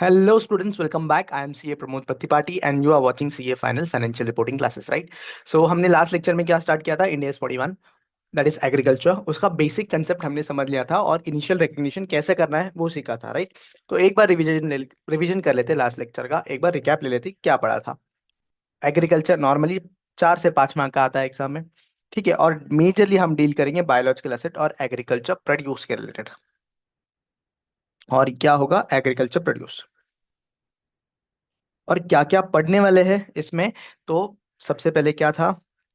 Hello students, welcome back. I am CA Pramod Patipati and you are watching CA Final Financial Reporting Classes, right? So हमने last lecture में क्या start किया था? India 41 that is agriculture. उसका basic concept हमने समझ लिया था और इनिशियल रिकग्निशन कैसे करना है वो सीखा था, राइट? तो एक बार रिवीजन कर लेते लास्ट लेक्चर का, एक बार रिकैप ले लेते क्या पढ़ा था। एग्रीकल्चर नॉर्मली 4 से 5 मार्क का आता है एग्जाम में, ठीक है। और मेजरली हम डील करेंगे बायोलॉजिकल एसेट और एग्रीकल्चर प्रोड्यूस के रिलेटेड। और क्या होगा एग्रीकल्चर प्रोड्यूस और क्या क्या पढ़ने वाले हैं इसमें। तो सबसे पहले क्या था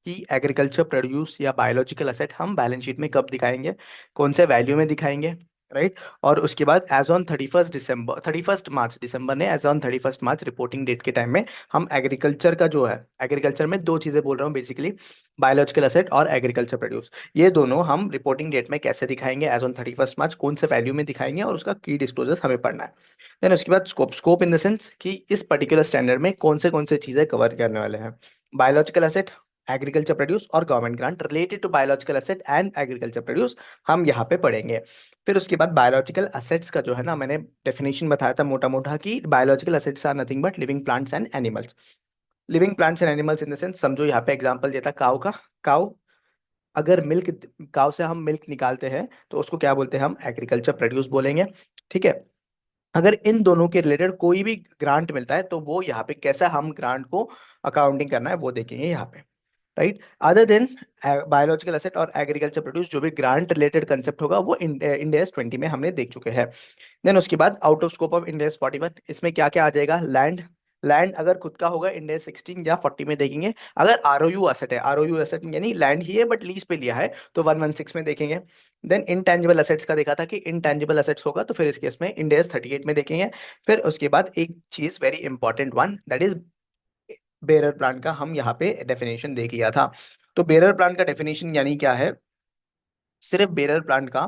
कि एग्रीकल्चर प्रोड्यूस या बायोलॉजिकल एसेट हम बैलेंस शीट में कब दिखाएंगे, कौन से वैल्यू में दिखाएंगे, राइट। और उसके बाद एज ऑन 31 दिसंबर 31 मार्च, दिसंबर ने as on 31 March reporting date के टाइम में हम एग्रीकल्चर का जो है, एग्रीकल्चर में दो चीजें बोल रहा हूँ बेसिकली, बायोलॉजिकल एसेट और एग्रीकल्चर प्रोड्यूस, ये दोनों हम रिपोर्टिंग डेट में कैसे दिखाएंगे, एज ऑन 31 मार्च कौन से वैल्यू में दिखाएंगे और उसका की डिस्क्लोजर हमें पढ़ना है। देन उसके बाद स्कोप इन द सेंस कि इस पर्टिकुलर स्टैंडर्ड में कौन से चीजें कवर करने वाले हैं। बायोलॉजिकल एसेट, एग्रीकल्चर प्रोड्यूस और government grant related to biological asset and agriculture produce हम यहाँ पे पढ़ेंगे। फिर उसके बाद बायोलॉजिकल एसेट्स का जो है ना, मैंने डेफिनेशन बताया था मोटा मोटा कि biological assets are nothing but living plants and animals. Living plants and animals in the sense, समझो यहाँ पे एग्जांपल दिया था काऊ का। काऊ, अगर मिल्क, काऊ से हम मिल्क निकालते हैं तो उसको क्या बोलते हैं, हम एग्रीकल्चर प्रोड्यूस बोलेंगे, ठीक है। अगर इन दोनों के रिलेटेड कोई भी ग्रांट मिलता है तो वो यहाँ पे कैसा हम ग्रांट को अकाउंटिंग करना है वो देखेंगे यहाँ पे, right. Other than biological asset और एग्रीकल्चर प्रोड्यूस, जो भी ग्रांट रिलेटेड कंसेप्ट होगा वो इंडेस 20 में हमने देख चुके हैं। देन उसके बाद out of scope of Ind AS 41, इसमें क्या क्या आ जाएगा, लैंड। लैंड अगर खुद का होगा इंडेस 16 या 40 में देखेंगे। अगर आरओयू एसेट है, आरओयू एसेट यानी लैंड ही है बट लीज पे लिया है, तो 116 में देखेंगे। देन इनटेंजिबल एसेट्स का देखा था कि इनटेंजिबल एसेट्स होगा तो फिर इस केस में इंडेस 38 में देखेंगे। फिर उसके बाद एक चीज very important one, that is bearer plant का हम यहाँ पे डेफिनेशन देख लिया था। तो बेरर प्लांट का डेफिनेशन यानी क्या है, सिर्फ बेरर प्लांट का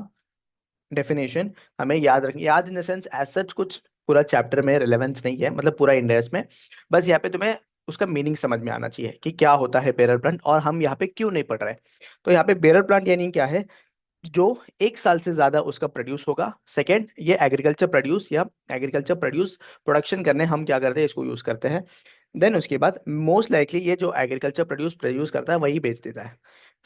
डेफिनेशन हमें याद रखनी, याद in the sense as such कुछ पूरा चैप्टर में रिलेवेंस नहीं है, मतलब पूरा इंडेक्स में। बस यहाँ पे तुम्हें उसका मीनिंग समझ में आना चाहिए कि क्या होता है बेरर प्लांट और हम यहाँ पे क्यों नहीं पढ़ रहे। तो यहाँ पे बेरर प्लांट यानी क्या है, जो 1 साल से ज्यादा उसका प्रोड्यूस होगा। सेकेंड, ये एग्रीकल्चर प्रोड्यूस या एग्रीकल्चर प्रोड्यूस प्रोडक्शन करने हम क्या करते हैं, इसको यूज करते हैं। देन उसके बाद मोस्ट लाइकली ये जो एग्रीकल्चर प्रोड्यूस प्रोड्यूस करता है वही बेच देता है।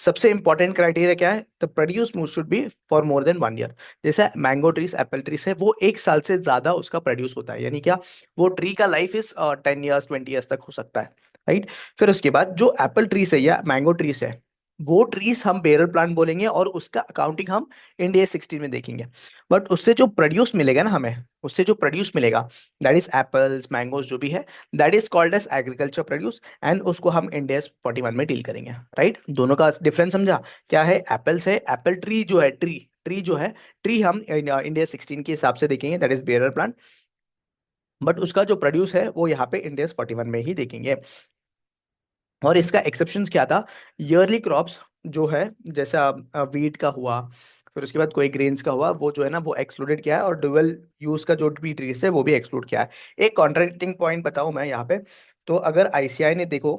सबसे इंपॉर्टेंट क्राइटेरिया क्या है, the produce should be for more than 1 year. जैसे मैंगो ट्रीज, एप्पल ट्रीज है, वो 1 साल से ज्यादा उसका प्रोड्यूस होता है, यानी क्या, वो ट्री का लाइफ इज 10 ईयर्स 20 ईयर्स तक हो सकता है, राइट। फिर उसके बाद जो एप्पल ट्रीज है या मैंगो ट्रीज है, वो ट्रीज हम बेरर प्लांट बोलेंगे और उसका अकाउंटिंग हम इंडिया 16 में देखेंगे। बट उससे जो प्रोड्यूस मिलेगा ना हमें, उससे जो प्रोड्यूस मिलेगा, दैट इज एप्पल्स मैंगोज जो भी है, that is called as agriculture produce and उसको हम इंडिया 41 में डील करेंगे, राइट। दोनों का डिफरेंस समझा, क्या है, एप्पल्स है, एप्पल ट्री जो है, ट्री ट्री जो है, ट्री हम इंडिया 16 के हिसाब से देखेंगे, that is bearer plant. But उसका जो प्रोड्यूस है वो यहाँ पे इंडिया 41 में ही देखेंगे। और इसका एक्सेप्शंस क्या था, ईयरली क्रॉप्स जो है, जैसा वीट का हुआ, फिर उसके बाद कोई ग्रेन्स का हुआ, वो जो है ना वो एक्सक्लूडेड किया है, और डुअल यूज का जो भी ट्रीज है वो भी एक्सक्लूड किया है। एक कॉन्ट्रडिक्टिंग पॉइंट बताऊं मैं यहाँ पे, तो अगर आईसीआई ने देखो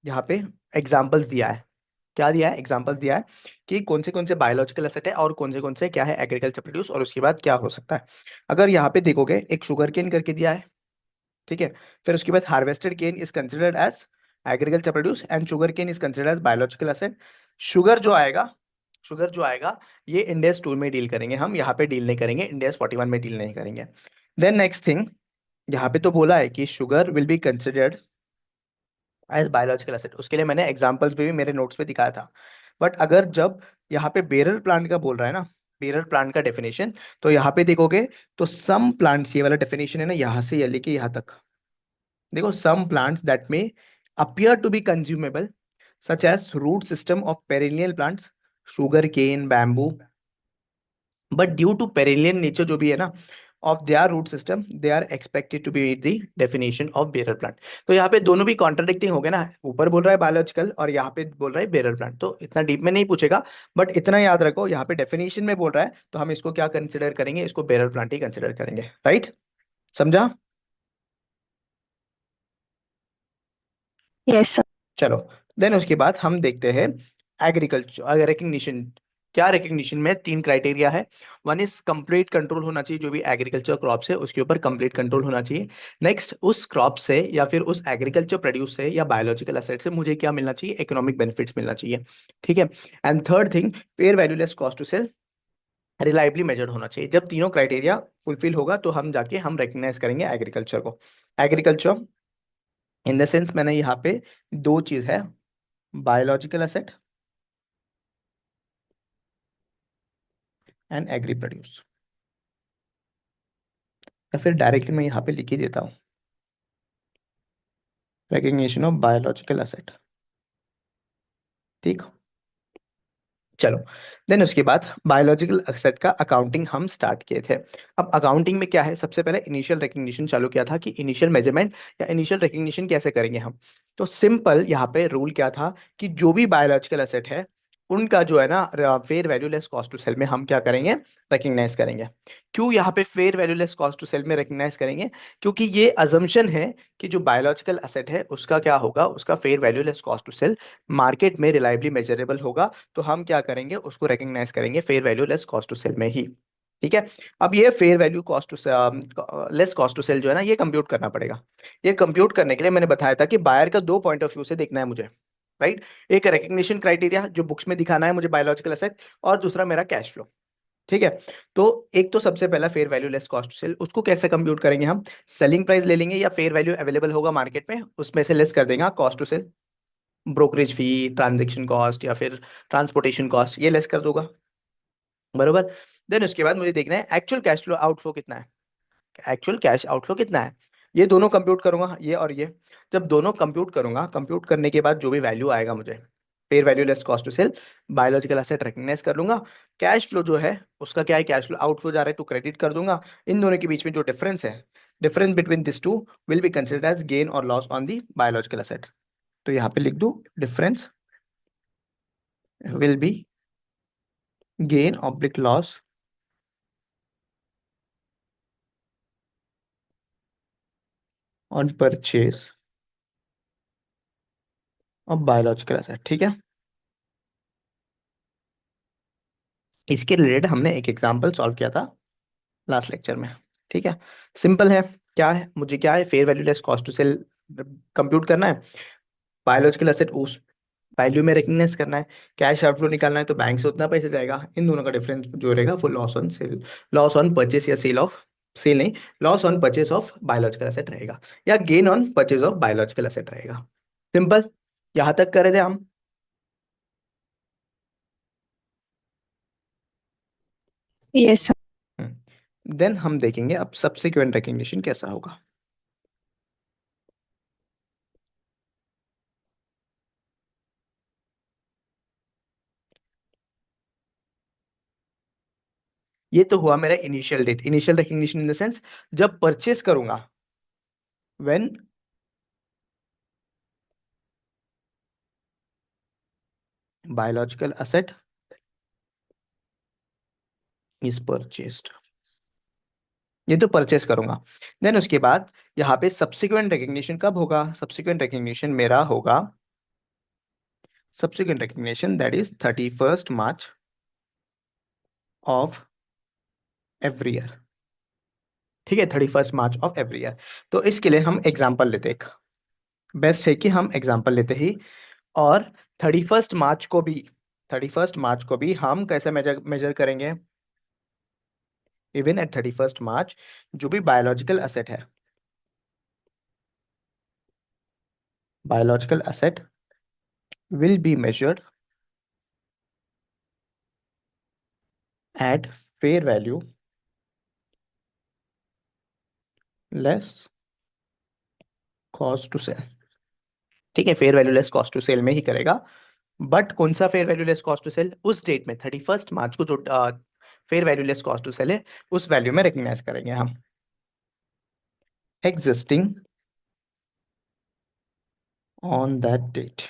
यहाँ पे एग्जाम्पल्स दिया है, क्या दिया है, एग्जाम्पल्स दिया है कि कौन से बायोलॉजिकल एसेट है और कौन से क्या है एग्रीकल्चर प्रोड्यूस, और उसके बाद क्या हो सकता है। अगर यहाँ पे देखोगे एक शुगर केन करके दिया है, ठीक है। फिर उसके बाद harvested cane is considered as agriculture produce and sugar cane is considered as biological asset. Sugar जो आएगा, शुगर जो आएगा ये इंडेक्स 2 में डील करेंगे हम, यहाँ पे डील नहीं करेंगे, इंडेक्स 41 में डील नहीं करेंगे। देन नेक्स्ट थिंग, यहाँ पे तो बोला है कि sugar will be considered as biological asset, उसके लिए मैंने एग्जांपल्स भी मेरे नोट्स में दिखाया था। बट अगर जब यहाँ पे बेरर प्लांट का बोल रहा है ना, बेरर प्लांट का डेफिनेशन, तो यहाँ पे देखोगे तो सम प्लांट्स, ये वाला डेफिनेशन है ना, यहाँ से ये लेके यहाँ तक देखो, some plants that may appear to be consumable such as root system of perennial plants, sugar cane, bamboo, but due to perennial nature जो भी है ना of their root system, they are expected to be meet the definition of bearer plant। तो यहाँ पे दोनों भी contradicting हो गए ना, ऊपर बोल रहा है बायोलॉजिकल और यहाँ पे बोल रहा है बेरर प्लांट, तो इतना डीप में नहीं पूछेगा। बट इतना याद रखो, यहाँ पे डेफिनेशन में बोल रहा है तो हम इसको क्या कंसिडर करेंगे, इसको बेरर प्लांट ही कंसिडर करेंगे, राइट। समझा। Yes sir. चलो, देन उसके बाद हम देखते हैं एग्रीकल्चर रिकग्निशन। क्या रिकग्निशन में तीन क्राइटेरिया है। वन इज कंप्लीट कंट्रोल होना चाहिए, जो भी एग्रीकल्चर क्रॉप से उसके ऊपर कंप्लीट कंट्रोल होना चाहिए। नेक्स्ट, उस क्रॉप से या फिर उस एग्रीकल्चर प्रोड्यूस से या बायोलॉजिकल एसेट से मुझे क्या मिलना चाहिए, इकोनॉमिक बेनिफिट्स मिलना चाहिए। ठीक है। And third thing, fair value less cost to sell reliably measured होना चाहिए। जब तीनों क्राइटेरिया फुलफिल होगा तो हम जाके हम रिकग्नाइज करेंगे एग्रीकल्चर को। एग्रीकल्चर इन द सेंस मैंने यहाँ पे दो चीज है, biological asset and agri produce, या फिर डायरेक्टली मैं यहाँ पे लिख ही देता हूँ, रिकग्निशन ऑफ बायोलॉजिकल एसेट। ठीक। चलो, देन उसके बाद बायोलॉजिकल एसेट का अकाउंटिंग हम स्टार्ट किए थे। अब अकाउंटिंग में क्या है, सबसे पहले इनिशियल रिकग्निशन चालू किया था कि इनिशियल मेजरमेंट या इनिशियल रिकग्निशन कैसे करेंगे हम। तो सिंपल यहाँ पे रूल क्या था कि जो भी बायोलॉजिकल एसेट है उनका जो है ना fair value less cost to sell में हम क्या करेंगे, रिकग्नाइज करेंगे। क्यों यहाँ पे fair value less cost to sell में रिकग्नाइज करेंगे, क्योंकि ये अजम्पशन है कि जो बायोलॉजिकल एसेट है उसका क्या होगा, उसका fair value less cost to sell market में रिलायबली मेजरेबल होगा। तो हम क्या करेंगे, उसको रिकग्नाइज करेंगे fair value less cost to sell में ही। ठीक है। अब ये fair value cost to less cost to sell जो है ना, ये कंप्यूट करना पड़ेगा। ये कंप्यूट करने के लिए मैंने बताया था कि बायर का दो पॉइंट ऑफ व्यू से देखना है मुझे, राइट। एक रिकग्निशन क्राइटेरिया जो बुक्स में दिखाना है मुझे बायोलॉजिकल एसेट, और दूसरा मेरा कैश फ्लो। ठीक है। तो एक तो सबसे पहला fair value less cost to sell, उसको कैसे कंप्यूट करेंगे हम, सेलिंग प्राइस ले लेंगे या फेयर वैल्यू अवेलेबल होगा मार्केट में उसमें से लेस कर देंगे cost to sell, brokerage fee, transaction cost या फिर ट्रांसपोर्टेशन कॉस्ट, ये लेस कर दूंगा। बरोबर। देन उसके बाद मुझे देखना है एक्चुअल कैश फ्लो आउटफ्लो कितना है, एक्चुअल कैश आउटफ्लो कितना है। ये दोनों कंप्यूट करूंगा, ये और ये। जब दोनों कंप्यूट करूंगा, कंप्यूट करने के बाद जो भी वैल्यू आएगा मुझे, fair value less cost to sell, biological asset recognise कर लूंगा। कैश फ्लो जो है उसका क्या है, कैश फ्लो आउटफ्लो जा रहा है तो क्रेडिट कर दूंगा। इन दोनों के बीच में जो डिफरेंस है, difference between this two will be considered as gain और loss on the biological asset. तो यहाँ पे लिख दूं, difference will be gain oblique loss on purchase of biological asset. ठीक है। इसके रिलेटेड हमने एक एग्जांपल सॉल्व किया था लास्ट लेक्चर में। ठीक है। सिंपल है, क्या है, मुझे क्या है, fair value less cost to sell compute करना है, बायोलॉजिकल एसेट उस वैल्यू में रिकग्नाइज करना है, कैश आउटफ्लो निकालना है तो बैंक से उतना पैसा जाएगा, इन दोनों का डिफरेंस जो रहेगा वो loss on sale, loss on purchase या सेल ऑफ, सेल नहीं, loss on purchase of biological asset रहेगा, या gain on purchase of biological asset रहेगा। सिंपल, यहां तक करे थे हम। Yes sir. देन हम देखेंगे अब सब्सिक्वेंट रिकग्निशन कैसा होगा। ये तो हुआ मेरा initial date, initial recognition in the sense जब परचेस करूंगा, when biological asset is purchased, ये तो परचेस करूंगा। देन उसके बाद यहाँ पे सब्सिक्वेंट रिकग्निशन कब होगा, सब्सिक्वेंट रिकग्निशन मेरा होगा, subsequent recognition that is 31st March of every year. ठीक है, 31st March of every year. तो इसके लिए हम एग्जाम्पल लेते एक, बेस्ट है कि हम एग्जाम्पल लेते ही। और 31st March को भी, 31st March को भी हम कैसे मेजर मेजर करेंगे, इवन एट 31st March जो भी बायोलॉजिकल एसेट है, biological asset will be measured at fair value less cost to sell. ठीक है, fair value less cost to sell में ही करेगा। बट कौन सा fair value less cost to sell, उस डेट में 31st March को जो fair value less cost to sell है उस वैल्यू में रिकग्नाइज करेंगे हम, एग्जिस्टिंग ऑन दैट डेट।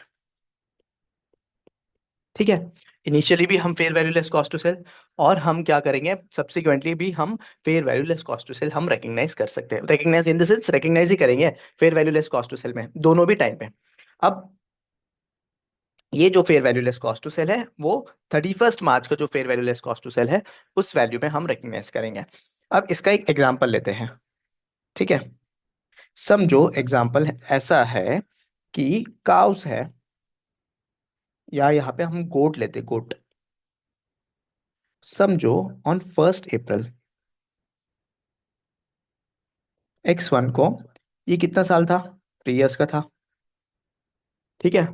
ठीक है। इनिशियली भी हम fair value less cost to sell, और हम क्या करेंगे सब्सिक्वेंटली भी हम fair value less cost to sell हम रिकग्नाइज कर सकते हैं, recognise in the sense recognise ही करेंगे fair value less cost to sell में दोनों भी टाइम पे। अब ये जो fair value less cost to sell है वो 31 मार्च का जो fair value less cost to sell है उस वैल्यू में हम रिकग्नाइज करेंगे। अब इसका एक एग्जांपल लेते हैं। ठीक है, समझो एग्जांपल ऐसा है कि काउस है, या यहाँ पे हम गोट लेते, गोट। समझो ऑन 1 अप्रैल X1 को, ये कितना साल था, 3 इयर्स का था। ठीक है,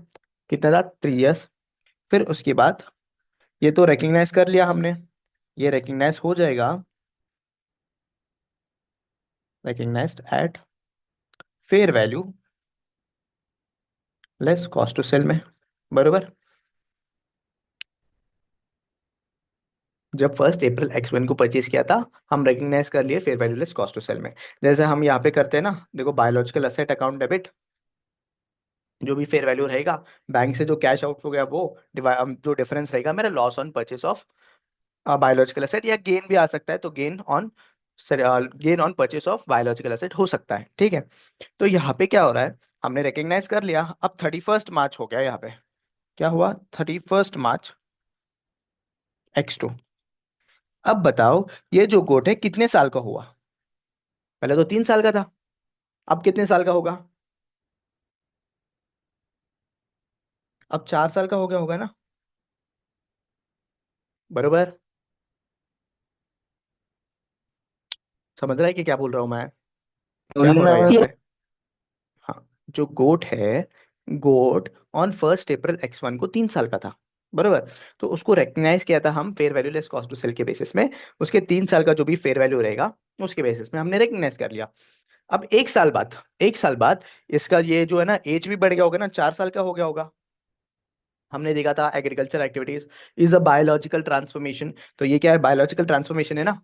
कितना था, 3 इयर्स। फिर उसके बाद ये तो रिकग्नाइज कर लिया हमने, ये रिकग्नाइज हो जाएगा, recognised at fair value less cost to sell में, बरोबर। जब 1 अप्रैल X1 को परचेज किया था, हम रिकग्नाइज कर लिए fair value less cost to sell में। जैसे हम यहाँ पे करते हैं ना, देखो बायोलॉजिकल असेट अकाउंट डेबिट, जो भी फेयर वैल्यू रहेगा बैंक से जो कैश आउट हो गया वो जो डिफरेंस रहेगा मेरा loss on purchase of biological asset, या गेन भी आ सकता है, तो gain on purchase of biological asset हो सकता है। ठीक है, तो यहाँ पे क्या हो रहा है, हमने रिकग्नाइज कर लिया। अब 31 मार्च हो गया, यहाँ पे क्या हुआ, 31 मार्च X2। अब बताओ ये जो गोट है कितने साल का हुआ, पहले तो 3 साल का था, अब कितने साल का होगा, अब 4 साल का हो गया होगा ना, बरोबर। समझ रहा है कि क्या बोल रहा हूँ मैं, क्या हो बोलना रहा है यहाँ Yes. पे। हाँ, जो गोट है, गोट ऑन 1 अप्रैल X1 को 3 साल का था, बरोबर। तो उसको रिकग्नाइज किया था हम fair value less cost to sell के बेसिस में, उसके 3 साल का जो भी फेयर वैल्यू रहेगा उसके बेसिस में हमने रिकग्नाइज कर लिया। अब 1 साल बाद, 1 साल बाद इसका ये जो है ना एज भी बढ़ गया होगा ना, 4 साल का हो गया होगा। हमने देखा था agriculture activities is a biological transformation, तो ये क्या है, बायोलॉजिकल ट्रांसफॉर्मेशन है ना,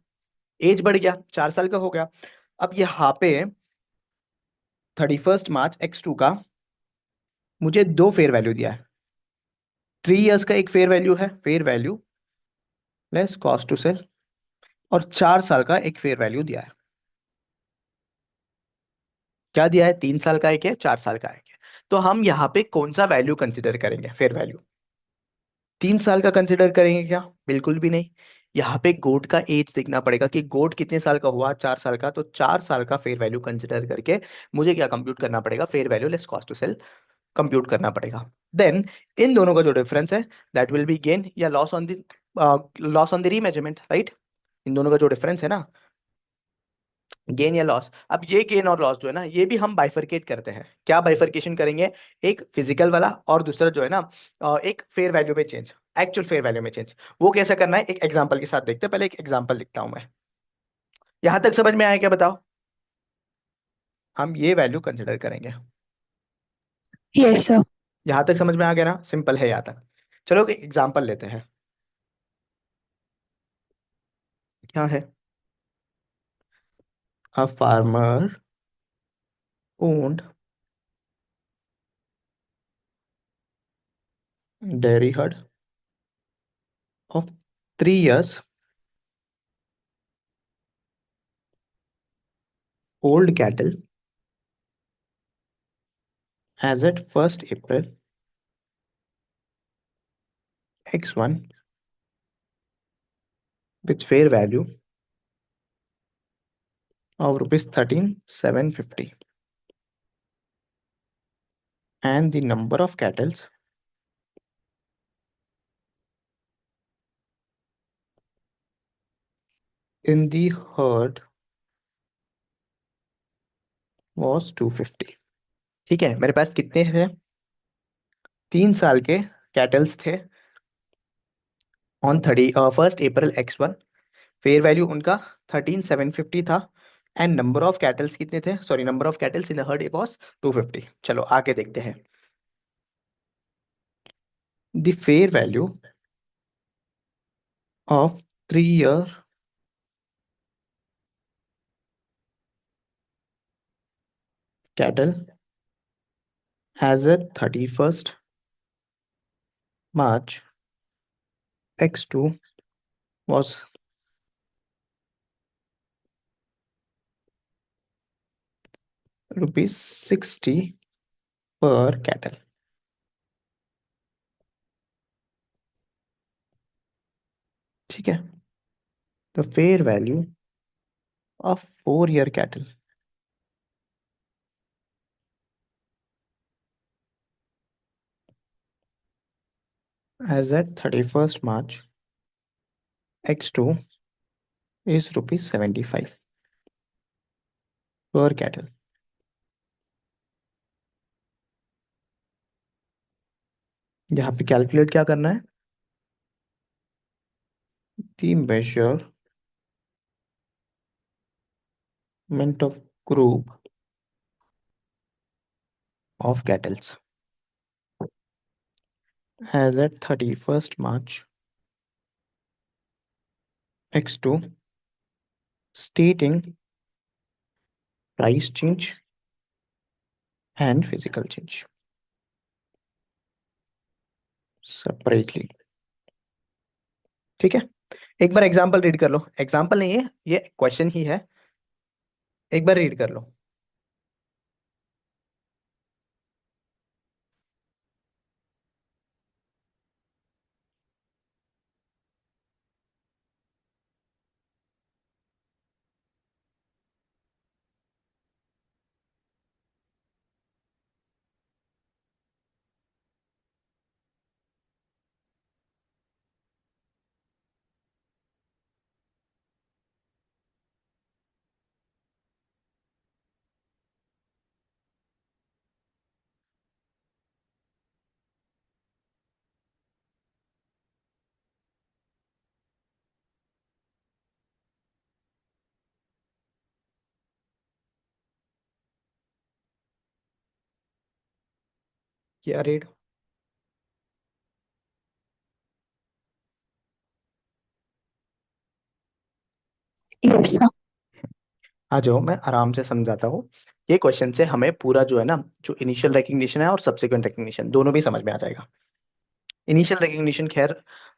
एज बढ़ गया, 4 साल का हो गया। अब यहाँ पे 31 मार्च X2 का मुझे दो फेयर वैल्यू दिया है, 3 इयर्स का एक फेयर वैल्यू है, fair value less cost to sell, और 4 साल का एक फेयर वैल्यू दिया है। क्या दिया है, 3 साल का एक है, 4 साल का एक है। तो हम यहाँ पे कौन सा वैल्यू कंसिडर करेंगे, फेयर वैल्यू 3 साल का कंसिडर करेंगे क्या, बिल्कुल भी नहीं। यहाँ पे गोट का एज देखना पड़ेगा कि गोट कितने साल का हुआ, 4 साल का, तो 4 साल का फेयर वैल्यू कंसिडर करके मुझे क्या कंप्यूट करना पड़ेगा, fair value less cost to sell compute करना पड़ेगा। देन इन दोनों का जो डिफरेंस है दैट विल बी गेन या loss on the remeasurement, right. इन दोनों का जो डिफरेंस है ना, गेन या लॉस। अब ये गेन और लॉस जो है ना, ये भी हम बाइफरकेट करते हैं। क्या बाइफरकेशन करेंगे, एक फिजिकल वाला और दूसरा जो है ना एक फेयर वैल्यू में चेंज, एक्चुअल फेयर वैल्यू में चेंज। वो कैसा करना है, एक एग्जांपल के साथ देखते हैं। पहले एक एग्जांपल लिखता हूं मैं। यहां तक समझ में आया क्या, बताओ। हम ये वैल्यू कंसिडर करेंगे। Yes, sir. यहां तक समझ में आ गया ना, सिंपल है यहाँ तक। चलो एक एग्जांपल लेते हैं। क्या है, a farmer owned dairy herd of 3 years old cattle as at 1 April X1 with fair value of rupees 13,750, and the number of cattle in the herd was 250। ठीक है, मेरे पास कितने थे, 3 साल के कैटल्स थे on 1 April X1। Fair value उनका 13,750 था, एंड नंबर ऑफ कैटल्स कितने थे, sorry number of kettles in the heard was 250। चलो आगे देखते हैं। The fair value of 3 year cattle as at 31st March X2 was rupees 60 per cattle। ठीक है। The fair value of 4 year cattle age at 31st March X2 is ₹75 per cattle. यहाँ पे calculate क्या करना है? The measurement of group of cattles as at 31st March X2 stating price change and physical change separately। ठीक है। एक बार example read कर लो, example नहीं है ये क्वेश्चन ही है, एक बार रीड कर लो। क्या रीड? Yes, sir. आ जाओ, मैं आराम से समझाता हूँ। ये क्वेश्चन से हमें पूरा जो है ना, जो इनिशियल रिकग्निशन है और सब्सिक्वेंट रिकग्निशन दोनों भी समझ में आ जाएगा। इनिशियल रिकग्निशन खैर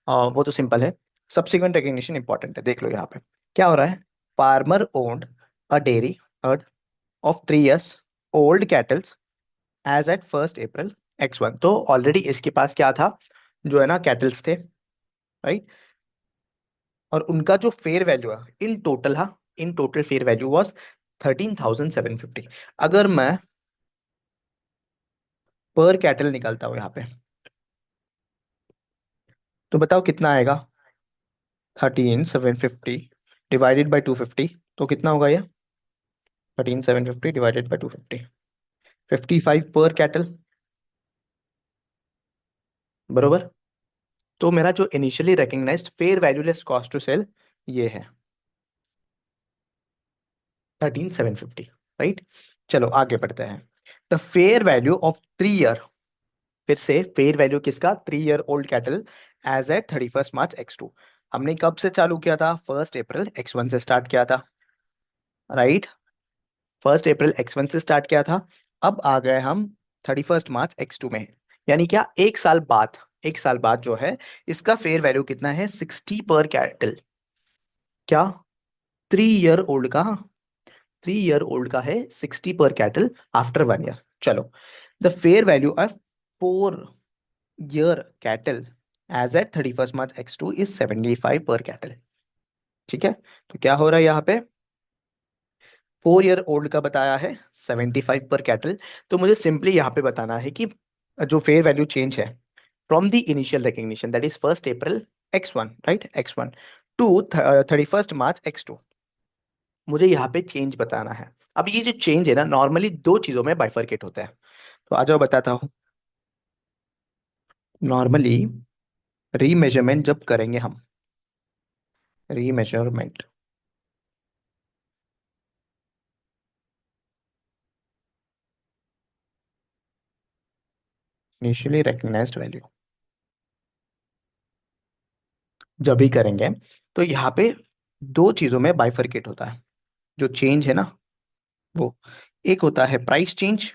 वो तो सिंपल है। सब्सिक्वेंट रिकग्निशन इंपॉर्टेंट है। देख लो यहाँ पे क्या हो रहा है। Farmer owned a dairy herd of 3 years old cattles age at 1st April X1। तो ऑलरेडी इसके पास क्या था, जो है ना कैटल्स थे, राइट। और उनका जो फेयर वैल्यू है इन टोटल, हाँ, in total fair value was 13,750। अगर मैं पर कैटल निकालता हूँ यहाँ पे, तो बताओ कितना आएगा। 13,750 डिवाइडेड बाई 250, तो कितना होगा ये? 13,750 डिवाइडेड बाई 250, 55 पर कैटल, बरोबर। तो मेरा जो initially recognised fair value less cost to sell ये है 13,750, राइट। चलो आगे बढ़ते हैं। The fair value of 3 year, फिर से फेयर वैल्यू किसका? 3 year old cattle age at 31st March X2। हमने कब से चालू किया था? 1st April X1 से स्टार्ट किया था, राइट। 1st April X1 से स्टार्ट किया था। अब आ गए हम 31st March X2 में, यानी क्या, एक साल बाद, एक साल बाद जो है इसका फेयर वैल्यू कितना है? 60 पर कैटल। क्या? 3 ईयर ओल्ड का, 3 ईयर ओल्ड का है 60 पर कैटल आफ्टर 1 ईयर। चलो, the fair value of 4 year cattle age at 31st March X2 is 75 per cattle. ठीक है। तो क्या हो रहा है यहाँ पे? 4 ईयर ओल्ड का बताया है 75 पर कैटल। तो मुझे सिंपली यहाँ पे बताना है कि जो फेयर वैल्यू चेंज है from the initial recognition that is 1st April X1, right, X1 to 31st March X2, मुझे यहाँ पे चेंज बताना है। अब ये जो चेंज है ना, नॉर्मली दो चीजों में बाइफरकेट होता है। तो आ जाओ बताता हूँ। नॉर्मली रीमेजरमेंट जब करेंगे हम, रीमेजरमेंट, इनिशियली रिकग्नाइज्ड वैल्यू जब भी करेंगे, तो यहाँ पे दो चीजों में बाइफरकेट होता है जो चेंज है ना, वो एक होता है price change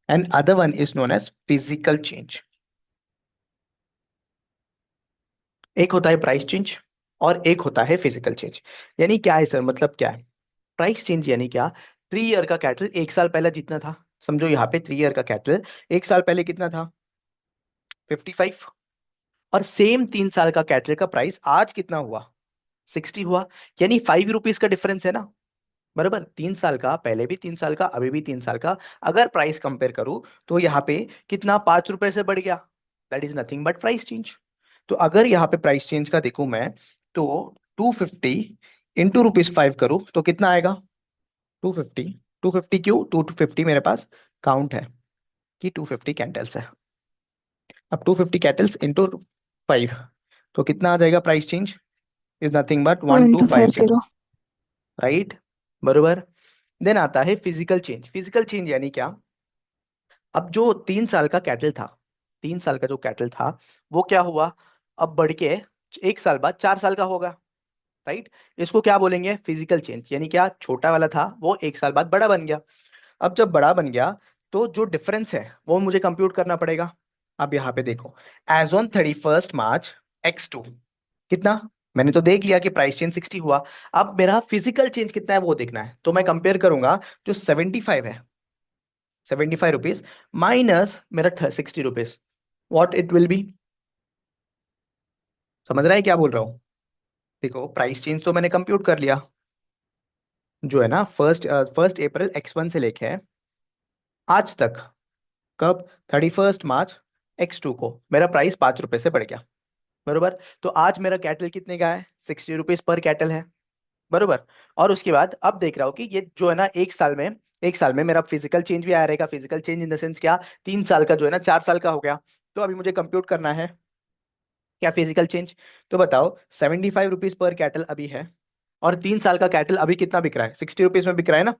and other one is known as physical change. एक होता है प्राइस चेंज और एक होता है फिजिकल चेंज। यानी क्या है सर, मतलब क्या है? प्राइस चेंज यानी क्या? 3 ईयर का कैटल एक साल पहले जितना था, समझो यहाँ पे 3 ईयर का कैटल एक साल पहले कितना था? 55। और सेम 3 साल का कैटल का प्राइस आज कितना हुआ, 60 हुआ। यानी 5 रुपीज का डिफरेंस है ना, बराबर। 3 साल का, पहले भी 3 साल का, अभी भी 3 साल का, अगर प्राइस कंपेयर करूं तो यहाँ पे कितना 5 रुपए से बढ़ गया। That is nothing but price change. तो अगर यहाँ पे प्राइस चेंज का देखूं मैं, तो 250 इंटू ₹5 करूं तो कितना आएगा, 250। 250 क्यों, 250 मेरे पास काउंट है कि 250 कैंडल्स है। अब 250 कैंडल्स इंटू 5, तो कितना आ जाएगा price change, is nothing but one one two two five five zero zero right, बरोबर। देन आता है फिजिकल चेंज। फिजिकल चेंज यानी क्या, अब जो 3 साल का कैटल था, 3 साल का जो कैटल था वो क्या हुआ, अब बढ़ के 1 साल बाद 4 साल का होगा, राइट। इसको क्या बोलेंगे, फिजिकल चेंज। यानी क्या, छोटा वाला था वो 1 साल बाद बड़ा बन गया। अब जब बड़ा बन गया तो जो डिफरेंस है वो मुझे कंप्यूट करना पड़ेगा। अब यहाँ पे देखो, एज ऑन 31 मार्च X2 कितना, मैंने तो देख लिया कि प्राइस चेंज 60 हुआ। अब मेरा फिजिकल चेंज कितना है वो देखना है, तो मैं कंपेयर करूंगा जो 75 है, 75 रुपीज माइनस मेरा 60 rupees, what it will B. समझ रहा है क्या बोल रहा हूँ। देखो प्राइस चेंज तो मैंने कंप्यूट कर लिया, जो है ना फर्स्ट अप्रैल X1 से लेके आज तक, कब, 31 मार्च X2 को मेरा प्राइस 5 रुपए से बढ़ गया, बरोबर। तो आज मेरा कैटल कितने का है, 60 रुपीज पर कैटल है, बरोबर। और उसके बाद अब देख रहा हूँ कि ये जो है ना, 1 साल में मेरा फिजिकल चेंज भी आ रहेगा। Physical change in the sense क्या, 3 साल का जो है ना 4 साल का हो गया। तो अभी मुझे कंप्यूट करना है क्या फिजिकल चेंज। तो बताओ, 75 रुपीज पर कैटल अभी है, और 3 साल का कैटल अभी कितना बिक रहा है, 60 रुपीज में बिक रहा है ना,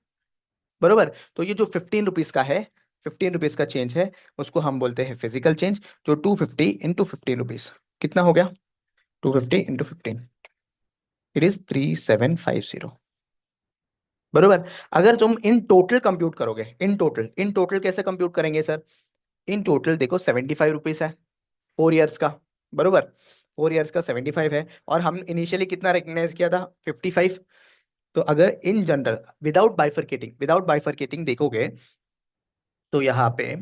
बरोबर। तो ये जो 15 रुपीज का है, 15 रुपीज का चेंज है, उसको हम बोलते हैं फिजिकल चेंज। जो 250 इंटू 15 रुपीज कितना हो गया, 250 इंटू 15, इट इज 3750, बरोबर। अगर तुम इन टोटल कंप्यूट करोगे, इन टोटल कैसे कंप्यूट करेंगे सर, इन टोटल देखो 75 रुपीज है 4 इयर्स का, बरोबर। 4 इयर्स का 75 है, और हम इनिशियली कितना रिकग्नाइज किया था, 55। तो अगर इन जनरल विदाउट बाइफरकेटिंग देखोगे, तो यहाँ पे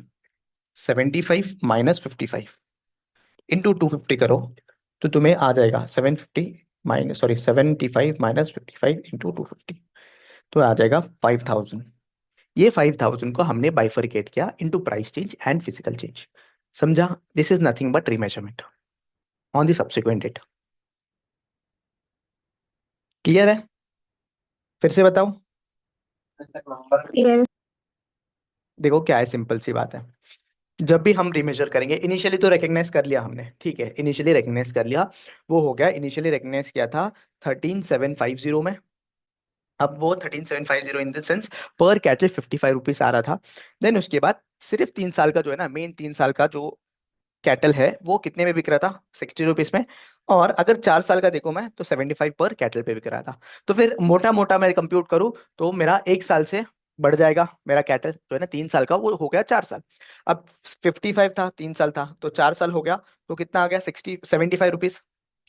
75 - 55 इंटू 250 करो, तो तुम्हें आ जाएगा 75 - 55 तो आ जाएगा 5000। ये 5000 को हमने बाइफरकेट किया into price change and physical change. समझा, this is nothing but remeasurement on the subsequent date. Clear है, फिर से बताओ। यस। देखो क्या है, सिंपल सी बात है। जब भी हम रिमेजर करेंगे, इनिशियली तो रिकग्नाइज कर लिया हमने, ठीक है, इनिशियली रिकग्नाइज कर लिया, वो हो गया। इनिशियली रिकग्नाइज किया था 13750 में। अब वो 13750 इन द सेंस पर कैटल 55 रुपीज आ रहा था। देन उसके बाद सिर्फ 3 साल का जो है ना, मेन 3 साल का जो कैटल है वो कितने में बिक रहा था, 60 रुपीज में। और अगर 4 साल का देखो मैं, तो 75 पर कैटल पे बिक रहा था। तो फिर मोटा मोटा मैं कंप्यूट करूँ तो मेरा 1 साल से बढ़ जाएगा मेरा कैटल जो है ना, 3 साल का वो हो गया 4 साल। अब 55 था, 3 साल था, तो 4 साल हो गया, तो कितना आ गया, 75 रुपीज,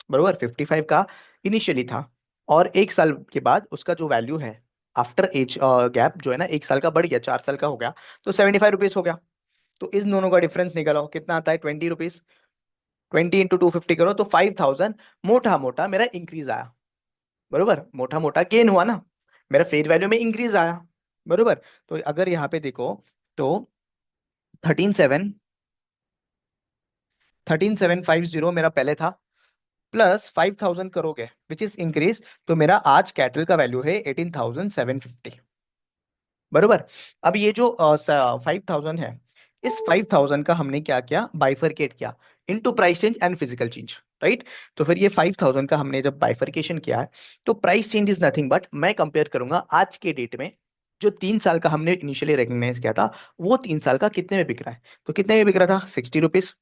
बरोबर। 55 का इनिशियली था, और 1 साल के बाद उसका जो वैल्यू है आफ्टर एज गैप जो है ना, 1 साल का बढ़ गया, 4 साल का हो गया, तो 75 रुपीज हो गया। तो इन दोनों का डिफरेंस निकालो कितना आता है, 20 रुपीज। 20 इंटू 250 करो तो 5000, मोटा मोटा मेरा इंक्रीज आया, बरोबर। मोटा मोटा गेन हुआ ना, मेरा फेयर वैल्यू में इंक्रीज आया, बरोबर। तो अगर यहाँ पे देखो, तो 137 13750 मेरा पहले था, प्लस 5000 करोगे विच इज इंक्रीज, तो मेरा आज कैटल का वैल्यू है 18,750, बरोबर। अब ये जो 5000 है, इस 5000 का हमने क्या किया, बाइफरकेट किया into price change and physical change, right. तो फिर ये 5000 का हमने जब बाइफरकेशन किया है, तो price change is nothing but, मैं कंपेयर करूंगा आज के डेट में, जो 3 साल का हमने इनिशियली रिकग्नाइज किया था, वो 3 साल का कितने में बिक रहा है। तो कितने में बिक रहा था, 60 रुपीज।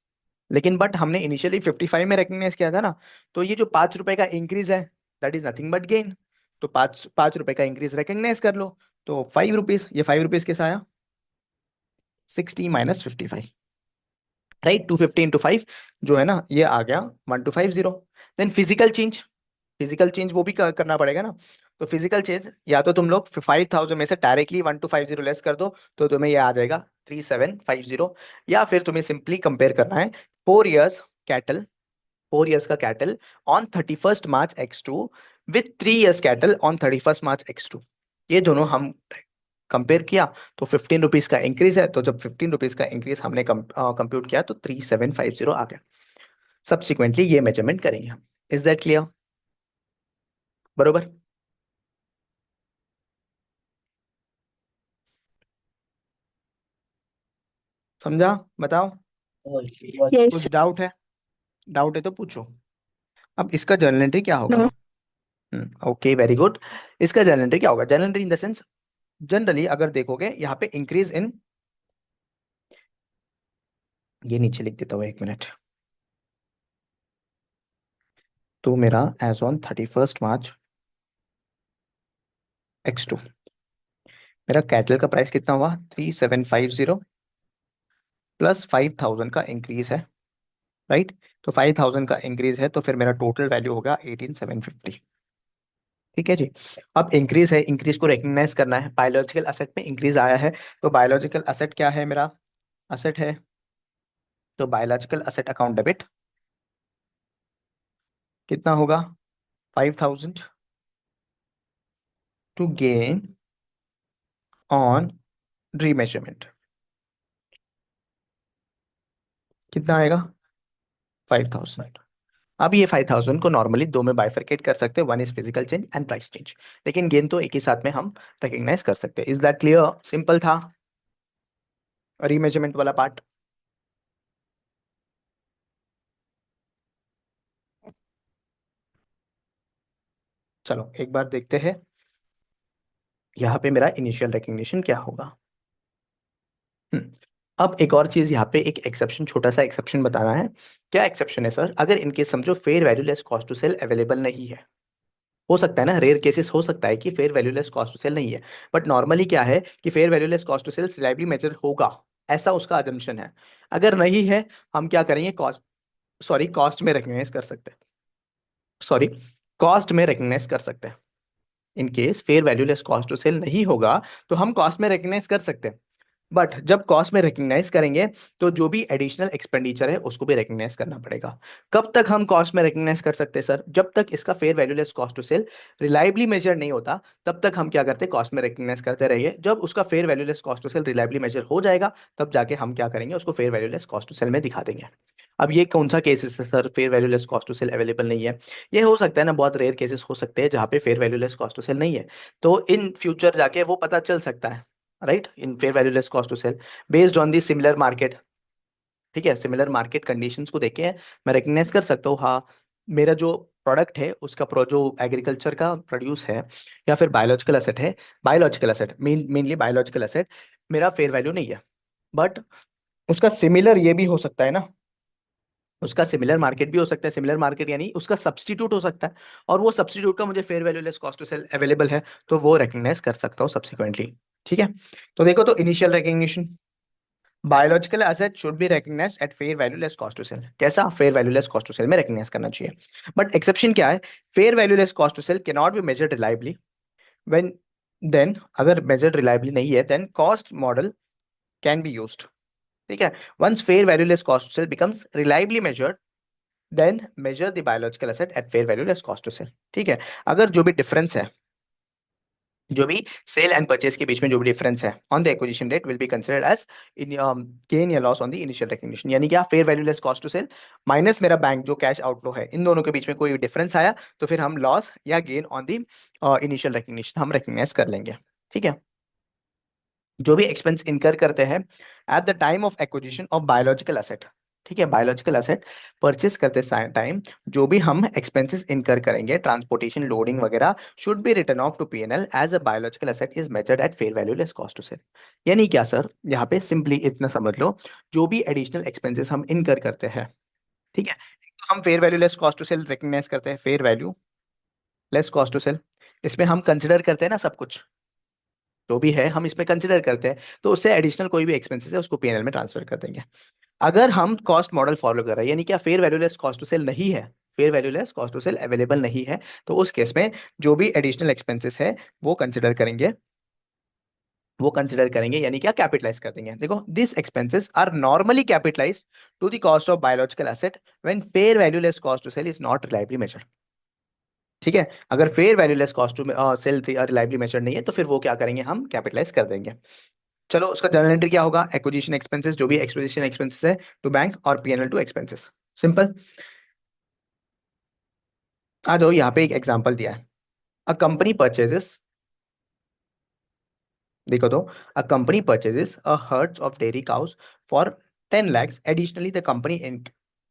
लेकिन बट हमने इनिशियली 55 में रिकग्नाइज किया था ना, तो ये जो 5 रुपए का इंक्रीज है, that is nothing but gain. तो 5 5 रुपए का इंक्रीज रिकग्नाइज कर लो, तो 5 रुपीज, ये 5 रुपीज कैसा आया, 60 - 55, राइट। 250 इंटू 5 जो है ना, ये आ गया 1250। देन फिजिकल चेंज वो भी करना पड़ेगा ना। तो फिजिकल चेंज या तो तुम लोग 5000 में से डायरेक्टली 1250 लेस कर दो, तो तुम्हें ये आ जाएगा 3750। या फिर तुम्हें सिंपली कंपेयर करना है 4 इयर्स कैटल 4 years का cattle on 31st March X2 with 3 years cattle on 31st March X2, ये दोनों हम कंपेयर किया तो 15 रुपीज का इंक्रीज है। तो जब 15 रुपीज का इंक्रीज हमने कंप्यूट किया तो 3750 आ गया। सब्सिक्वेंटली ये मेजरमेंट करेंगे हम। Is that clear? बरोबर? समझा? बताओ। यस। कुछ डाउट है? डाउट है तो पूछो। अब इसका जर्नल एंट्री क्या होगा? नो। Okay, very good. इसका जर्नल एंट्री क्या होगा? Journal entry in the sense, generally अगर देखोगे यहाँ पे इंक्रीज इन, ये नीचे लिख देता हूँ, 1 मिनट। तो मेरा as on 31st March X2 मेरा कैटल का प्राइस कितना हुआ? 3750 प्लस 5000 का इंक्रीज है, राइट? तो 5000 का इंक्रीज है तो फिर मेरा टोटल वैल्यू होगा 18750। ठीक है जी। अब इंक्रीज है, इंक्रीज को रिकग्नाइज करना है। बायोलॉजिकल असेट में इंक्रीज आया है, तो बायोलॉजिकल असेट क्या है मेरा? असेट है, तो बायोलॉजिकल असेट अकाउंट डेबिट कितना होगा? 5000 टू गेन ऑन रीमेजरमेंट, कितना आएगा? 5000। अब ये 5000 को नॉर्मली दो में बाइफरकेट कर सकते हैं, one is physical change and price change, लेकिन गेन तो एक ही साथ में हम रिकग्नाइज कर सकते हैं। Is that clear? सिंपल था रीमेजरमेंट वाला पार्ट। चलो एक बार देखते हैं यहाँ पे मेरा इनिशियल रिकग्निशन क्या होगा। हम्म, अब एक और चीज यहाँ पे, एक एक्सेप्शन, छोटा सा एक्सेप्शन बताना है। क्या एक्सेप्शन है सर? अगर इनके समझो fair value less cost to sell available नहीं है, हो सकता है ना, रेयर केसेस हो सकता है कि fair value less cost to sell नहीं है, बट नॉर्मली क्या है कि fair value less cost to sell reliably measure होगा, ऐसा उसका अजम्पशन है। अगर नहीं है, हम क्या करेंगे? कॉस्ट, सॉरी, कॉस्ट में रिकग्नाइज कर सकते हैं, सॉरी, कॉस्ट में रिकग्नाइज कर सकते हैं। In case fair value less cost to sell नहीं होगा तो हम कॉस्ट में रिकग्नाइज कर सकते हैं। बट जब कॉस्ट में रिकग्नाइज करेंगे तो जो भी एडिशनल एक्सपेंडिचर है उसको भी रिकग्नाइज करना पड़ेगा। कब तक हम कॉस्ट में रिकग्नाइज कर सकते हैं सर? जब तक इसका fair value less cost to sell reliably measure नहीं होता, तब तक हम क्या करते हैं? कॉस्ट में रिकग्नाइज करते रहिए। जब उसका fair value less cost to sell reliably measure हो जाएगा, तब जाके हम क्या करेंगे? उसको fair value less cost to sell में दिखा देंगे। अब ये कौन सा केसेस है sir fair value less cost to sell available नहीं है? ये हो सकता है ना, बहुत रेयर केसेस हो सकते हैं जहाँ पे fair value less cost to sell नहीं है, तो इन फ्यूचर जाके वो पता चल सकता है, right? In fair value less cost to sell based on the similar market. ठीक है, सिमिलर मार्केट कंडीशंस को देखे मैं रिकग्नाइज कर सकता हूँ, हाँ मेरा जो प्रोडक्ट है उसका जो एग्रीकल्चर का प्रोड्यूस है या फिर बायोलॉजिकल एसेट है, biological asset mainly biological asset, मेरा फेयर वैल्यू नहीं है, बट उसका सिमिलर ये भी हो सकता है ना, उसका सिमिलर मार्केट भी हो सकता है। सिमिलर मार्केट यानी उसका सब्स्टिट्यूट हो सकता है, और वो सब्स्टिट्यूट का मुझे fair value less cost to sell available है, तो वो रिकग्नाइज कर सकता हूँ सब्सिक्वेंटली। ठीक है, तो देखो, तो initial recognition, biological asset should be recognised at fair value less cost to sell. कैसा? Fair value less cost to sell में रिकग्नाइज करना चाहिए। बट एक्सेप्शन क्या है? Fair value less cost to sell can not be measured reliably when, then अगर measured reliably नहीं है, then cost model can be used. ठीक है, once fair value less cost to sell becomes reliably measured, then major the biological asset at fair value less cost to sell. ठीक है, अगर जो भी डिफरेंस है, जो भी सेल एंड परचेज के बीच में जो भी डिफरेंस है on the acquisition date will be considered as in gain या loss on the initial recognition. यानी क्या? Fair value less cost to sell minus मेरा बैंक जो कैश आउटफ्लो है, इन दोनों के बीच में कोई डिफरेंस आया तो फिर हम लॉस या gain on the initial recognition हम रिकग्नाइज कर लेंगे। ठीक है, जो भी एक्सपेंस इनकर करते हैं at the time of acquisition of biological asset, ठीक है, बायोलॉजिकल एसेट परचेस करते टाइम जो भी हम एक्सपेंसेस इनकर करेंगे, ट्रांसपोर्टेशन, लोडिंग वगैरह, should be written off to PnL as a biological asset is measured at fair value less cost to sell. यानी क्या सर? यहाँ पे सिंपली इतना समझ लो, जो भी एडिशनल एक्सपेंसेस हम इनकर करते हैं, ठीक है, तो हम fair value less cost to sell recognise करते हैं, fair value less cost to sell, इसमें हम कंसिडर करते हैं ना सब कुछ, जो भी है हम इसमें कंसिडर करते हैं, तो उससे एडिशनल कोई भी एक्सपेंसेस है उसको पीएनएल में ट्रांसफर कर देंगे। अगर हम कॉस्ट मॉडल फॉलो कर रहे हैं, यानी क्या fair value less cost to sell नहीं है, fair value less cost to sell available नहीं है, तो उस केस में जो भी एडिशनल एक्सपेंसेस है वो कंसिडर करेंगे वो कंसिडर करेंगे, यानी क्या, कैपिटलाइज कर देंगे। देखो, this expenses are normally capitalised to the cost of biological asset when fair value less cost to sell is not reliably measured. ठीक है, अगर fair value less cost to sell reliably measured नहीं है तो फिर वो क्या करेंगे, हम कैपिटलाइज कर देंगे। चलो, उसका जर्नल एंट्री क्या होगा, एक्विजिशन एक्सपेंसेस, जो भी एक्विजिशन एक्सपेंसेस है टू बैंक, और पीएनएल टू एक्सपेंसेस। सिंपल। आ जाओ, यहाँ पे एक एग्जांपल दिया है। अ कंपनी परचेजेस, देखो तो, a company purchases a herds of dairy cows for 10 lakhs। Additionally the company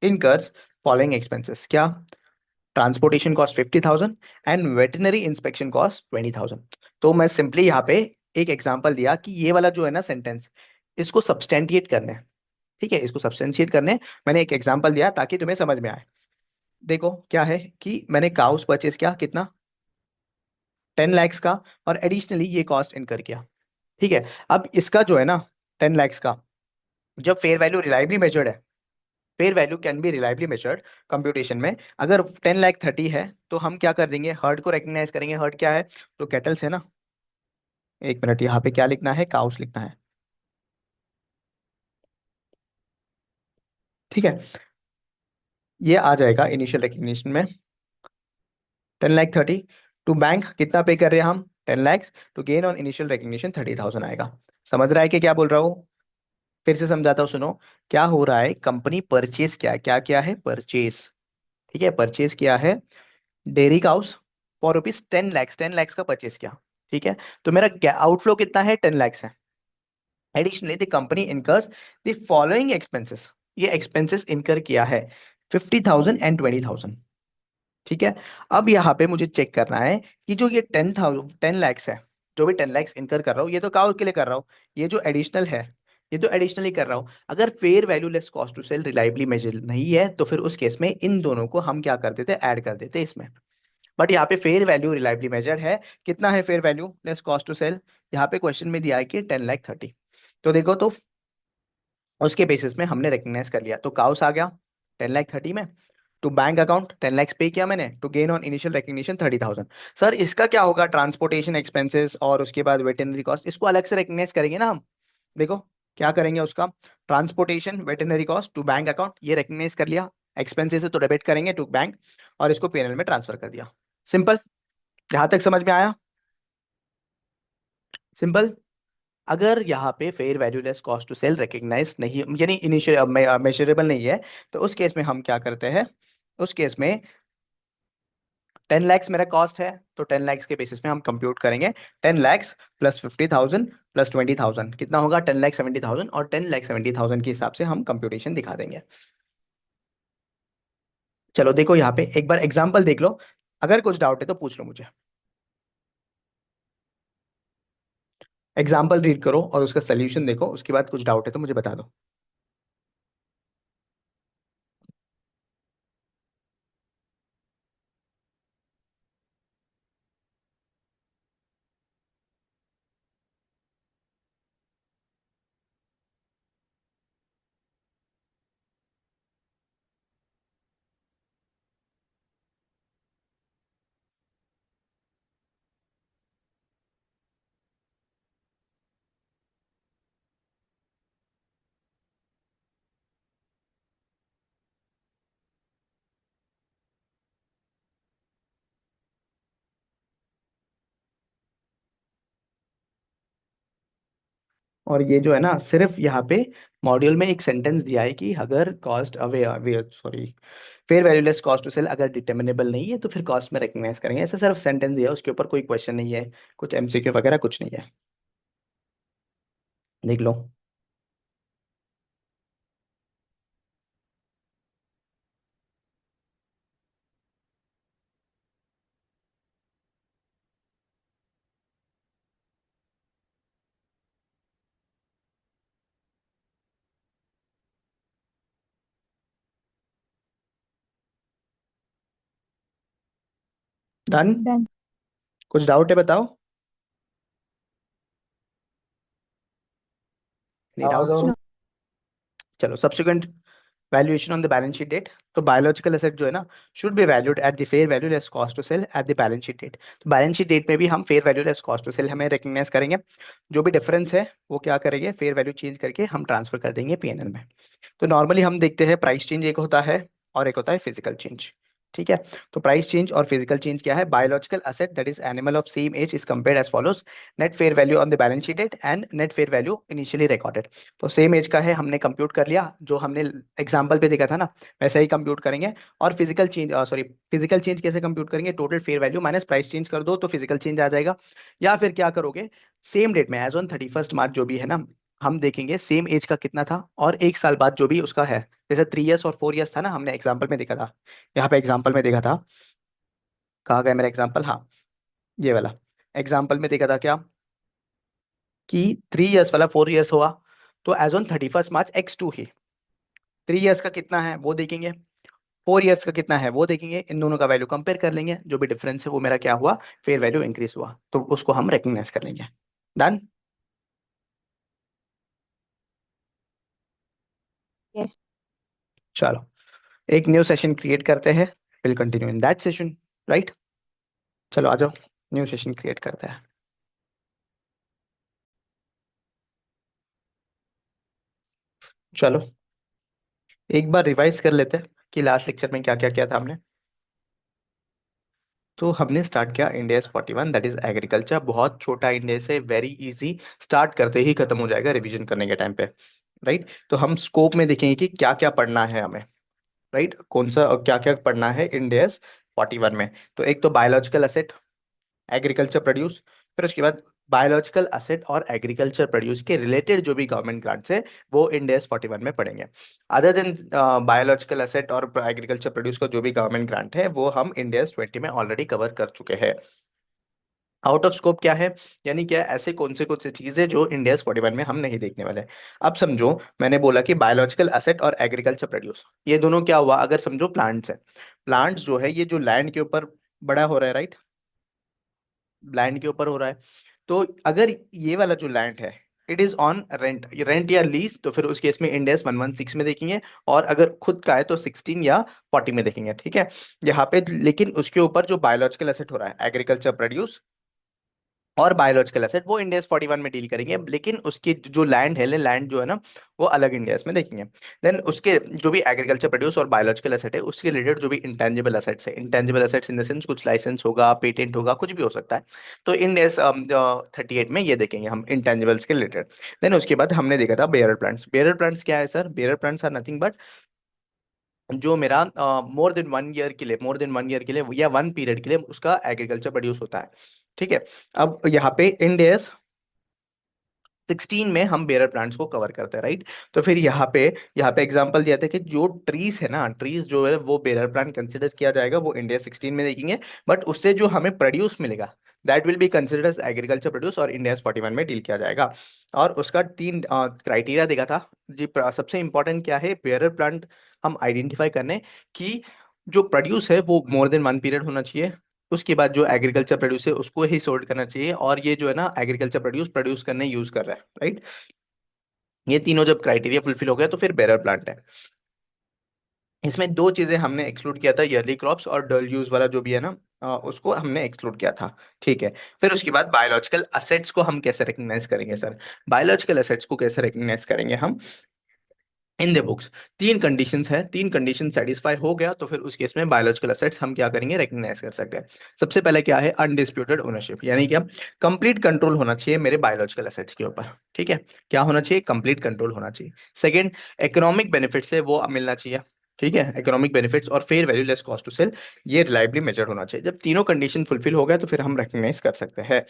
incurs following expenses. क्या? Transportation cost 50,000 and veterinary inspection cost 20,000। तो मैं सिंपली यहाँ पे एक एग्जांपल दिया कि ये वाला जो है ना सेंटेंस, इसको सब्सटेंटिएट करने हैं। ठीक है, इसको सब्सटेंशिएट करने मैंने एक एग्जांपल दिया ताकि तुम्हें समझ में आए। देखो क्या है कि मैंने काउस परचेज किया, कितना, 10 lakhs का, और एडिशनली ये कॉस्ट इनकर किया। ठीक है, अब इसका जो है ना 10 lakhs का, जब फेयर वैल्यू रिलायबली मेजर्ड है, fair value can be reliably measured computation में, अगर 10 लाख 30 है तो हम क्या कर देंगे, हर्ड को रिकग्नाइज करेंगे। हर्ड क्या है, तो कैटल्स है ना। एक मिनट, यहाँ पे क्या लिखना है, काउस लिखना है। ठीक है, ये आ जाएगा इनिशियल रिकग्निशन में। 10 लाख 30 टू बैंक, कितना पे कर रहे हैं हम, 10 lakhs, to gain on initial recognition 30,000 आएगा। समझ रहा है कि क्या बोल रहा हूँ? फिर से समझाता हूँ, सुनो। क्या हो रहा है, कंपनी परचेज, क्या क्या है, परचेज। ठीक है, परचेज किया है dairy cows for rupees 10 lakhs, 10 lakhs का परचेज किया। ठीक है, तो मेरा आउटफ्लो कितना है, 10 lakhs है। Additionally the company incurs the following expenses, ये एक्सपेंसेस इनकर किया है 50,000 एंड 20,000। ठीक है, अब यहाँ पे मुझे चेक करना है कि जो ये 10 lakhs है, जो भी 10 lakhs इनकर कर रहा हूँ, ये तो काउ के लिए कर रहा हूँ। ये जो एडिशनल है, ये तो एडिशनली कर रहा हूँ। अगर fair value less cost to sell reliably measure नहीं है तो फिर उस केस में इन दोनों को हम क्या कर देते, ऐड कर देते इसमें। बट यहाँ पे फेयर वैल्यू रिलायबली मेजर्ड है। कितना है fair value less cost to sell, यहाँ पे क्वेश्चन में दिया है कि 10 लाख 30। तो देखो तो, उसके बेसिस में हमने रिकग्नाइज कर लिया, तो काउस आ गया 10 लाख 30 में। टू बैंक अकाउंट 10 lakhs पे किया मैंने, to gain on initial recognition 30,000। Sir इसका क्या होगा, ट्रांसपोर्टेशन एक्सपेंसेस और उसके बाद वेटरनरी कॉस्ट, इसको अलग से रिकग्नाइज करेंगे ना हम। देखो क्या करेंगे उसका, transportation veterinary cost to bank account, ये रिकग्नाइज कर लिया। एक्सपेंसेस है तो डेबिट करेंगे टू बैंक, और इसको पीएनएल में ट्रांसफर कर दिया। सिंपल। जहां तक समझ में आया, सिंपल। अगर यहाँ पे fair value less cost to sell recognise नहीं, यानी इनिशियल मेजरेबल नहीं है, तो उस केस में हम क्या करते हैं, उस केस में 10 lakhs मेरा कॉस्ट है, तो 10 lakhs के बेसिस में हम कंप्यूट करेंगे। 10 lakhs प्लस 50,000 प्लस 20,000 कितना होगा, 10 लाख 70,000, और 10 लाख 70,000 के हिसाब से हम कंप्यूटेशन दिखा देंगे। चलो देखो, यहाँ पे एक बार एग्जाम्पल देख लो, अगर कुछ डाउट है तो पूछ लो मुझे। एग्जाम्पल रीड करो और उसका सोल्यूशन देखो, उसके बाद कुछ डाउट है तो मुझे बता दो। और ये जो है ना, सिर्फ यहाँ पे मॉड्यूल में एक सेंटेंस दिया है कि अगर cost away away sorry, fair value less cost to sell अगर डिटर्मिनेबल नहीं है तो फिर कॉस्ट में रिकग्नाइज करेंगे, ऐसा सिर्फ सेंटेंस दिया है, उसके ऊपर कोई क्वेश्चन नहीं है, कुछ एमसीक्यू वगैरह कुछ नहीं है। देख लो। डन। डन। कुछ डाउट है बताओ। नहीं हाँ डाउट? बताओ। चलो, subsequent valuation on the balance sheet date, तो बायोलॉजिकल एसेट जो है ना should be valued at the fair value less cost to sell at the balance sheet date. तो बैलेंस शीट डेट में भी हम fair value less cost to sell हमें recognise करेंगे। जो भी डिफरेंस है वो क्या करेंगे, फेयर वैल्यू चेंज करके हम ट्रांसफर कर देंगे पीएनएल में। तो नॉर्मली हम देखते हैं प्राइस चेंज एक होता है और एक होता है फिजिकल चेंज। ठीक है। तो प्राइस चेंज और फिजिकल चेंज क्या है, biological asset that is animal of same age is compared as follows, net fair value on the balance sheet date and net fair value initially recorded. तो same age का है, हमने compute कर लिया जो हमने एग्जांपल पे देखा था ना, वैसे ही कंप्यूट करेंगे। और physical change, sorry, physical change कैसे कंप्यूट करेंगे, total fair value minus price change कर दो तो फिजिकल चेंज आ जाएगा। या फिर क्या करोगे, सेम डेट में एज ऑन 31 मार्च जो भी है ना, हम देखेंगे सेम एज का कितना था और एक साल बाद जो भी उसका है, जैसे 3 इयर्स और 4 इयर्स था ना, हमने एग्जाम्पल में देखा था। यहाँ पे एग्जाम्पल में देखा था, कहा गया मेरा एग्जाम्पल, हाँ ये वाला एग्जाम्पल में देखा था क्या, कि 3 इयर्स वाला 4 इयर्स हुआ, तो एज ऑन 31 मार्च X2 ही 3 इयर्स का कितना है वो देखेंगे, 4 इयर्स का कितना है वो देखेंगे, इन दोनों का वैल्यू कंपेयर कर लेंगे, जो भी डिफरेंस है वो मेरा क्या हुआ, फेयर वैल्यू इंक्रीज हुआ, तो उसको हम रेकग्नाइज कर लेंगे। डन। Yes. चलो, एक न्यू सेशन क्रिएट करते हैं, will continue in that session, right. चलो आ जाओ, न्यू सेशन क्रिएट करते हैं। चलो एक बार रिवाइज कर लेते हैं कि लास्ट लेक्चर में क्या क्या किया था हमने। तो हमने स्टार्ट किया इंडेक्स 41 दैट इज एग्रीकल्चर, बहुत छोटा इंडेक्स है, वेरी इजी, स्टार्ट करते ही खत्म हो जाएगा रिवीजन करने के टाइम पे, राइट। तो हम स्कोप में देखेंगे कि क्या क्या पढ़ना है हमें, राइट, कौन सा क्या क्या पढ़ना है इंडेक्स 41 में। तो एक तो बायोलॉजिकल असेट, एग्रीकल्चर प्रोड्यूस, फिर उसके बाद बायोलॉजिकल असेट और एग्रीकल्चर प्रोड्यूस के रिलेटेड जो भी गवर्नमेंट ग्रांट्स है वो इंडेक्स 41 में पढ़ेंगे। अदर देन बायोलॉजिकल असेट और एग्रीकल्चर प्रोड्यूस का जो भी गवर्नमेंट ग्रांट है वो हम इंडेक्स 20 में ऑलरेडी कवर कर चुके हैं। आउट ऑफ स्कोप क्या है, यानी क्या ऐसे कौन से चीजें जो इंडेक्स 41 में हम नहीं देखने वाले। अब समझो, मैंने बोला कि बायोलॉजिकल असेट और एग्रीकल्चर प्रोड्यूस, ये दोनों क्या हुआ, अगर समझो प्लांट्स है, प्लांट्स जो है ये जो लैंड के ऊपर बड़ा हो रहा है, राइट, लैंड के ऊपर हो रहा है। तो अगर ये वाला जो लैंड है it is on rent, rent या लीज, तो फिर उस केस में इंडेक्स 116 में देखेंगे। और अगर खुद का है तो 16 या 40 में देखेंगे, ठीक है। यहाँ पे लेकिन उसके ऊपर जो बायोलॉजिकल एसेट हो रहा है, एग्रीकल्चर प्रोड्यूस और बायोलॉजिकल एसेट, वो इंडेक्स 41 में डील करेंगे, लेकिन उसकी जो लैंड है, लैंड जो है ना वो अलग इंडेक्स में देखेंगे। देन उसके जो भी एग्रीकल्चर प्रोड्यूस और बायोलॉजिकल एसेट है उसके रिलेटेड जो भी इंटेंजिबल एसेट्स है, intangible assets in the sense कुछ लाइसेंस होगा, पेटेंट होगा, कुछ भी हो सकता है, तो इंडेक्स 38 में ये देखेंगे हम इंटेंजिबल्स के रिलेटेड। देन उसके बाद हमने देखा था बेरर प्लांट्स। बेरर प्लांट्स क्या है sir, bearer plants are nothing but जो मेरा मोर देन 1 ईयर के लिए या 1 पीरियड के लिए उसका एग्रीकल्चर प्रोड्यूस होता है, ठीक है। अब यहाँ पे इंडेक्स 16 में हम बेरर प्लांट्स को कवर करते हैं, राइट। तो फिर यहाँ पे एग्जांपल दिया था कि जो ट्रीज है ना, ट्रीज जो है वो बेरर प्लांट कंसिडर किया जाएगा, वो इंडिया 16 में देखेंगे। बट उससे जो हमें प्रोड्यूस मिलेगा that will be considered as agriculture produce और इंडिया 41 में डील किया जाएगा। और उसका 3 क्राइटेरिया देखा था जी। सबसे इंपॉर्टेंट क्या है, बेरर प्लांट हम आइडेंटिफाई करने की, जो प्रोड्यूस है वो मोर देन 1 पीरियड होना चाहिए। उसके बाद जो एग्रीकल्चर प्रोड्यूस है उसको ही सोल्ड करना चाहिए, और ये जो है ना एग्रीकल्चर प्रोड्यूस प्रोड्यूस करने यूज कर रहा है, राइट। ये तीनों जब क्राइटेरिया फुलफिल हो गया तो फिर बेरर प्लांट है। इसमें दो चीजें हमने एक्सक्लूड किया था, ईयरली क्रॉप्स और डल यूज वाला जो भी है ना, उसको हमने एक्सक्लूड किया था, ठीक है। फिर उसके बाद बायोलॉजिकल असेट्स को हम कैसे रिकग्नाइज करेंगे सर, बायोलॉजिकल असेट्स को कैसे रिकग्नाइज करेंगे हम इन द बुक्स। तीन कंडीशंस है, तीन कंडीशन सेटिस्फाई हो गया तो फिर उस केस में बायोलॉजिकल असेट्स हम क्या करेंगे, रिकग्नाइज कर सकते हैं। सबसे पहले क्या है, अनडिस्प्यूटेड ओनरशिप, यानी कि कंप्लीट कंट्रोल होना चाहिए मेरे बायोलॉजिकल असेट्स के ऊपर, ठीक है। क्या होना चाहिए, कंप्लीट कंट्रोल होना चाहिए। सेकंड, इकोनॉमिक बेनिफिट्स है वो मिलना चाहिए, ठीक है, इकोनॉमिक बेनिफिट्स और fair value less cost to sell, ये रिलायबली मेजर्ड होना चाहिए। जब तीनों कंडीशन फुलफिल हो गया तो फिर हम रिकग्नाइज कर सकते हैं।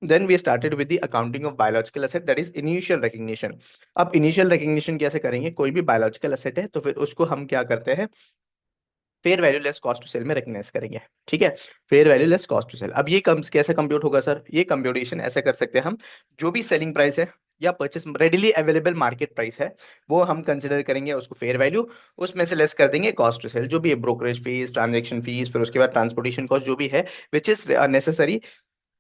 Then we started with the accounting of biological asset that is initial recognition. अब इनिशियल रिकग्निशन कैसे करेंगे, कोई भी बायोलॉजिकल एसेट है तो फिर उसको हम क्या करते हैं, fair value less cost to sell में रिकग्नाइज करेंगे, ठीक है। Fair value less cost to sell, अब ये कम कैसे कंप्यूट होगा सर, ये कंप्यूटेशन ऐसे कर सकते हैं हम, जो भी सेलिंग प्राइस है या purchase readily available market price है वो हम कंसिडर करेंगे उसको फेयर वैल्यू, उसमें से लेस कर देंगे कॉस्ट टू सेल, जो भी है ब्रोकरेज फीस, ट्रांजेक्शन फीस, फिर उसके बाद ट्रांसपोर्टेशन कॉस्ट जो भी है which is necessary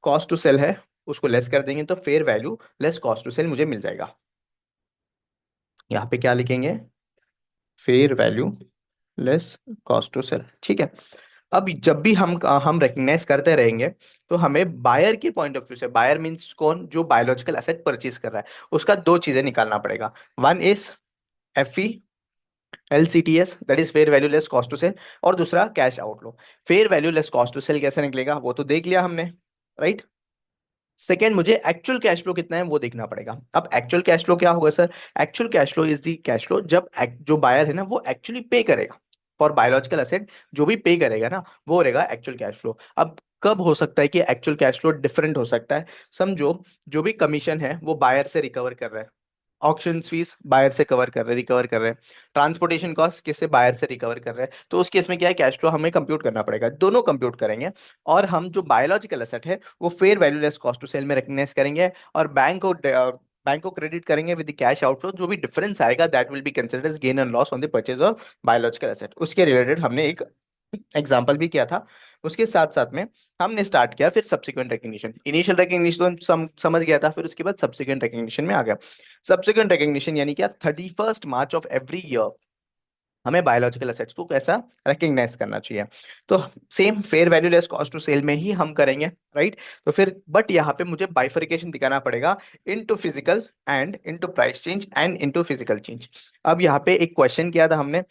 cost to sell है, उसको लेस कर देंगे तो fair value less cost to sell मुझे मिल जाएगा। यहाँ पे क्या लिखेंगे, fair value less cost to sell, ठीक है। अब जब भी हम रिकग्नाइज करते रहेंगे, तो हमें बायर के पॉइंट ऑफ व्यू से, बायर मींस कौन, जो बायोलॉजिकल एसेट परचेज कर रहा है, उसका दो चीजें निकालना पड़ेगा। One is F E LCTS, that is fair value less cost to sell, और दूसरा cash outflow. Fair value less cost to sell कैसे निकलेगा वो तो देख लिया हमने, राइट। सेकेंड, मुझे एक्चुअल कैश फ्लो कितना है वो देखना पड़ेगा। अब एक्चुअल कैश फ्लो क्या होगा sir? Actual cash flow is the cash flow जब जो बायर है ना वो एक्चुअली पे करेगा फॉर बायोलॉजिकल एसेट, जो भी पे करेगा ना वो रहेगा एक्चुअल कैश फ्लो। अब कब हो सकता है कि एक्चुअल कैश फ्लो डिफरेंट हो सकता है? समझो, जो भी कमीशन है वो बायर से रिकवर कर रहा है, ऑक्शन फीस बायर से कवर कर रहे रिकवर कर रहे हैं, ट्रांसपोर्टेशन कॉस्ट किससे, बायर से रिकवर कर रहे हैं। तो उस केस में क्या है, कैश फ्लो हमें कंप्यूट करना पड़ेगा, दोनों कंप्यूट करेंगे। और हम जो बायोलॉजिकल एसेट है वो fair value less cost to sell में रिकग्नाइज करेंगे, और बैंक को क्रेडिट करेंगे विद द कैश आउटफ्लो। जो भी डिफरेंस आएगा that will be considered as gain and loss on the purchase of biological asset. उसके रिलेटेड हमने एक एग्जाम्पल भी किया था। उसके साथ साथ में हमने स्टार्ट किया फिर सब्सिक्वेंट रिकग्निशन। इनिशियल रिकग्निशन तो समझ गया था, फिर उसके बाद सब्सिक्वेंट रिकग्निशन में आ गया। सब्सिक्वेंट रिकग्निशन यानी क्या, 31 मार्च ऑफ एवरी ईयर हमें बायोलॉजिकल एसेट्स को कैसा रिकग्नाइज करना चाहिए। तो same fair value less cost to sell में ही हम करेंगे, राइट। तो फिर बट यहाँ पे मुझे बाइफरिकेशन दिखाना पड़ेगा into physical and into price change and into physical change. अब यहाँ पे एक क्वेश्चन किया था हमने,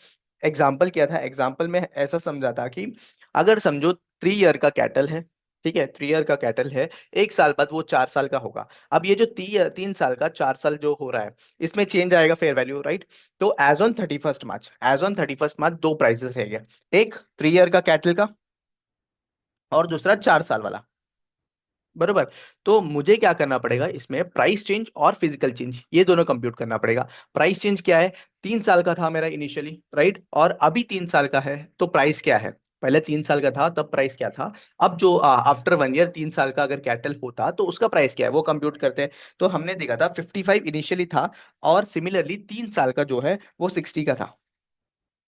एग्जाम्पल किया था। एग्जाम्पल में ऐसा समझा था कि अगर समझो 3 ईयर का कैटल है, ठीक है, 3 ईयर का कैटल है, 1 साल बाद वो 4 साल का होगा। अब ये जो 3 साल का 4 साल जो हो रहा है, इसमें चेंज आएगा फेयर वैल्यू, राइट। तो एज ऑन 31 मार्च दो प्राइसेस है, एक 3 ईयर का कैटल का और दूसरा 4 साल वाला, बरोबर। तो मुझे क्या करना पड़ेगा, इसमें प्राइस चेंज और फिजिकल चेंज ये दोनों कंप्यूट करना पड़ेगा। प्राइस चेंज क्या है, 3 साल का था मेरा इनिशियली, राइट, और अभी 3 साल का है, तो प्राइस क्या है? पहले 3 साल का था तब प्राइस क्या था, अब जो आफ्टर 1 ईयर 3 साल का अगर कैटल होता तो उसका प्राइस क्या है वो कंप्यूट करते हैं। तो हमने देखा था 55 इनिशियली था, और सिमिलरली 3 साल का जो है वो 60 का था,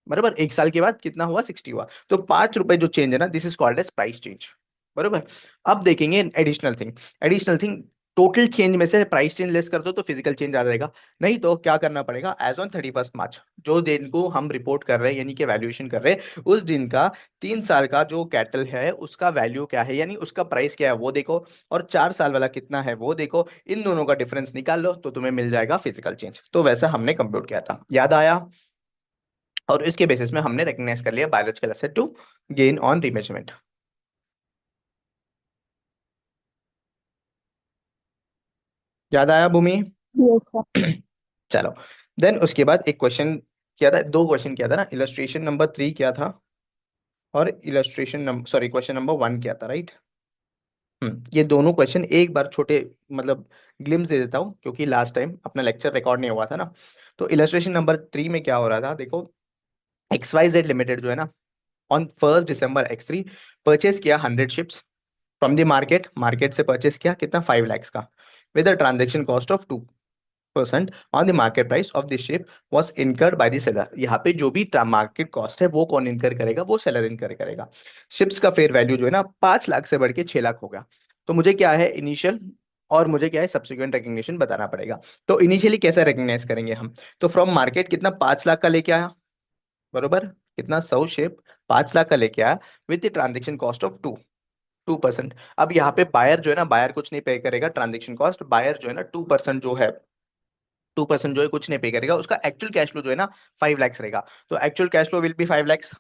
बराबर। 1 साल के बाद कितना हुआ, 60 हुआ। तो 5 रुपए जो चेंज है ना, this is called as price change, बराबर। अब देखेंगे additional thing. Additional thing, total change में से प्राइस चेंज लेस कर दो तो फिजिकल चेंज आ जाएगा। नहीं तो क्या करना पड़ेगा, एज ऑन 31 मार्च, जो दिन को हम रिपोर्ट कर रहे हैं यानी कि वैल्यूएशन कर रहे हैं, उस दिन का 3 साल का जो कैटल है उसका वैल्यू क्या है, यानी उसका प्राइस क्या है वो देखो, और 4 साल वाला कितना है वो देखो, इन दोनों का डिफरेंस निकाल लो तो तुम्हें मिल जाएगा फिजिकल चेंज। तो वैसा हमने कंप्यूट किया था, याद आया। और इसके बेसिस में हमने रिकग्नाइज कर लिया biological asset to gain on remeasurement. याद आया भूमि? Yes sir. चलो, देन उसके बाद एक क्वेश्चन किया था, दो क्वेश्चन किया था ना, इलस्ट्रेशन नंबर 3 किया था, और illustration number, sorry, question number 1 किया था, राइट। ये दोनों क्वेश्चन एक बार छोटे, मतलब ग्लिम्स दे देता हूँ, क्योंकि लास्ट टाइम अपना लेक्चर रिकॉर्ड नहीं हुआ था ना। तो इलस्ट्रेशन नंबर 3 में क्या हो रहा था, देखो, XYZ लिमिटेड जो है ना, ऑन 1 दिसंबर X3 परचेज किया 100 ships from the market, market से परचेस किया कितना, 5 lakhs का, with a transaction cost of 2% on the market price of this ship was incurred by the seller. यहाँ पे जो भी मार्केट कॉस्ट है वो कौन इनकर करेगा, वो सेलर इनकर करेगा। शिप्स का फेयर वैल्यू जो है ना 5 लाख से बढ़ के 6 लाख हो गया। तो मुझे क्या है इनिशियल, और मुझे क्या है सब्सिक्वेंट रिकग्निशन बताना पड़ेगा। तो इनिशियली कैसे रिकग्नाइज करेंगे हम, तो फ्रॉम मार्केट कितना 5 लाख का लेके आया, बरोबर, कितना 100 शिप 5 लाख का लेके आया, with the transaction cost of 2%। अब यहाँ पे बायर जो है ना, बायर कुछ नहीं पे करेगा ट्रांजेक्शन कॉस्ट, बायर जो है ना 2% जो है, 2% जो है कुछ नहीं पे करेगा, उसका एक्चुअल कैश फ्लो जो है ना 5 lakhs रहेगा। तो actual cash flow will be 5 lakhs।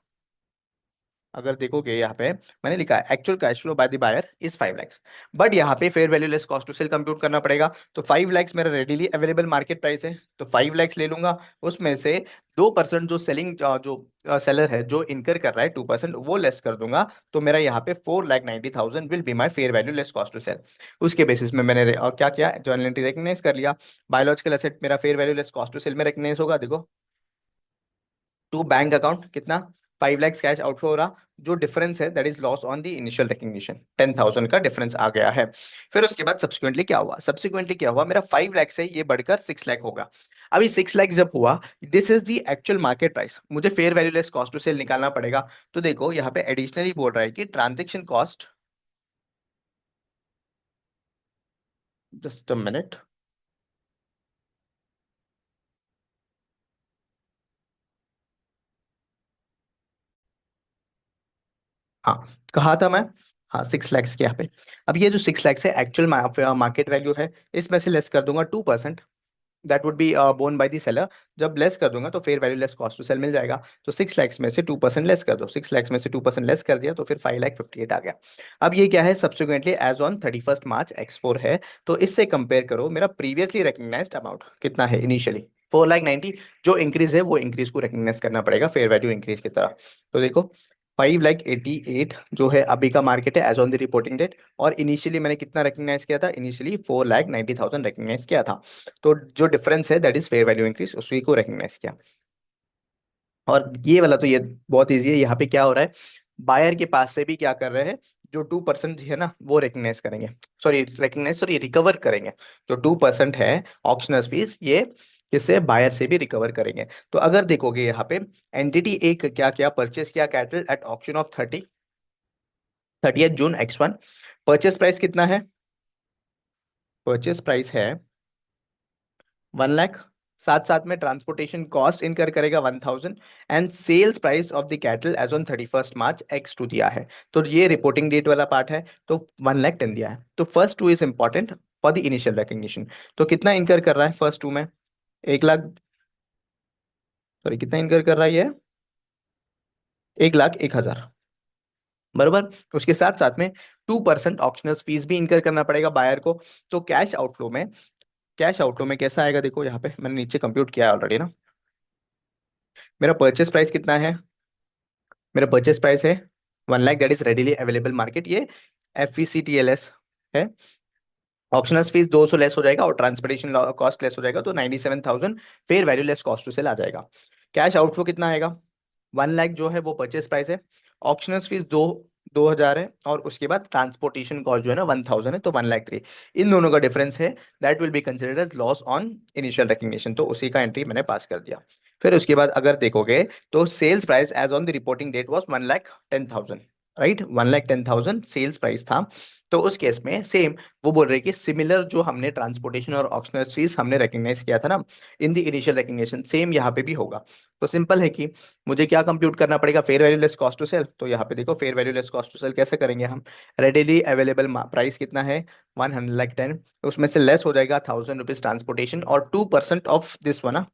अगर देखोगे यहाँ पे मैंने लिखा है actual cash flow by the buyer is 5 lakhs। But यहाँ पे fair value less cost to sell compute करना पड़ेगा। तो 5 lakhs मेरा रेडीली अवेलेबल मार्केट प्राइस है, तो 5 lakhs ले लूंगा। उसमें से 2% जो सेलिंग, जो सेलर है जो इनकर कर रहा है 2% वो लेस कर दूंगा। तो मेरा यहाँ पे 4,90,000 will be my fair value less cost to sell. उसके बेसिस में मैंने क्या किया, जर्नल एंट्री रिकग्नाइज कर लिया। बायोलॉजिकल एसेट मेरा fair value less cost to sell में रिकग्नाइज होगा, देखो, टू बैंक अकाउंट कितना, 5 lakhs कैश आउटफ्लो हो रहा, जो डिफरेंस है that is loss on the initial recognition, 10,000 का डिफरेंस आ गया है। फिर उसके बाद सब्सिक्वेंटली क्या हुआ, सब्सिक्वेंटली क्या हुआ, मेरा 5 lakhs से ये बढ़कर 6 लाख होगा। अभी 6 लाख जब हुआ, this is the actual market price, मुझे fair value less cost to sell निकालना पड़ेगा। तो देखो यहाँ पे एडिशनली बोल रहा है कि transaction cost, just a minute, कहा था मैं, हाँ 6 लैक्स के यहाँ पे। अब ये जो 6 लैक्स है एक्चुअल मार्केट वैल्यू है, इसमें से लेस कर दूंगा 2%, that would be borne by the seller. जब लेस कर दूंगा तो fair value less cost to sell मिल जाएगा। तो 6 लैक्स में से 2% लेस कर दो, 6 लैक्स में से 2% लेस कर दिया तो फिर 5,58,000 आ गया। अब ये क्या है, subsequently as on 31st March X4 है। तो इससे कंपेयर करो, मेरा प्रीवियसली रिकग्नाइज्ड अमाउंट कितना है इनिशियली, 4,90,000। जो इंक्रीज है वो इंक्रीज को रिकग्नाइज करना पड़ेगा फेयर वैल्यू इंक्रीज की तरह। तो देखो 5,88,000 जो है अभी का मार्केट है as on the reporting date, और इनिशियली मैंने कितना रिकग्नाइज किया था, इनिशियली 4,90,000 रिकग्नाइज किया था। तो जो डिफरेंस है that is fair value increase, उसी को रिकग्नाइज किया। और ये वाला तो ये बहुत इजी है, यहाँ पे क्या हो रहा है, बायर के पास से भी क्या कर रहे हैं, जो 2% है ना वो रिकग्नाइज करेंगे, सॉरी रिकवर करेंगे। जो 2% है ऑक्शनर्स फीस, ये किससे, बायर से भी रिकवर करेंगे। तो अगर देखोगे यहाँ पे, एंटिटी एक क्या क्या परचेस किया cattle at auction of 30th June X1। Purchase price कितना है, परचेस प्राइस है 1 लाख। साथ साथ में ट्रांसपोर्टेशन कॉस्ट इनकर करेगा 1,000, and sales price of the cattle as on 31st March X2 दिया है। तो ये रिपोर्टिंग डेट वाला पार्ट है, तो 1,10,000 दिया है। तो first two is important for the initial recognition. तो कितना इनकर कर रहा है फर्स्ट टू में, 1 लाख, सॉरी कितना इनकर कर रहा है ये, 1,01,000, बरोबर। उसके साथ साथ में 2% ऑक्शनर्स फीस भी इनकर करना पड़ेगा बायर को। तो कैश आउटफ्लो में कैसा आएगा, देखो यहाँ पे मैंने नीचे कंप्यूट किया है ऑलरेडी ना। मेरा परचेस प्राइस कितना है, मेरा परचेस प्राइस है 1 lakh, that is readily available market, ये FVCTLS है। ऑप्शनल फीस 200 लेस हो जाएगा और ट्रांसपोर्टेशन कॉस्ट लेस हो जाएगा, तो 97,000 fair value less cost to sell आ जाएगा। कैश आउटफ्लो कितना आएगा, 1 लाख जो है वो परचेस प्राइस है, ऑप्शनल फीस 2,000 है, और उसके बाद ट्रांसपोर्टेशन कॉस्ट जो है ना 1,000 है, तो 1,03,000। इन दोनों का डिफरेंस है, that will be considered as loss on initial recognition, तो उसी का एंट्री मैंने पास कर दिया। फिर उसके बाद अगर देखोगे तो sales price as on the reporting date was 1,10,000, right, 1,10,000 sales price था। तो उस केस में सेम वो बोल रहे कि सिमिलर जो हमने ट्रांसपोर्टेशन और ऑक्शनल फीस हमने रिकग्नाइज किया था ना in the initial recognition, same यहाँ पे भी होगा। तो सिंपल है कि मुझे क्या कंप्यूट करना पड़ेगा, fair value less cost to sell. तो यहाँ पे देखो fair value less cost to sell कैसे करेंगे हम, रेडिली अवेलेबल प्राइस कितना है 110, उसमें से लेस हो जाएगा 1,000 रुपीज ट्रांसपोर्टेशन, और 2% ऑफ दिस वन,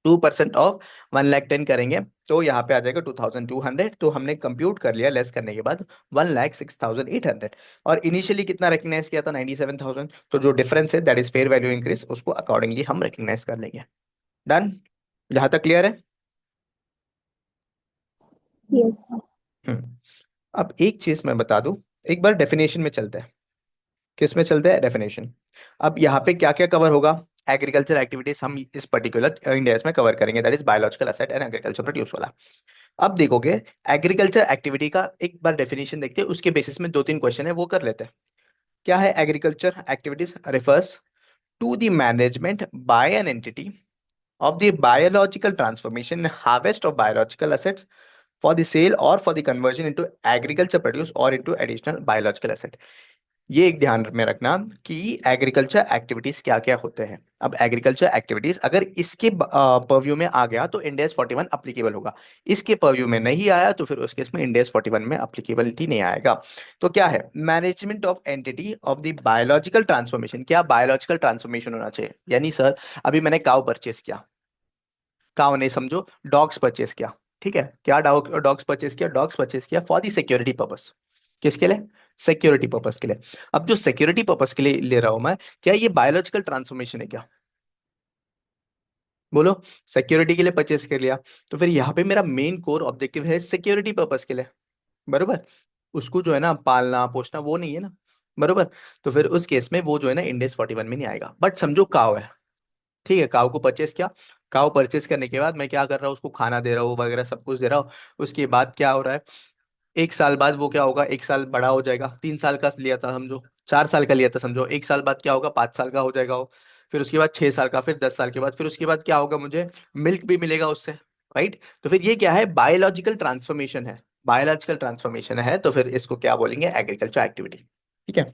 2% ऑफ 1,10,000 करेंगे, तो यहाँ पे आ जाएगा 2,200। तो हमने कंप्यूट कर लिया लेस करने के बाद 1,06,800। और इनिशियली कितना रिकग्नाइज किया था, 97,000। तो जो डिफरेंस है that is fair value increase, उसको अकॉर्डिंगली हम रिकग्नाइज कर लेंगे। डन, जहां तक क्लियर है। Yes. हम्म। अब एक चीज मैं बता दूं, एक बार डेफिनेशन में चलते हैं। किस में चलते हैं, डेफिनेशन। अब यहाँ पे क्या क्या कवर होगा, एग्रीकल्चर एक्टिविटीज हम इस पर्टिकुलर इंडेक्स में कवर करेंगे, that is biological asset and agriculture produce वाला। अब देखोगे एग्रीकल्चर एक्टिविटी का एक बार डेफिनेशन देखते हैं, उसके बेसिस में दो तीन क्वेश्चन है वो कर लेते हैं। क्या है, agriculture activities refers to the management by an entity of the biological transformation and harvest of biological assets for the sale or for the conversion into agriculture produce or into additional biological asset। ये एक ध्यान में रखना कि agriculture activities क्या क्या होते हैं। अब एग्रीकल्चर एक्टिविटीज अगर इसके परव्यू में आ गया तो इंडेस 41 अप्लीकेबल होगा, इसके परव्यू में नहीं आया तो फिर उस केस में इंडेस 41 में अप्लीकेबिलिटी नहीं आएगा। तो क्या है, management of entity of the biological transformation, क्या बायोलॉजिकल ट्रांसफॉर्मेशन होना चाहिए, यानी सर अभी मैंने काउ परचेस किया, काउ नहीं समझो, डॉग्स परचेस किया, ठीक है, क्या डॉग्स परचेस किया, डॉग्स परचेस किया फॉर दी सिक्योरिटी पर्पस। किसके लिए, सिक्योरिटी पर्पस के लिए। अब जो सिक्योरिटी पर्पस के लिए ले रहा हूं मैं, क्या ये बायोलॉजिकल ट्रांसफॉर्मेशन है क्या, बोलो। सिक्योरिटी के लिए परचेस कर लिया, तो फिर यहाँ पे मेरा मेन कोर ऑब्जेक्टिव है सिक्योरिटी पर्पस के लिए, बरोबर। उसको जो है ना पालना पोसना वो नहीं है ना, बरोबर। तो फिर उस केस में वो जो है ना इंडेक्स 41 में नहीं आएगा। बट समझो काव है, ठीक है, काऊ को परचेस किया, काऊ परचेस करने के बाद मैं क्या कर रहा हूँ, उसको खाना दे रहा हूँ वगैरह सब कुछ दे रहा हूँ। उसके बाद क्या हो रहा है, 1 साल बाद वो क्या होगा, 1 साल बड़ा हो जाएगा, 3 साल का लिया था समझो, 4 साल का लिया था समझो, 1 साल बाद क्या होगा, 5 साल का हो जाएगा वो। फिर उसके बाद 6 साल का, फिर 10 साल के बाद, फिर उसके बाद क्या होगा, मुझे मिल्क भी मिलेगा उससे, राइट। तो फिर ये क्या है, बायोलॉजिकल ट्रांसफॉर्मेशन है, बायोलॉजिकल ट्रांसफॉर्मेशन है, तो फिर इसको क्या बोलेंगे, एग्रीकल्चर एक्टिविटी, ठीक है।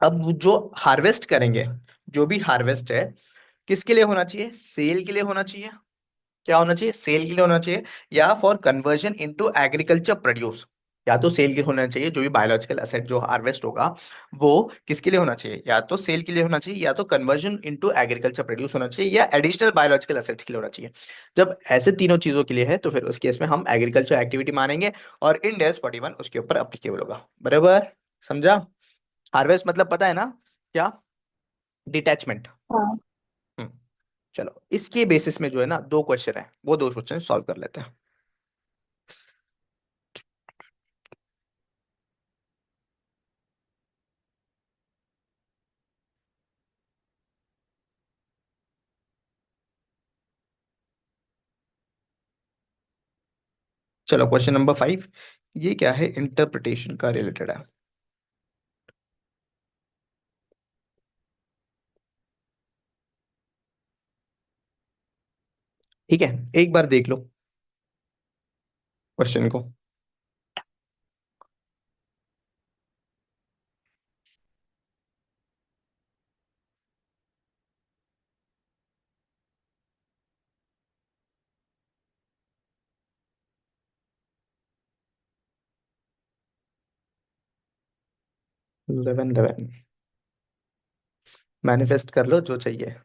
अब जो हार्वेस्ट करेंगे, जो भी हार्वेस्ट है किसके लिए होना चाहिए, सेल के लिए होना चाहिए, क्या होना चाहिए, सेल के लिए होना चाहिए, या for conversion into agriculture produce. या तो सेल के लिए होना चाहिए, जो भी बायोलॉजिकल एसेट जो हार्वेस्ट होगा वो किसके लिए होना चाहिए, या तो सेल के लिए होना चाहिए, या तो कन्वर्जन इनटू एग्रीकल्चर प्रोड्यूस होना चाहिए, या एडिशनल बायोलॉजिकल एसेट्स के लिए होना चाहिए। जब ऐसे तीनों चीजों के लिए है तो फिर उस केस में हम एग्रीकल्चर एक्टिविटी मानेंगे, और इंड एस 41 उसके ऊपर अप्लीकेबल होगा। बराबर, समझा? हार्वेस्ट मतलब पता है ना क्या? डिटैचमेंट। हाँ। हम्म। चलो, इसके बेसिस में जो है ना दो क्वेश्चन है, वो दो क्वेश्चन सॉल्व कर लेते हैं। चलो, क्वेश्चन नंबर 5। ये क्या है, इंटरप्रिटेशन का रिलेटेड है। ठीक है, एक बार देख लो क्वेश्चन को। 11 11 मैनिफेस्ट कर लो जो चाहिए।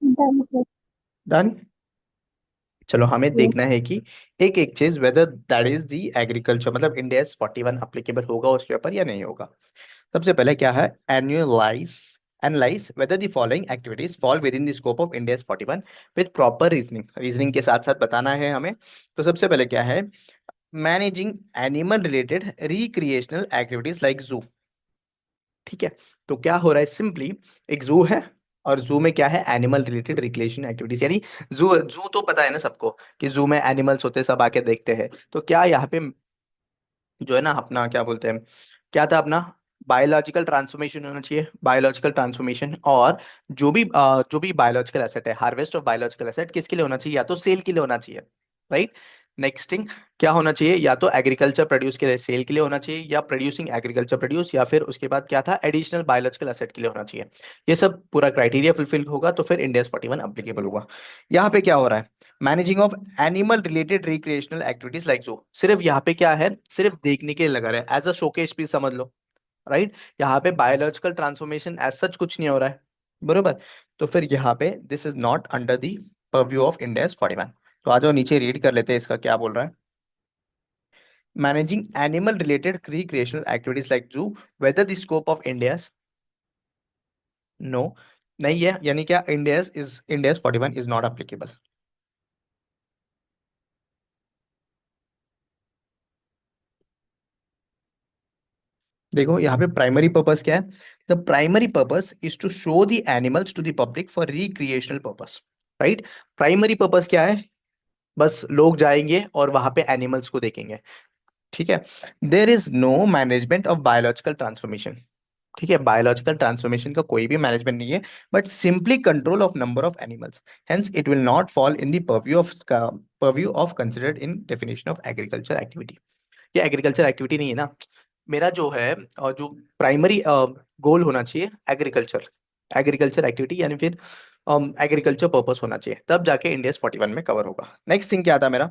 डन है। डन। चलो, हमें ये देखना है कि एक एक चीज whether that is the agriculture, मतलब इंडिया 41 अप्लीकेबल होगा उसके ऊपर या नहीं होगा। सबसे पहले क्या है, annualise analyse whether the following activities fall with in the scope of India 41 with proper reasoning. Reasoning के साथ साथ बताना है हमें। तो सबसे पहले क्या है, managing animal related recreational activities like जू। ठीक है, तो क्या हो रहा है, सिंपली एक जू है, और जू में क्या है, एनिमल रिलेटेड रिक्रिएशन एक्टिविटीज, यानी जू जू तो पता है ना सबको कि जू में एनिमल्स होते हैं, सब आके देखते हैं। तो क्या यहाँ पे जो है ना अपना क्या बोलते हैं, क्या था अपना, बायोलॉजिकल ट्रांसफॉर्मेशन होना चाहिए, बायोलॉजिकल ट्रांसफॉर्मेशन। और जो भी बायोलॉजिकल एसेट है, हार्वेस्ट ऑफ बायोलॉजिकल एसेट किसके लिए होना चाहिए, या तो सेल के लिए होना चाहिए, राइट। नेक्स्ट थिंग क्या होना चाहिए, या तो एग्रीकल्चर प्रोड्यूस के लिए, सेल के लिए होना चाहिए, या प्रोड्यूसिंग एग्रीकल्चर प्रोड्यूस, या फिर उसके बाद क्या था, एडिशनल बायोलॉजिकल एसेट के लिए होना चाहिए। ये सब पूरा क्राइटेरिया फुलफिल होगा तो फिर इंडिया 41 अप्लीकेबल होगा। यहाँ पे क्या हो रहा है, managing of animal related recreational activities like जू, सिर्फ यहाँ पे क्या है, सिर्फ देखने के लिए लगा रहा है, एज अ शोकेस पीस समझ लो, राइट। यहाँ पे बायोलॉजिकल ट्रांसफॉर्मेशन एज सच कुछ नहीं हो रहा है, बरोबर। तो फिर यहाँ पे this is not under the purview of India 41। तो आ जाओ नीचे रीड कर लेते हैं इसका क्या बोल रहा है। Managing animal related recreational activities like zoo, whether the scope of India, no, नहीं है, यानी क्या, इंडिया 41 इज नॉट अप्लीकेबल। देखो यहाँ पे प्राइमरी पर्पस क्या है, the primary purpose is to show the animals to the public for recreational purpose, right. Primary purpose क्या है, बस लोग जाएंगे और वहां पे एनिमल्स को देखेंगे। ठीक है, there is no management of biological transformation. ठीक है, बायोलॉजिकल ट्रांसफॉर्मेशन का कोई भी मैनेजमेंट नहीं है, but simply control of number of animals, hence it will not fall in the purview of considered in definition of agriculture activity. ये agriculture activity नहीं है ना। मेरा जो है, और जो प्राइमरी गोल होना चाहिए, एग्रीकल्चर, एग्रीकल्चर एक्टिविटी, यानी फिर एग्रीकल्चर पर्पस होना चाहिए, तब जाके इंडिया 41 में कवर होगा। नेक्स्ट थिंग क्या था मेरा,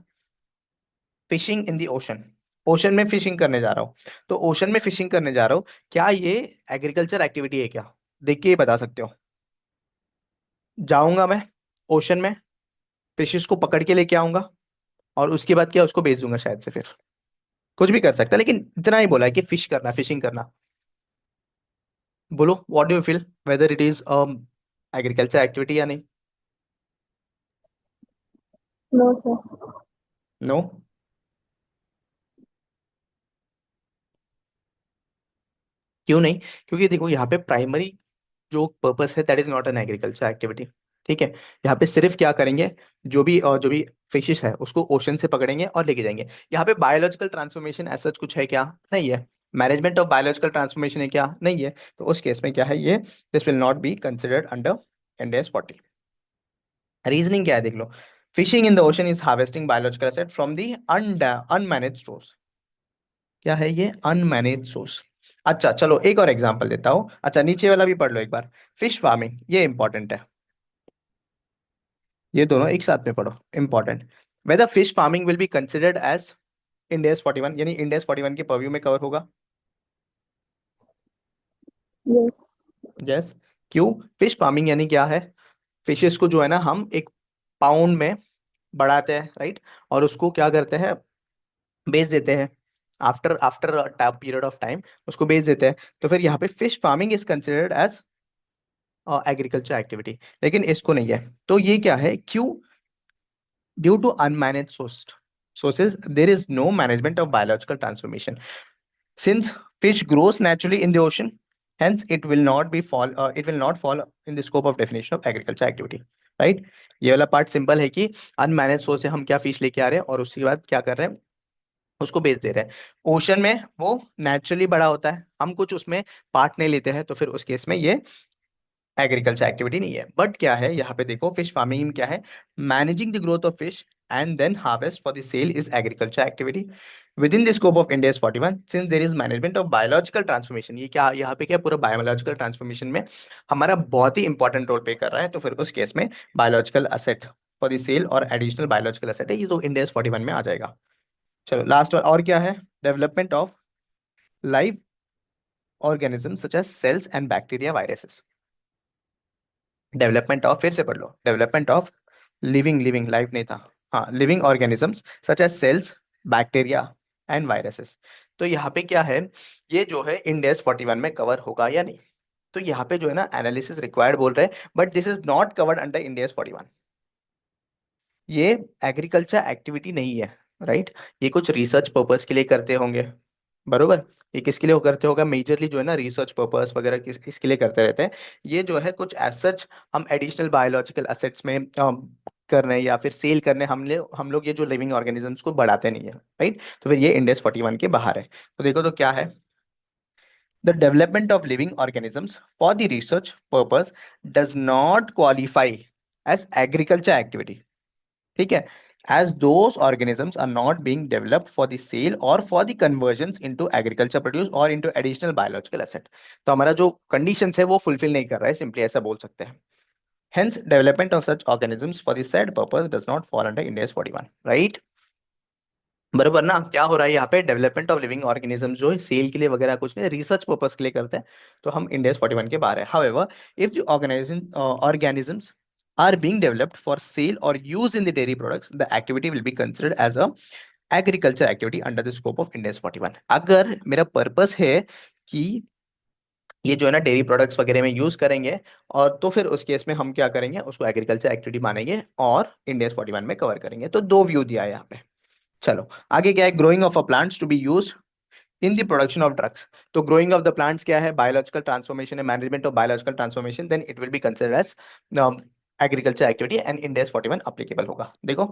fishing in the ocean. Ocean में फिशिंग करने जा रहा हूँ, तो ओशन में फिशिंग करने जा रहा हूँ, क्या ये एग्रीकल्चर एक्टिविटी है क्या, देख के ही बता सकते हो। जाऊंगा मैं ओशन में, फिशेस को पकड़ के लेके आऊंगा, और उसके बाद क्या, उसको बेच दूंगा शायद से, फिर कुछ भी कर सकता है, लेकिन इतना ही बोला है कि फिश करना, फिशिंग करना। बोलो, what do you feel, weather it is agriculture activity या नहीं। No sir. नो, क्यों नहीं, क्योंकि देखो यहाँ पे प्राइमरी जो पर्पस है that is not an agriculture activity. ठीक है। यहाँ पे सिर्फ क्या करेंगे, जो भी फिशिश है उसको ओशन से पकड़ेंगे और लेके जाएंगे। यहाँ पे बायोलॉजिकल ट्रांसफॉर्मेशन ऐसा कुछ है क्या, नहीं है। मैनेजमेंट ऑफ बायोलॉजिकल ट्रांसफॉर्मेशन है क्या, नहीं है। तो उस केस में क्या है ये, this will not be considered under NDS 40। Reasoning क्या है देख लो। Fishing in the ocean is harvesting biological asset from the unmanaged source. क्या है ये, अनमैनेज सोर्स। अच्छा चलो एक और एग्जांपल देता हूँ, अच्छा नीचे वाला भी पढ़ लो एक बार। फिश फार्मिंग, ये इंपॉर्टेंट है, ये दोनों एक साथ में पढ़ो, important. Whether fish farming will be considered as Ind AS 41, यानी इंडेस 41 के पर्व्यू में कवर होगा। Yes. यस। क्यों, फिश फार्मिंग यानी क्या है, फिशेस को जो है ना हम एक पाउंड में बढ़ाते हैं, राइट, और उसको क्या करते हैं, बेच देते हैं। After after period of time उसको बेच देते हैं। तो फिर यहाँ पे fish farming is considered as agriculture activity, लेकिन इसको नहीं है। तो ये क्या है, क्यों, due to unmanaged sources there is no management of biological transformation. Since fish grows naturally in the ocean, hence it will not fall in the scope of definition of agriculture activity, right? ये वाला part simple है कि unmanaged source से हम क्या fish लेके आ रहे हैं और उसके बाद क्या कर रहे हैं, उसको बेच दे रहे हैं। ओशन में वो नेचुरली बड़ा होता है, हम कुछ उसमें पार्ट नहीं लेते हैं, तो फिर उस केस में ये एग्रीकल्चर एक्टिविटी नहीं है। बट क्या है यहाँ पे देखो, फिश फार्मिंग में क्या है, managing the growth of fish and then harvest for the sale is agriculture activity within the scope of India 41, since there is management of biological transformation. ये क्या यहाँ पे क्या पूरा बायोलॉजिकल ट्रांसफॉर्मेशन में हमारा बहुत ही इंपॉर्टेंट रोल प्ले कर रहा है। तो फिर उस केस में biological asset for the sale और एडिशनल बायोलॉजिकल असेट है, ये तो इंडिया 41 में आ जाएगा। चलो लास्ट और क्या है, development of live organism such as cells and bacteria viruses. Development of, फिर से पढ़ लो, development of living, living life नहीं था, हाँ, living organisms such as cells, bacteria and viruses. तो यहाँ पे क्या है, ये जो है इंडेस 41 में कवर होगा या नहीं। तो यहाँ पे जो है ना एनालिसिस रिक्वायर्ड बोल रहे हैं, but this is not covered under Ind AS 41। ये एग्रीकल्चर एक्टिविटी नहीं है, राइट। ये कुछ रिसर्च पर्पस के लिए करते होंगे, बरोबर। ये किसके लिए करते होगा, मेजरली जो है ना रिसर्च पर्पस वगैरह इसके लिए करते रहते हैं। ये जो है कुछ एज सच हम एडिशनल बायोलॉजिकल असेट्स में करने या फिर सेल करने हम लोग ये जो लिविंग ऑर्गेनिजम्स को बढ़ाते नहीं है, राइट। तो फिर ये इंडेस 41 के बाहर है। तो देखो तो क्या है, the development of living organisms for the research purpose does not qualify as agriculture activity, ठीक है, as those organisms are not being developed for the sale or for the conversions into agriculture produce or into additional biological asset। तो हमारा जो conditions है वो fulfil नहीं कर रहा है, सिंपली ऐसा बोल सकते हैं। Hence, development of such organisms for the said purpose does not fall under Ind AS 41, right? बराबर ना, क्या हो रहा है यहाँ पे, डेवलपमेंट ऑफ लिविंग ऑर्गेनिज्म जो है सेल के लिए वगैरह कुछ नहीं, रिसर्च पर्पस के लिए करते हैं। तो हम Ind AS 41 के बाहर है। However, if the organisms are being developed for sale or use in the dairy products, the activity will be considered as a agriculture activity under the scope of Ind AS 41। अगर मेरा purpose है कि ये जो है ना dairy products वगैरह में यूज करेंगे, और तो फिर उस केस में हम क्या करेंगे, उसको एग्रीकल्चर एक्टिविटी मानेंगे और Ind AS 41 में कवर करेंगे। तो दो व्यू दिया है यहाँ पे। चलो आगे क्या है, growing of a plants to be use in the production of drugs. तो ग्रोइंग ऑफ द प्लांट्स क्या है, बायोलॉजिकल ट्रांसफॉर्मेशन है, management of biological transformation, then it will be considered as agriculture activity and Ind AS 41 applicable होगा। देखो,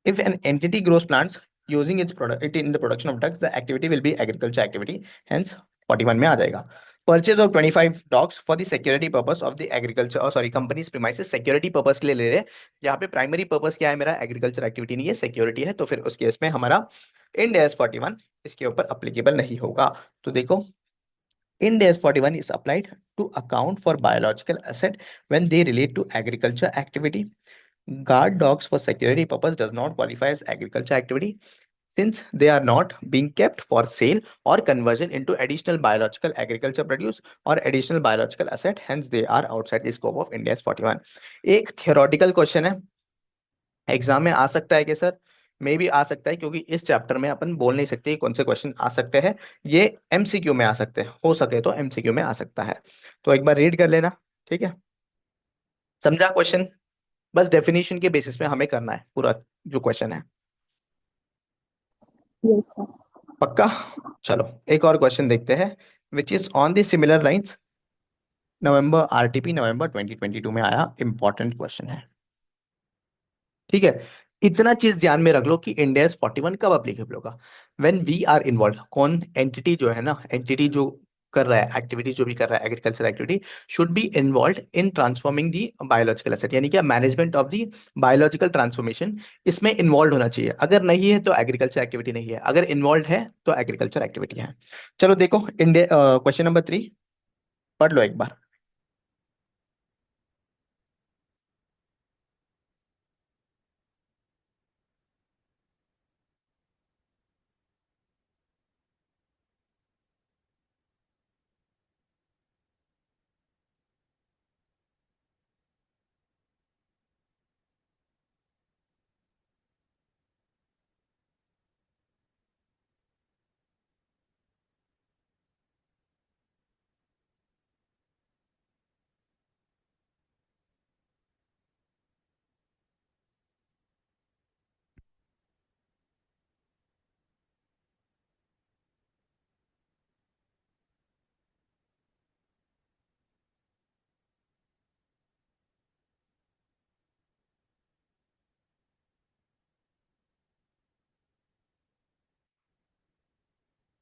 if an entity grows plants using it in the production of drugs, the activity will be agriculture activity, hence 41 में आ जाएगा। Purchase of 25 dogs for the security purpose of the agriculture, और sorry companies premises security purpose के लिए ले रहे हैं। यहाँ पे प्राइमरी पर्पस क्या है मेरा, एग्रीकल्चर एक्टिविटी नहीं है, सिक्योरिटी है। तो फिर उस केस में हमारा Ind AS 41 इसके ऊपर अप्लीकेबल नहीं होगा। तो देखो, Ind AS 41 is applied to account for biological asset when they relate to agriculture activity. Guard dogs for security purpose does not qualify as agriculture activity since they are not being kept for sale or conversion into additional biological agriculture produce or additional biological asset, hence they are outside the scope of Ind AS 41। एक theoretical question है, exam में आ सकता है कि sir, मे भी आ सकता है, क्योंकि इस चैप्टर में अपन बोल नहीं सकते कौन से क्वेश्चन आ सकते हैं। ये MCQ में आ सकते हैं, हो सके तो MCQ में आ सकता है। तो एक बार रीड कर लेना, ठीक है, समझा क्वेश्चन। बस डेफिनेशन के बेसिस पे हमें करना है पूरा जो क्वेश्चन है, Yes, sir. पक्का। चलो एक और क्वेश्चन देखते हैं, which is on the similar lines. नवंबर, आरटीपी नवंबर 2022 में आया, इंपॉर्टेंट क्वेश्चन है। ठीक है। इतना चीज ध्यान में रख लो कि इंडिया 41 कब अप्लीकेबल होगा, व्हेन वी आर इन्वॉल्व। कौन एंटिटी जो है ना, एंटिटी जो कर रहा है एक्टिविटी, जो भी कर रहा है agriculture activity, should be involve in transforming the biological asset, यानी कि management of the biological transformation, इसमें इन्वॉल्व होना चाहिए। अगर नहीं है तो एग्रीकल्चर एक्टिविटी नहीं है, अगर इन्वॉल्व है तो एग्रीकल्चर एक्टिविटी है। चलो देखो, इंडिया क्वेश्चन नंबर 3 पढ़ लो एक बार।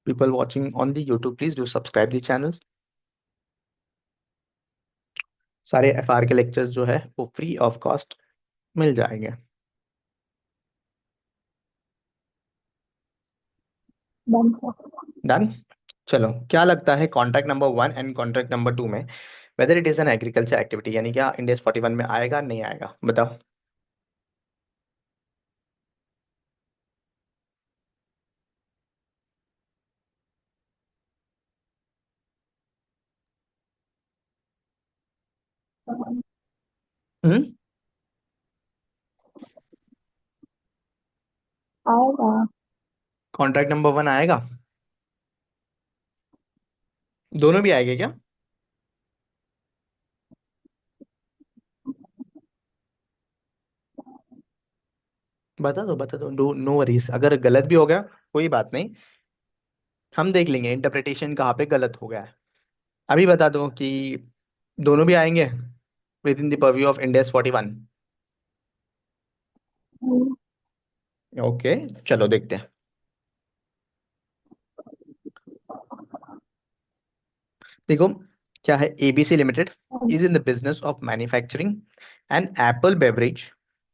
People watching on the YouTube, please do subscribe the channel. सारे एफआर के लेक्चर्स जो है वो फ्री ऑफ कॉस्ट मिल जाएंगे। Done sir. डन। चलो, क्या लगता है contract number 1 and contract number 2 में whether it is an agriculture activity, यानी क्या इंडेक्स 41 में आएगा नहीं आएगा, बताओ। हम्म। आएगा। कॉन्ट्रैक्ट नंबर 1 आएगा, दोनों भी आएंगे क्या? बता दो, नो वरीज, अगर गलत भी हो गया कोई बात नहीं, हम देख लेंगे इंटरप्रिटेशन कहाँ पे गलत हो गया है। अभी बता दो कि दोनों भी आएंगे within the purview of index 41। Hmm, okay, चलो देखते हैं। देखो, क्या है, ABC limited is in the business of manufacturing an apple beverage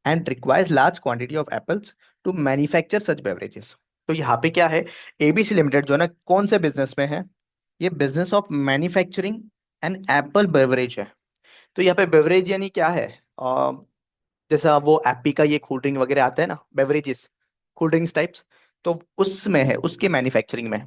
and requires large quantity of apples to manufacture such beverages. तो यहाँ पे क्या है, एबीसी लिमिटेड जो है ना, कौन से बिजनेस में है? ये business of manufacturing an apple beverage है। तो यहाँ पे बेवरेज यानी क्या है? जैसा वो एप्पी का ये कोल्ड ड्रिंक वगैरह आता है ना, बेवरेजेस, कोल्ड ड्रिंक्स टाइप्स, तो उसमें है, उसके मैन्युफैक्चरिंग में।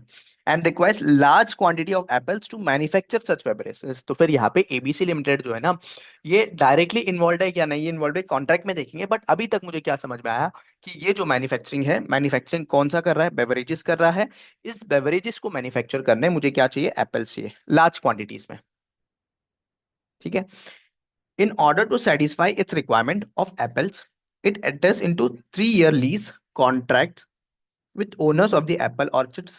And requires large quantity of apples to manufacture such beverages. तो फिर यहाँ पे एबीसी लिमिटेड जो है ना, ये डायरेक्टली इन्वॉल्व है क्या नहीं इन्वॉल्व है, कॉन्ट्रैक्ट में देखेंगे। बट अभी तक मुझे क्या समझ में आया कि ये जो मैन्युफैक्चरिंग है, मैन्युफैक्चरिंग कौन सा कर रहा है, बेवरेजेस कर रहा है। इस बेवरेजेस को मैन्युफैक्चर करने मुझे क्या चाहिए, एप्पल्स चाहिए लार्ज क्वांटिटीज में। ठीक है। In order to satisfy its requirement of apples, it enters into 3-year lease contracts with owners of the apple orchards.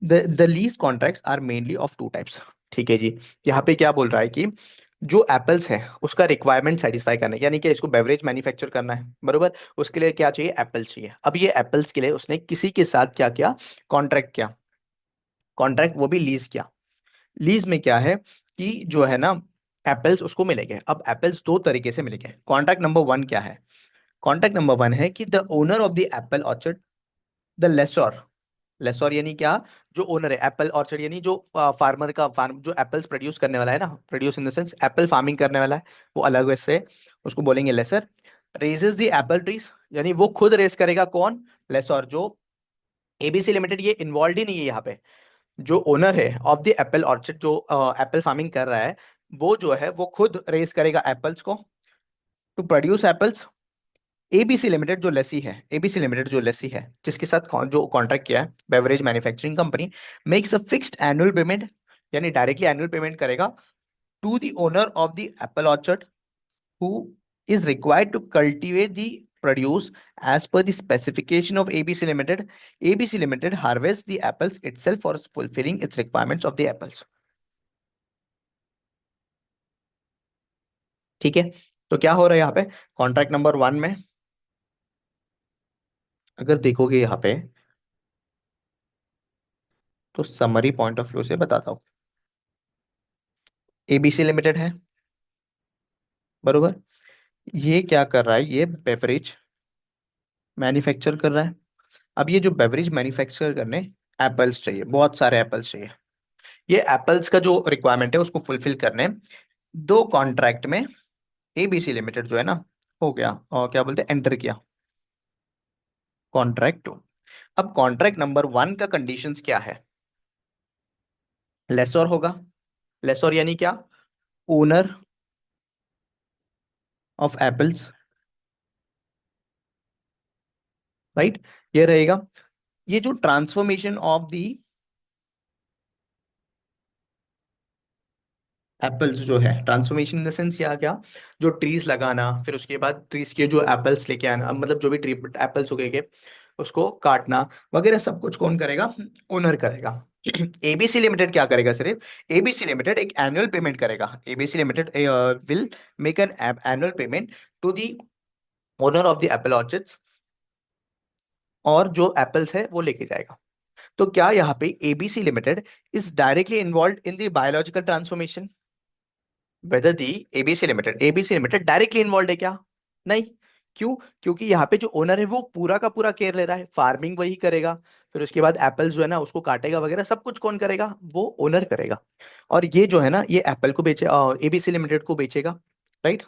The lease contracts are mainly of two types. ठीक है जी। यहाँ पे क्या बोल रहा है कि जो एप्पल्स है उसका रिक्वायरमेंट सेटिस्फाई करना है, यानी कि इसको बेवरेज मैन्युफैक्चर करना है, बरोबर। उसके लिए क्या चाहिए, एप्पल्स चाहिए। अब ये एप्पल्स के लिए उसने किसी के साथ क्या किया, कॉन्ट्रैक्ट किया। कॉन्ट्रैक्ट वो भी लीज किया। लीज में क्या है कि जो है ना, एप्पल्स उसको मिलेंगे। अब एप्पल्स दो तरीके से मिलेंगे। कॉन्ट्रैक्ट नंबर 1 क्या है? कॉन्ट्रैक्ट नंबर 1 है कि the owner of the apple orchard, the lessor. Lessor यानी क्या, जो ओनर है एप्पल ऑर्चर्ड, यानी जो फार्मर का फार्म, जो एप्पल्स प्रोड्यूस करने वाला है ना, produce in the sense apple farming करने वाला है, वो अलग वैसे, उसको बोलेंगे lessor. Raises the apple trees, यानी वो खुद रेस करेगा, कौन, लेसोर। जो एबीसी लिमिटेड ये इन्वॉल्व ही नहीं है यहाँ पे। जो ओनर है ऑफ द एप्पल ऑर्चर्ड, जो एप्पल फार्मिंग कर रहा है, वो जो है वो खुद रेस करेगा एप्पल्स को to produce apples. ABC limited जो लेसी है, एबीसी लिमिटेड जो लेसी है, जिसके साथ जो कॉन्ट्रैक्ट किया है, beverage manufacturing company, makes a fixed annual payment, यानी डायरेक्टली एनुअल पेमेंट करेगा to the owner of the apple orchard, who is required to cultivate the produce as per the specification of ABC Limited. ABC Limited harvests the apples itself for fulfilling its requirements of the apples. ठीक है। तो क्या हो रहा है यहाँ पे, contract number 1 में अगर देखोगे यहाँ पे, तो समरी पॉइंट ऑफ व्यू से बताता हूँ। एबीसी लिमिटेड है, बरोबर। ये क्या कर रहा है, ये बेवरेज मैन्युफैक्चर कर रहा है। अब ये जो बेवरेज मैन्युफैक्चर करने एप्पल्स चाहिए, बहुत सारे एप्पल्स चाहिए। ये एप्पल्स का जो रिक्वायरमेंट है उसको फुलफिल करने दो कॉन्ट्रैक्ट में एबीसी लिमिटेड जो है ना, हो गया और क्या बोलते हैं, एंटर किया कॉन्ट्रैक्ट 2। अब कॉन्ट्रैक्ट नंबर 1 का कंडीशंस क्या है, लेसर होगा। लेसर यानी क्या, ओनर ऑफ एप्पल्स, राइट। ये रहेगा। ये जो ट्रांसफॉर्मेशन ऑफ दी एप्पल्स जो है, ट्रांसफॉर्मेशन इन द सेंस क्या क्या, जो ट्रीज लगाना, फिर उसके बाद ट्रीज के जो एप्पल्स लेके आना, मतलब जो भी ट्री एप्पल्स उगेंगे उसको काटना वगैरह, सब कुछ कौन करेगा, ओनर करेगा। एबीसी लिमिटेड क्या करेगा, सिर्फ एबीसी लिमिटेड एक एनुअल पेमेंट करेगा। ABC limited will make an annual payment to the owner of the apple orchards, और जो एप्पल्स है वो लेके जाएगा। तो क्या यहाँ पे ABC limited is directly involve in the biological transformation, weather the ABC limited directly involve है क्या, नहीं। क्यों, क्योंकि यहाँ पे जो ओनर है वो पूरा का पूरा केयर ले रहा है, फार्मिंग वही करेगा, फिर उसके बाद एप्पल्स जो है ना उसको काटेगा वगैरह, सब कुछ कौन करेगा, वो ओनर करेगा। और ये जो है ना, ये एप्पल को बेचे, एबीसी लिमिटेड को बेचेगा, राइट।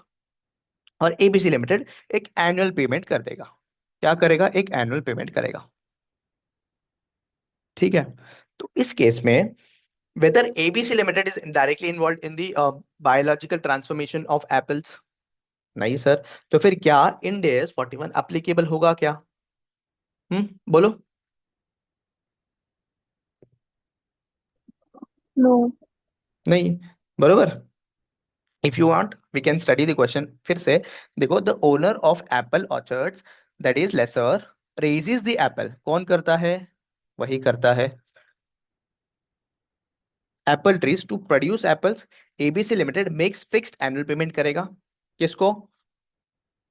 और एबीसी लिमिटेड एक एनुअल पेमेंट कर देगा। क्या करेगा, एक एनुअल पेमेंट करेगा, ठीक है। तो इस केस में whether ABC limited is directly involve in the biological transformation of apples, नहीं सर। तो फिर क्या इंड एस 41 अप्लीकेबल होगा क्या, बोलो। नो। नहीं, बरोबर। If you want we can study the question फिर से। देखो, the owner of apple orchards that is lessor raises the apple, कौन करता है, वही करता है, apple trees to produce apples. ABC limited makes fixed annual payment करेगा, किसको,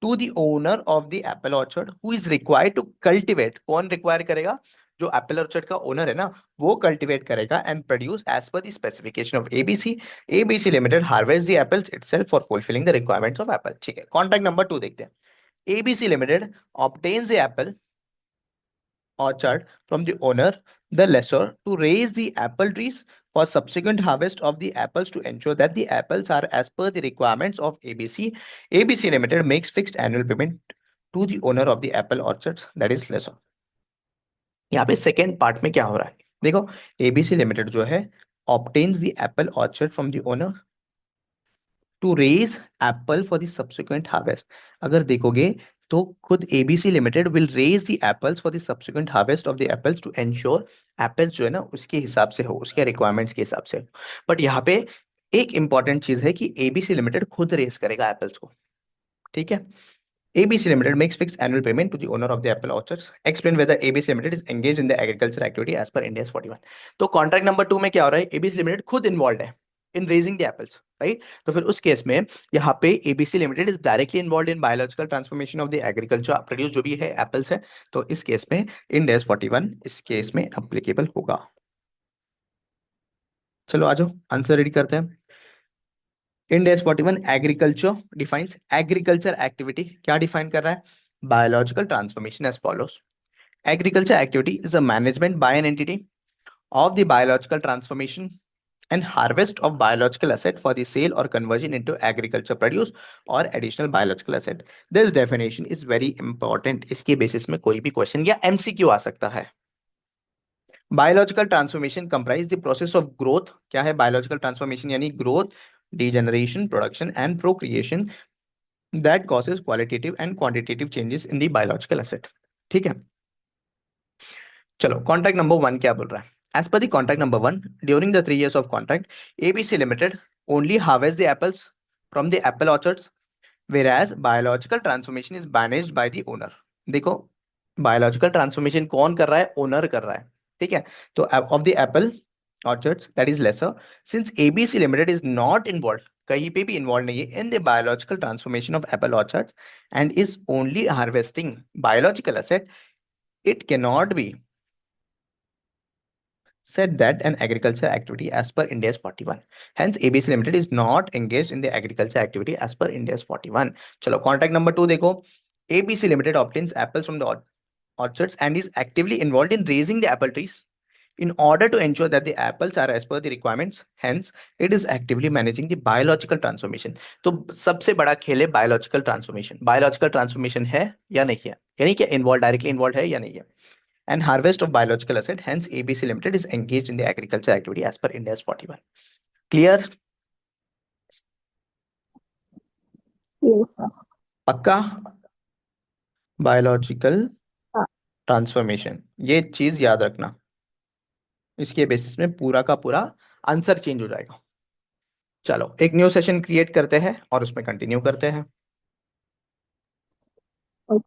to the owner of the apple orchard who is required to cultivate, कौन require करेगा, जो एप्पल ऑर्चर्ड का ओनर है ना, वो कल्टिवेट करेगा and produce as per the specification of ABC. ABC limited harvest the apples itself for fulfilling the requirements of apple, ठीक है। कॉन्ट्रैक्ट नंबर 2 देखते हैं। ABC limited obtains the apple orchard from the owner, the lessor, to raise the apple trees for subsequent harvest of the apples to ensure that the apples are as per the requirements of ABC. ABC Limited makes fixed annual payment to the owner of the apple orchards, that is lessor. यहाँ पे second part में क्या हो रहा है, देखो, ABC limited जो है obtains the apple orchard from the owner to raise apple for the subsequent harvest. अगर देखोगे तो खुद ABC limited will raise the apples for the subsequent harvest of the apples to ensure apples जो है ना उसके हिसाब से हो, उसके रिक्वायरमेंट्स के हिसाब से। बट यहाँ पे एक इंपॉर्टेंट चीज है कि एबीसी लिमिटेड खुद रेज करेगा एप्पल्स को, ठीक है। ABC Limited makes fixed annual payment to the owner of the apple orchards. Explain whether ABC Limited is engaged in the agriculture activity as per Ind AS 41. तो contract number 2 में क्या हो रहा है, एबीसी लिमिटेड खुद involve है इन raising the apples, right. तो फिर उस केस में यहाँ पे ABC limited is directly involve in biological transformation of the agriculture produce जो भी है एप्पल्स है। तो इस केस में इंड एस 41 इस केस में अप्लीकेबल होगा। चलो आ जाओ, आंसर रेडी करते हैं। Ind AS 41 agriculture defines agriculture activity, क्या डिफाइन कर रहा है, biological transformation as follows. Agriculture activity is a management by an entity of the biological transformation and harvest of biological asset for the sale or conversion into agriculture produce or additional biological asset. This definition is very important. इसके basis में कोई भी question या MCQ आ सकता है। Biological transformation comprise the process of growth, क्या है biological transformation, यानी growth, degeneration, production and procreation that causes qualitative and quantitative changes in the biological asset, ठीक है। चलो कॉन्ट्रैक्ट नंबर 1 क्या बोल रहा है, as per the contract number 1 during the 3 years of contract ABC limited only harvest the apples from the apple orchards whereas biological transformation is managed by the owner। देखो, biological transformation कौन कर रहा है, owner कर रहा है, ठीक है। तो of the Apple orchards that is lesser, since ABC limited is not involved, कहीं पे भी इन्वॉल्व नहीं है इन the biological transformation of apple orchards and is only harvesting biological asset, it cannot be said that an agriculture activity as per India's 41. Hence, ABC Limited is not engaged in the agriculture activity as per India's 41. चलो contract number 2 देखो. ABC Limited obtains apples from the orchards and is actively involved in raising the apple trees in order to ensure that the apples are as per the requirements. Hence, it is actively managing the biological transformation. तो सबसे बड़ा खेल है biological transformation. Biological transformation है या नहीं है, यानी कि इन्वॉल्व, डायरेक्टली इन्वॉल्व है या नहीं है. And harvest of biological asset. Hence, ABC Limited is engaged in the agriculture activity as per India's 41. Clear? Yes, sir. पक्का? बायोलॉजिकल हाँ. ट्रांसफॉर्मेशन, ये चीज याद रखना. इसके बेसिस में पूरा का पूरा आंसर चेंज हो जाएगा. चलो एक न्यू सेशन क्रिएट करते हैं और उसमें कंटिन्यू करते हैं. Okay.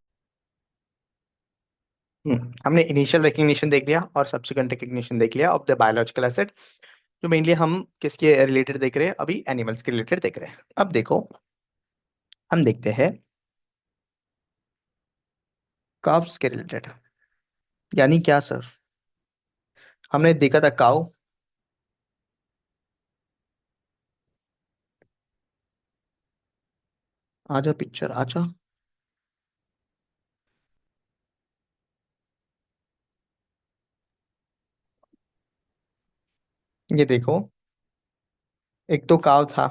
हमने इनिशियल रिकग्निशन देख लिया और सब्सिक्वेंट रिकग्निशन देख लिया ऑफ द बायोलॉजिकल एसेट. जो मेनली हम किसके रिलेटेड देख रहे हैं अभी, एनिमल्स के रिलेटेड देख रहे हैं. अब देखो, हम देखते हैं काव्स के रिलेटेड. यानी क्या सर? हमने देखा था काउ. आजा पिक्चर आजा. ये देखो, एक तो काव था.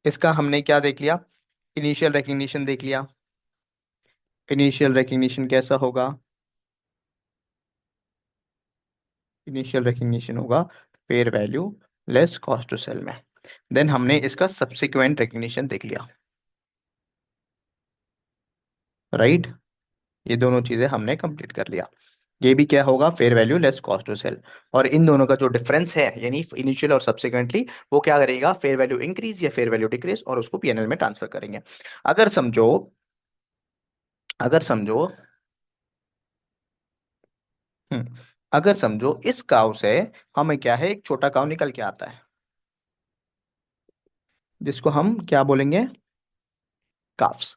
इसका हमने क्या देख लिया, इनिशियल रिकग्निशन देख लिया. इनिशियल रिकग्निशन कैसा होगा? इनिशियल रिकग्निशन होगा fair value less cost to sell में. देन हमने इसका सब्सिक्वेंट रिकग्निशन देख लिया. राइट, ये दोनों चीजें हमने कंप्लीट कर लिया. ये भी क्या होगा, fair value less cost to sell. और इन दोनों का जो डिफरेंस है, यानी इनिशियल और सब्सिक्वेंटली, वो क्या करेगा, फेयर वैल्यू इंक्रीज या फेयर वैल्यू डिक्रीज, और उसको पीएनएल में ट्रांसफर करेंगे. अगर समझो, अगर समझो हम्म अगर समझो इस काव से हमें क्या है, एक छोटा काव निकल के आता है, जिसको हम क्या बोलेंगे, काफ्स.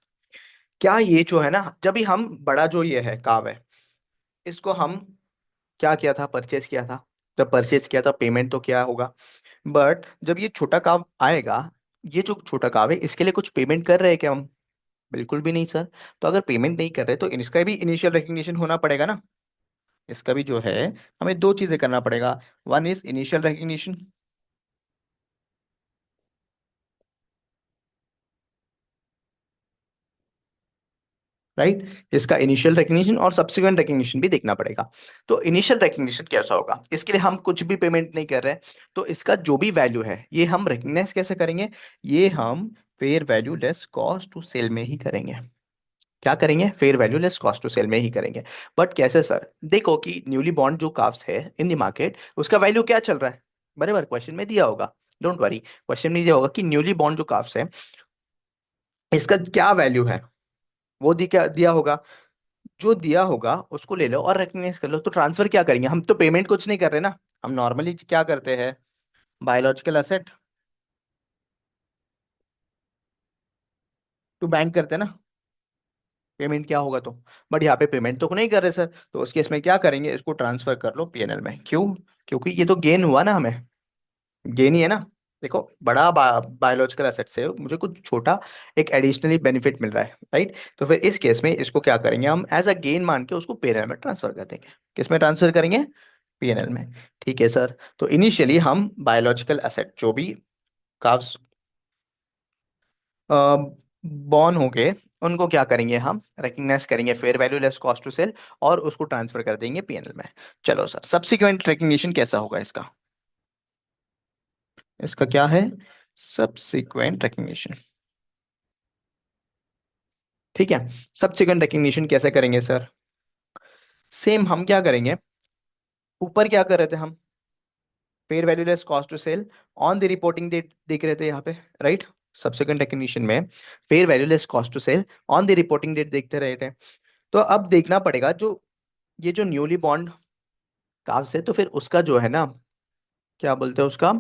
क्या ये जो है ना, जब भी हम बड़ा जो ये है काव है, इसको हम क्या किया था, परचेज किया था. जब परचेज किया था, पेमेंट तो क्या होगा. बट जब ये छोटा काव आएगा, ये जो छोटा काव है, इसके लिए कुछ पेमेंट कर रहे हैं क्या हम? बिल्कुल भी नहीं सर. तो अगर पेमेंट नहीं कर रहे तो इसका भी इनिशियल रिकग्निशन होना पड़ेगा ना. इसका भी जो है, हमें दो चीजें करना पड़ेगा. One is initial recognition, right. इसका इनिशियल रिकग्निशन और सब्सिक्वेंट रिकग्निशन भी देखना पड़ेगा. तो इनिशियल रिकग्निशन कैसा होगा, इसके लिए हम कुछ भी पेमेंट नहीं कर रहे हैं. तो इसका जो भी वैल्यू है, ये हम रिकग्नाइज कैसे करेंगे, ये हम fair value less cost to sell में ही करेंगे. क्या करेंगे, fair value less cost to sell में ही करेंगे. बट कैसे सर? देखो कि न्यूली बॉन्ड जो काफ्स है इन द मार्केट, उसका वैल्यू क्या चल रहा है. बराबर क्वेश्चन में दिया होगा. डोंट वरी, क्वेश्चन में दिया होगा कि न्यूली बॉन्ड जो काफ्स है, इसका क्या वैल्यू है, वो दिया दिया होगा. जो दिया होगा उसको ले लो और रिकग्नाइज कर लो. तो ट्रांसफर क्या करेंगे, हम तो पेमेंट कुछ नहीं कर रहे ना. हम नॉर्मली क्या करते हैं, बायोलॉजिकल एसेट टू बैंक करते हैं ना, पेमेंट क्या होगा तो. बट यहाँ पे पेमेंट तो नहीं कर रहे सर, तो उस केस में क्या करेंगे, इसको ट्रांसफर कर लो पीएनएल में. क्यों? क्योंकि ये तो गेन हुआ ना हमें, गेन ही है ना. देखो, बड़ा बायोलॉजिकल एसेट से मुझे कुछ छोटा एक एडिशनली बेनिफिट मिल रहा है, राइट. तो फिर इस केस में इसको क्या करेंगे, हम एज अ गेन मान के उसको पीएनएल में ट्रांसफर कर देंगे. किस में ट्रांसफर करेंगे, पीएनएल में. ठीक है सर. तो इनिशियली हम बायोलॉजिकल एसेट जो भी काव्स बॉर्न हो गए, उनको क्या करेंगे, हम रिकग्नाइज करेंगे fair value less cost to sell, और उसको ट्रांसफर कर देंगे पीएनएल में. चलो सर, सब्सिक्वेंट रिकग्निशन कैसा होगा इसका. इसका क्या है, सब्सिक्वेंट रिकग्निशन. ठीक है. सब्सिक्वेंट रिकग्निशन कैसे करेंगे सर? सेम हम क्या करेंगे, ऊपर क्या कर रहे थे हम, fair value less cost to sell on the reporting date देख रहे थे यहाँ पे, राइट. सब्सिक्वेंट रिकग्निशन में fair value less cost to sell on the reporting date देखते रहे थे. तो अब देखना पड़ेगा, जो ये जो न्यूली बॉन्ड काव्स है, तो फिर उसका जो है ना, क्या बोलते हैं उसका,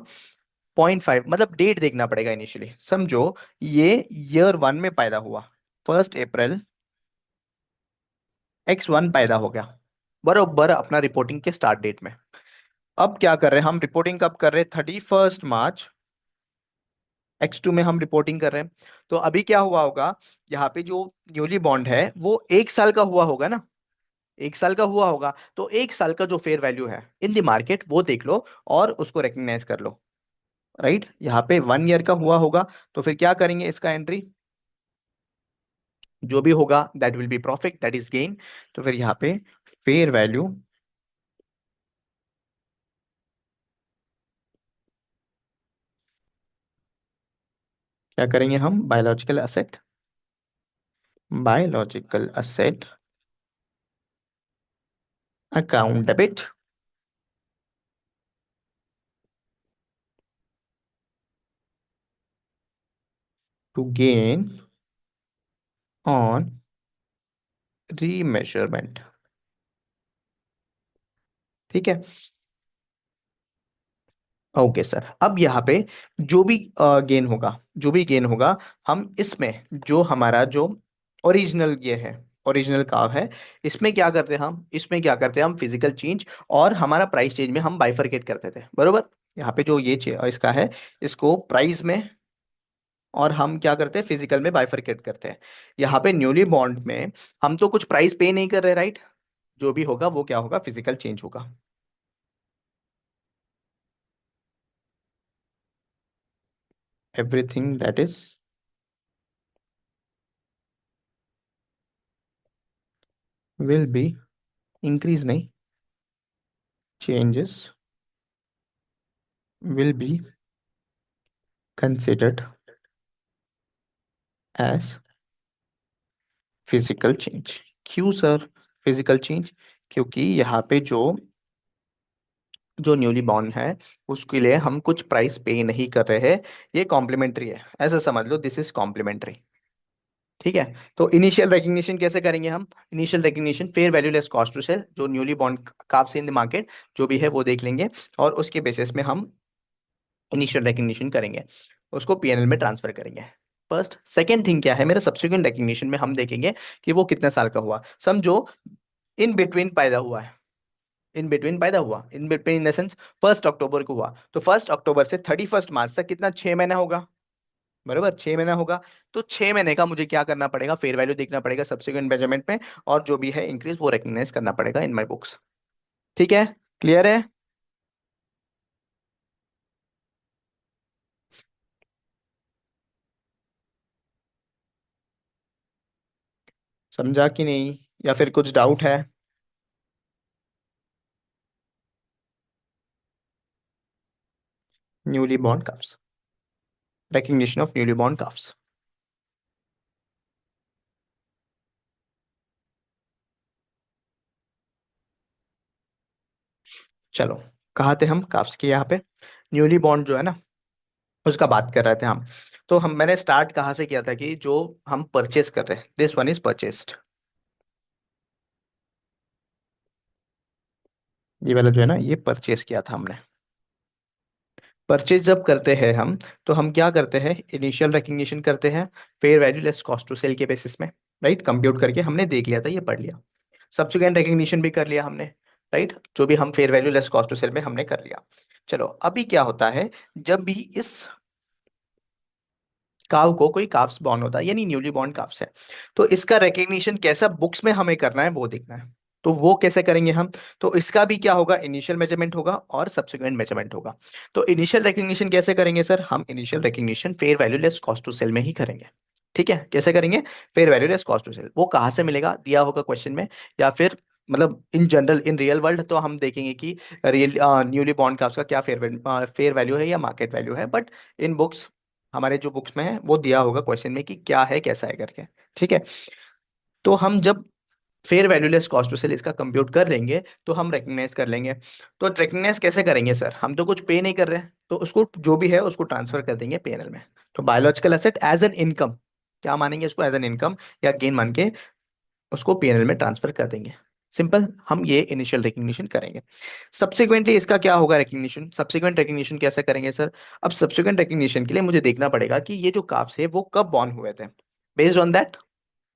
0.5 मतलब डेट देखना पड़ेगा इनिशियली, समझो ये ईयर 1 में पैदा हुआ, 1 अप्रैल X1 पैदा हो गया, बरोबर अपना रिपोर्टिंग के स्टार्ट डेट में। अब क्या कर रहे हैं हम, रिपोर्टिंग कब कर रहे हैं, 31 मार्च X2 में हम रिपोर्टिंग कर रहे हैं। तो अभी क्या हुआ होगा, यहाँ पे जो न्यूली बॉन्ड है वो 1 साल का हुआ होगा ना, 1 साल का हुआ होगा, तो 1 साल का जो फेयर वैल्यू है इन द मार्केट वो देख लो और उसको रिकग्नाइज कर लो। राइट, यहाँ पे 1 ईयर का हुआ होगा, तो फिर क्या करेंगे इसका एंट्री, जो भी होगा that will be profit, that is gain. तो फिर यहाँ पे फेयर वैल्यू, क्या करेंगे हम, biological asset, biological asset account debit to gain on remeasurement. ठीक है, ओके सर। अब यहाँ पे जो भी गेन होगा, जो भी गेन होगा, हम इसमें जो हमारा जो ओरिजिनल ये है, ओरिजिनल काव है, इसमें क्या करते हैं हम, इसमें क्या करते हैं हम, फिजिकल चेंज और हमारा प्राइस चेंज में हम बाइफरकेट करते थे, बरोबर। यहाँ पे जो ये इसका है, इसको प्राइस में और हम क्या करते हैं, फिजिकल में बाइफरकेट करते हैं। यहाँ पे न्यूली बॉन्ड में हम तो कुछ प्राइस पे नहीं कर रहे, राइट, जो भी होगा वो क्या होगा, फिजिकल चेंज होगा। Everything that is will be, increase नहीं, changes will be considered as physical change। क्यों सर फिजिकल चेंज, क्योंकि यहाँ पे जो जो न्यूली बॉर्न है उसके लिए हम कुछ प्राइस पे नहीं कर रहे हैं, ये कॉम्प्लीमेंट्री है, ऐसा समझ लो, दिस इज कॉम्प्लीमेंट्री। ठीक है, तो इनिशियल रिकग्निशन कैसे करेंगे हम, initial recognition fair value less cost to sell, जो न्यूली बॉन्ड काप्स इन द मार्केट जो भी है वो देख लेंगे, और उसके बेसिस में हम इनिशियल रिकग्निशन करेंगे, उसको पीएनएल में ट्रांसफर करेंगे। फर्स्ट, सेकेंड थिंग क्या है, मेरा सब्सिक्वेंट रिकग्निशन में हम देखेंगे कि वो कितने साल का हुआ, समझो इन बिटवीन पैदा हुआ है, इन बिटवीन पैदा हुआ, in between in the sense 1 October को हुआ, तो 1 अक्टूबर से 31 मार्च तक कितना, 6 महीना होगा, बराबर 6 महीना होगा। तो 6 महीने का मुझे क्या करना पड़ेगा, फेयर वैल्यू देखना पड़ेगा सब्सिक्वेंट मेजरमेंट में, और जो भी है इंक्रीज वो रिकग्नाइज करना पड़ेगा इन माई बुक्स। ठीक है, क्लियर है, समझा कि नहीं, या फिर कुछ डाउट है। Newly born cups, recognition of newly born calves। चलो, कहाँ थे हम काफ्स के, यहाँ पे न्यूली बॉर्न जो है ना उसका बात कर रहे थे हम। तो हम, मैंने स्टार्ट कहाँ से किया था कि जो हम परचेस कर रहे हैं, दिस वन इज परचेस्ड, ये वाला जो है ना ये परचेस किया था हमने। परचेज जब करते हैं हम, तो हम क्या करते हैं, इनिशियल रिकग्निशन करते हैं fair value less cost to sell के बेसिस में, राइट, कंप्यूट करके हमने देख लिया था, ये पढ़ लिया। सब्सिक्वेंट रिकग्निशन भी कर लिया हमने, राइट, जो भी हम fair value less cost to sell में हमने कर लिया। चलो, अभी क्या होता है, जब भी इस काव को कोई काव्स बॉर्न होता है, यानी न्यूली बॉर्न काव्स है, तो इसका रिकग्निशन कैसा बुक्स में हमें करना है वो देखना है। तो वो कैसे करेंगे हम, तो इसका भी क्या होगा, इनिशियल मेजरमेंट होगा और सब्सिक्वेंट मेजरमेंट होगा। तो इनिशियल रिकग्निशन कैसे करेंगे सर, हम initial recognition fair value less cost to sell में ही करेंगे। ठीक है, कैसे करेंगे, fair value less cost to sell, वो कहाँ से मिलेगा, दिया होगा क्वेश्चन में, या फिर मतलब in general in real world तो हम देखेंगे कि रियल न्यूली बॉर्न का क्या फेयर वैल्यू है या मार्केट वैल्यू है, बट इन बुक्स, हमारे जो बुक्स में है वो दिया होगा क्वेश्चन में कि क्या है कैसा है करके। ठीक है, तो हम जब fair value less cost to sell इसका कंप्यूट कर लेंगे तो हम रिकग्नाइज कर लेंगे। तो रिकग्नाइज कैसे करेंगे सर, हम तो कुछ पे नहीं कर रहे हैं, तो उसको जो भी है उसको ट्रांसफर कर देंगे पीएनएल में। तो biological asset as an income, क्या मानेंगे उसको, एज एन इनकम या गेन मान के उसको पीएनएल में ट्रांसफर कर देंगे। सिंपल, हम ये इनिशियल रिकग्निशन करेंगे। सब्सिक्वेंटली इसका क्या होगा रिकग्निशन, सब्सिक्वेंट रिकग्निशन कैसे करेंगे सर? अब सब्सिक्वेंट रिकग्निशन के लिए मुझे देखना पड़ेगा कि ये जो काफ्स है वो कब बॉर्न हुए थे। Based on that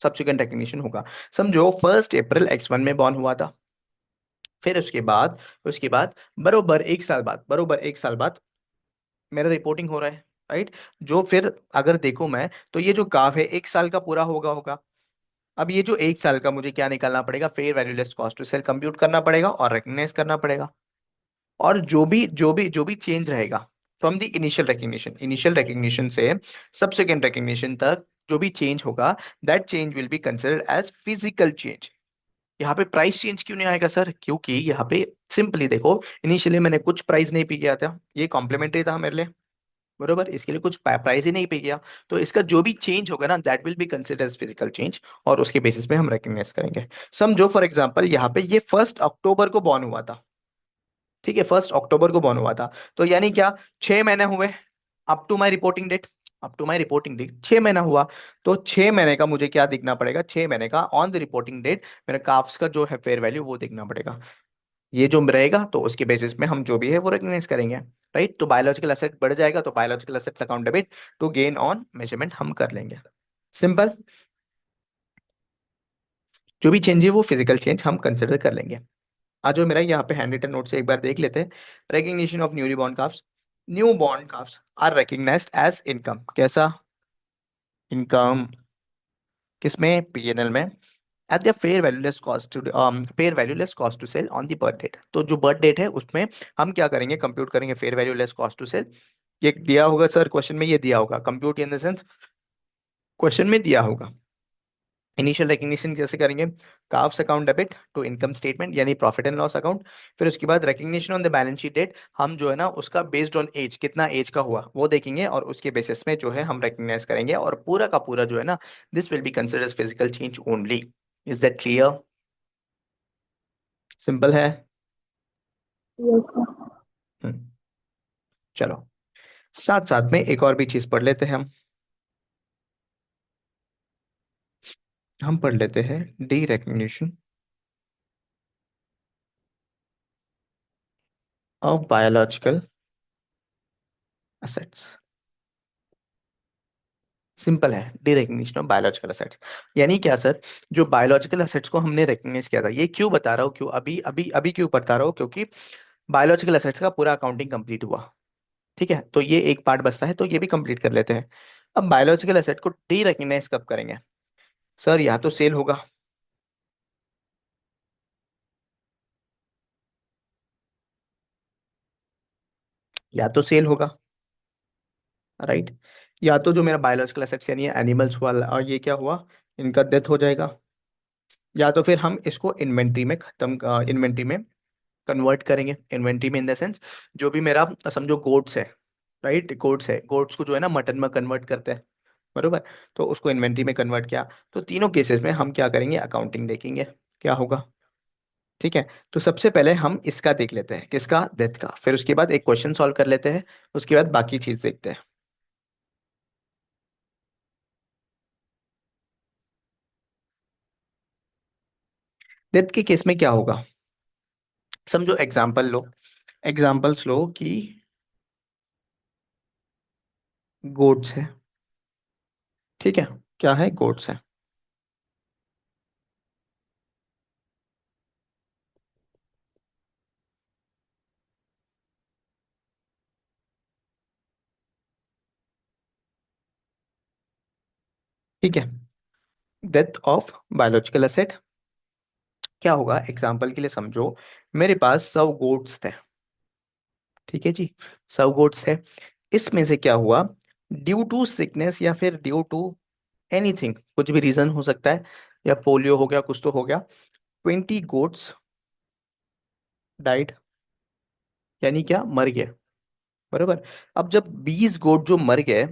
subsequent recognition होगा। समझो 1 अप्रैल X1 में बॉर्न हुआ था, फिर उसके बाद बरोबर 1 साल बाद मेरा रिपोर्टिंग हो रहा है, राइट? जो फिर अगर देखूं मैं, तो ये जो काफ है 1 साल का पूरा होगा। अब ये जो 1 साल का मुझे क्या निकालना पड़ेगा, fair value less cost to sell compute करना पड़ेगा और रिकग्नाइज करना पड़ेगा। और जो भी चेंज रहेगा फ्रॉम द इनिशियल रिकग्निशन से सब्सिक्वेंट रिकग्निशन तक, जो भी चेंज होगा, that change will be considered as physical change. यहाँ पे प्राइस चेंज क्यों नहीं आएगा सर? क्योंकि यहाँ पे सिंपली देखो, इनिशियली मैंने कुछ प्राइस नहीं पे किया था, ये कॉम्प्लीमेंट्री था मेरे लिए, बरोबर, इसके लिए कुछ प्राइस ही नहीं पे किया। तो इसका जो भी चेंज होगा ना, that will be considered as physical change, और उसके बेसिस पे हम रिकग्नाइज करेंगे। समझो फॉर एग्जांपल यहाँ पे ये 1 अक्टूबर को बॉर्न हुआ था, ठीक है, 1 अक्टूबर को बॉर्न हुआ था। तो यानी क्या, 6 महीने हुए up to my reporting date, 6 महीना हुआ। तो 6 महीने का मुझे क्या देखना पड़ेगा, 6 महीने का ऑन द रिपोर्टिंग डेट मेरा काफ्स का जो है फेयर वैल्यू वो देखना पड़ेगा। ये जो रहेगा तो उसके बेसिस में हम जो भी है वो रिकग्नाइज करेंगे, राइट? तो बायोलॉजिकल एसेट बढ़ जाएगा तो biological assets account debit to gain on measurement हम कर लेंगे। सिंपल, जो भी चेंज है वो फिजिकल चेंज हम कंसिडर कर लेंगे। आज जो मेरा यहाँ पे हैंड रिटन नोट से एक बार देख लेते हैं। Recognition of newly born calves, new born calves are recognized as income. कैसा इनकम? किसमें? पीएनएल में। At the fair value less cost to sell on the birth date. तो जो बर्थ डेट है उसमें हम क्या करेंगे, कंप्यूट करेंगे fair value less cost to sell. ये दिया होगा सर क्वेश्चन में, ये दिया होगा compute in the sense, question में दिया होगा। इनिशियल रिकग्निशन कैसे करेंगे, calves account debit to income statement यानी प्रॉफिट एंड लॉस अकाउंट। फिर उसके बाद recognition on the balance sheet date, हम जो है ना उसका बेस्ड ऑन एज, कितना एज का हुआ वो देखेंगे, और उसके बेसिस में जो है हम रिकग्नाइज करेंगे, और पूरा का पूरा जो है ना, this will be considered physical change only. Is that clear? Simple है। Yes sir. हम्म, चलो, साथ साथ में एक और भी चीज पढ़ लेते हैं हम पढ़ लेते हैं derecognition of biological assets. Simple है, derecognition of biological assets. यानी क्या सर, जो बायोलॉजिकल असेट्स को हमने रिकग्नाइज किया था, ये क्यों बता रहा हूँ, क्यों अभी अभी अभी क्यों बता रहा हूँ, क्योंकि बायोलॉजिकल असेट्स का पूरा अकाउंटिंग कंप्लीट हुआ, ठीक है, तो ये एक पार्ट बचता है, तो ये भी कंप्लीट कर लेते हैं। अब बायोलॉजिकल असेट को डी रिकग्नाइज कब करेंगे सर? या तो सेल होगा, या तो सेल होगा, राइट? या तो जो मेरा बायोलॉजिकल एसेट्स यानी एनिमल्स हुआ और ये क्या हुआ, इनका डेथ हो जाएगा, या तो फिर हम इसको इन्वेंट्री में कन्वर्ट करेंगे। इन्वेंट्री में इन द सेंस, जो भी मेरा समझो गोट्स है, राइट? गोट्स है, गोट्स को जो है ना मटन में कन्वर्ट करते हैं, बरोबर, तो उसको इन्वेंट्री में कन्वर्ट किया। तो तीनों केसेस में हम क्या करेंगे, अकाउंटिंग देखेंगे क्या होगा, ठीक है? तो सबसे पहले हम इसका देख लेते हैं, किसका, डेथ का, फिर उसके बाद एक क्वेश्चन सॉल्व कर लेते हैं, उसके बाद बाकी चीज देखते हैं। डेथ के केस में क्या होगा, समझो एग्जाम्पल्स लो कि गोड्स है, ठीक है, क्या है, गोड्स है, ठीक है। डेथ ऑफ बायोलॉजिकल एसेट क्या होगा, एग्जाम्पल के लिए समझो, मेरे पास 100 गोड्स थे, ठीक है जी, 100 गोड्स थे। इसमें से क्या हुआ, ड्यू टू सिकनेस या फिर ड्यू टू एनीथिंग, कुछ भी रीजन हो सकता है, या पोलियो हो गया, कुछ तो हो गया, 20 गोड्स डाइड, यानी क्या, मर गए, बरोबर। अब जब 20 गोड जो मर गए,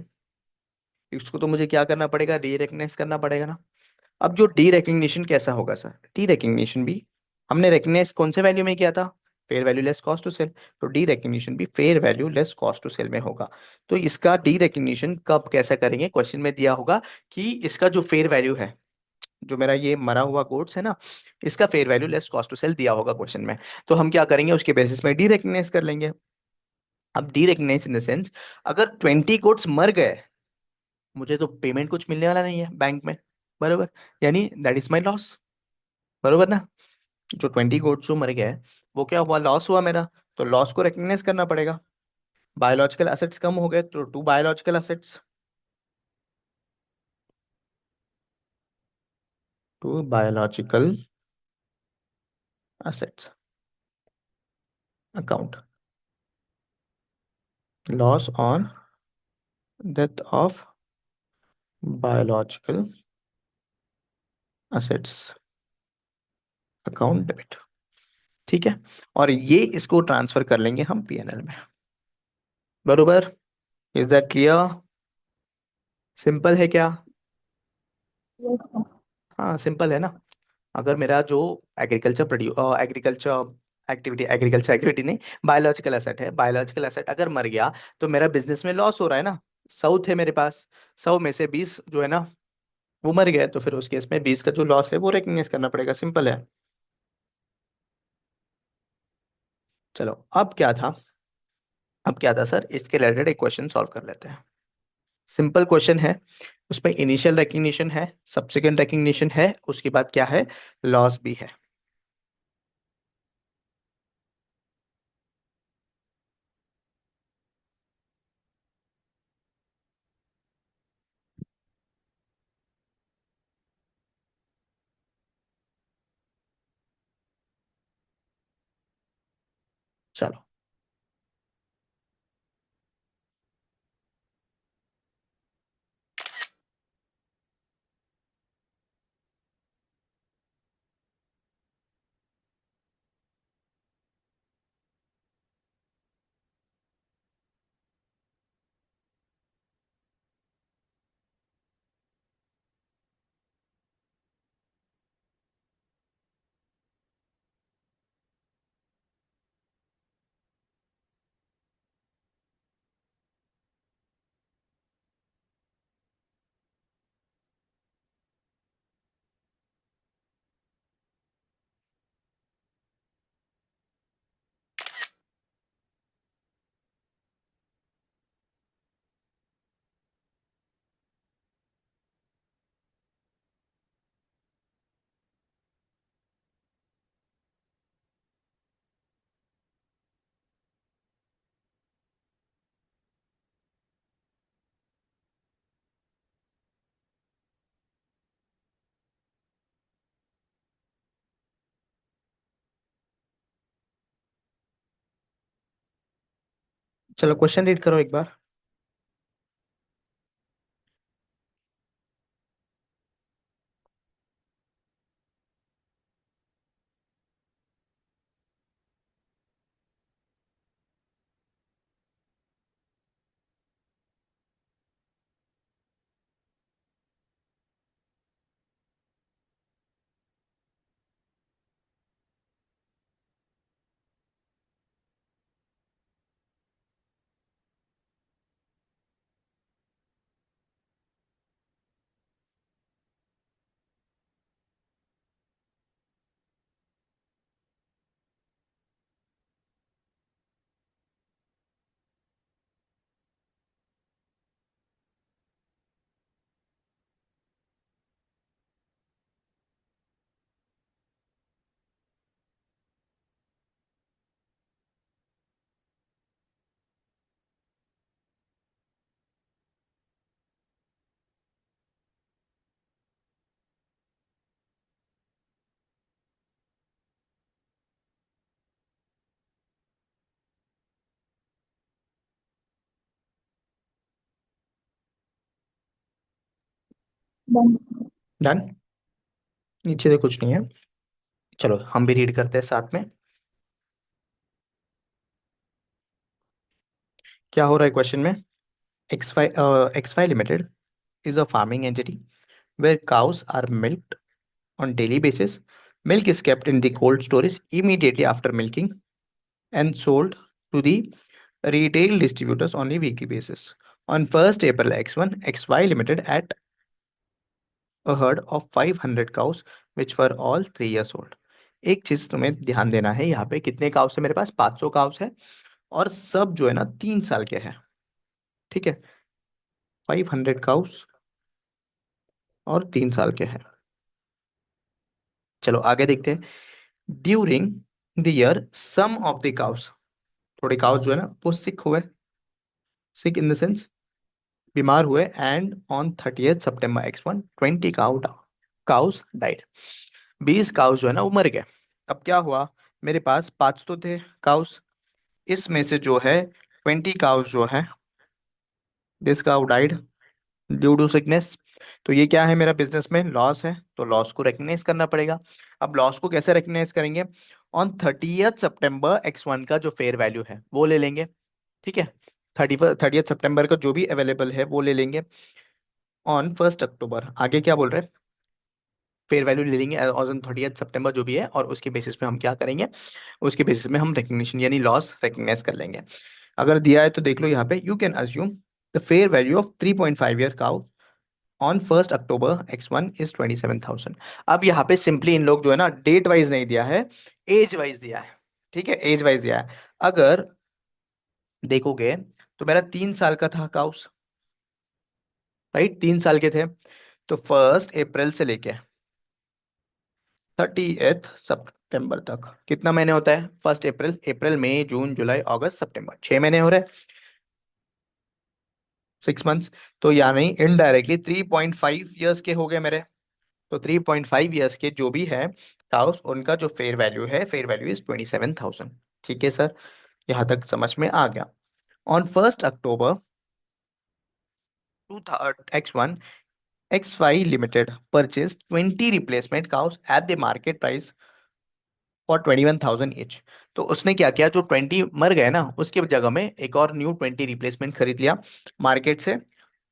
इसको तो मुझे क्या करना पड़ेगा, री रिकग्नाइज करना पड़ेगा ना। अब जो डी रिकग्निशन कैसा होगा सर, डी रिकग्निशन भी हमने रिकग्नाइज कौन से वैल्यू में किया था, fair value less cost to sell, तो डी रिकग्निशन भी fair value less cost to sell में होगा। तो इसका डी रिकग्निशन कब कैसा करेंगे, क्वेश्चन में दिया होगा कि इसका जो फेयर वैल्यू है, जो मेरा ये मरा हुआ गुड्स है ना, इसका fair value less cost to sell दिया होगा क्वेश्चन में। तो हम क्या करेंगे, उसके बेसिस में डी रिकग्नाइज कर लेंगे। अब derecognize in the sense, अगर 20 गुड्स मर गए, मुझे तो पेमेंट कुछ मिलने वाला नहीं है बैंक में, बरोबर, यानी दैट इज माई लॉस, बरोबर ना। जो 20 गुड्स जो मर गए, वो क्या हुआ, लॉस हुआ मेरा। तो लॉस को रिकग्नाइज करना पड़ेगा। बायोलॉजिकल एसेट्स कम हो गए, तो to biological assets, to biological assets account, loss on death of biological assets account debit. ठीक है, और ये इसको ट्रांसफर कर लेंगे हम पीएनएल में, बरोबर। Is that clear? सिंपल है क्या? Yes sir. हाँ सिंपल है ना। अगर मेरा जो एग्रीकल्चर एक्टिविटी नहीं, बायोलॉजिकल एसेट है, बायोलॉजिकल एसेट अगर मर गया, तो मेरा बिजनेस में लॉस हो रहा है ना। 100 थे मेरे पास, 100 में से 20 जो है ना, वो मर गए, तो फिर उस केस में 20 का जो लॉस है वो रिकग्नाइज करना पड़ेगा, सिंपल है। चलो, अब क्या था सर, इसके रिलेटेड एक क्वेश्चन सॉल्व कर लेते हैं। सिंपल क्वेश्चन है, उसमें इनिशियल रिकग्निशन है, सब्सिक्वेंट रिकग्निशन है, उसके बाद क्या है, लॉस भी है। चलो, चलो क्वेश्चन रीड करो एक बार। डन। डन। नीचे से कुछ नहीं है। चलो हम भी रीड करते हैं साथ में। क्या हो रहा है क्वेश्चन में, X Y limited is a farming entity where cows are milked on daily basis. Milk is kept in the cold storage immediately after milking and sold to the retail distributors on a weekly basis. On 1st April X1, XY Limited at a herd of 500 cows which were all 3 years old. एक चीज तुम्हें ध्यान देना है, यहाँ पे कितने cows है मेरे पास? 500 काउस है, और सब जो है ना 3 साल के हैं। ठीक है, 500 काउस और 3 साल के हैं। चलो आगे देखते हैं। During the year some of the cows, थोड़े काउस जो है ना वो सिक हुए, सिक इन द सेंस बीमार हुए, and on 30th September X1 20 cows died. 20 cows जो है ना वो मर गए। अब क्या हुआ, मेरे पास 5 तो थे काउस, इसमें से जो है 20 काउस जो है, this cow died due to sickness. तो ये क्या है, मेरा बिजनेस में लॉस है, तो लॉस को रिकग्नाइज करना पड़ेगा। अब लॉस को कैसे रिकग्नाइज करेंगे? ऑन 30th September X1 का जो फेयर वैल्यू है वो ले लेंगे। ठीक है, 30th September का जो भी अवेलेबल है वो ले लेंगे। ऑन 1 अक्टूबर, आगे क्या बोल रहे हैं, फेयर वैल्यू ले लेंगे ऑन 30th September जो भी है, और उसके बेसिस पे हम क्या करेंगे, उसके बेसिस में हम रिकग्निशन यानी लॉस रिकग्नाइज कर लेंगे। अगर दिया है तो देख लो यहाँ पे, you can assume the fair value of 3.5 year cow on 1 October X1 is 27,000। अब यहाँ पे सिंपली इन लोग जो है ना डेट वाइज नहीं दिया है, एज वाइज दिया है। ठीक है, एज वाइज दिया है। अगर देखोगे तो मेरा 3 साल का था काउस, राइट, 3 साल के थे। तो 1 अप्रैल से लेके 30th September तक कितना महीने होता है? 1 अप्रैल, अप्रैल मई जून जुलाई अगस्त सितंबर, 6 महीने हो रहे हैं, 6 मंथ्स। तो यानी इनडायरेक्टली 3.5 ईयर्स के हो गए मेरे। तो 3.5 ईयर्स के जो भी है काउस, उनका जो फेयर वैल्यू है, फेयर वैल्यू इज 27,000। ठीक है सर, यहाँ तक समझ में आ गया। On 1 October two X1 XY Limited purchased 20 replacement cows at the market price for 21,000 each. तो उसने क्या किया, जो 20 मर गए ना उसके जगह में एक और न्यू 20 रिप्लेसमेंट खरीद लिया मार्केट से।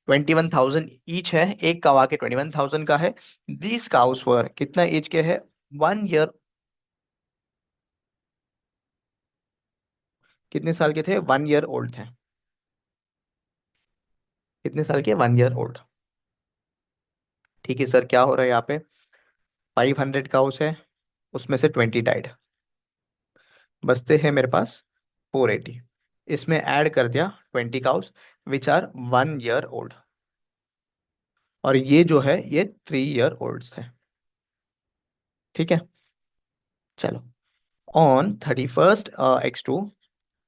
21,000 ईच है, एक कवा के 21,000 का है। दीज काउस वर कितना एज के है? 1 ईयर। कितने साल के थे? 1 ईयर ओल्ड थे। कितने साल के? 1 ईयर ओल्ड। ठीक है सर, क्या हो रहा है यहाँ पे? 500 काउस है, उसमें से 20 डाइड, बचते हैं मेरे पास 480। इसमें ऐड कर दिया 20 cows which are 1 year old, और ये जो है ये 3 ईयर ओल्ड थे। ठीक है, चलो। On 31st X2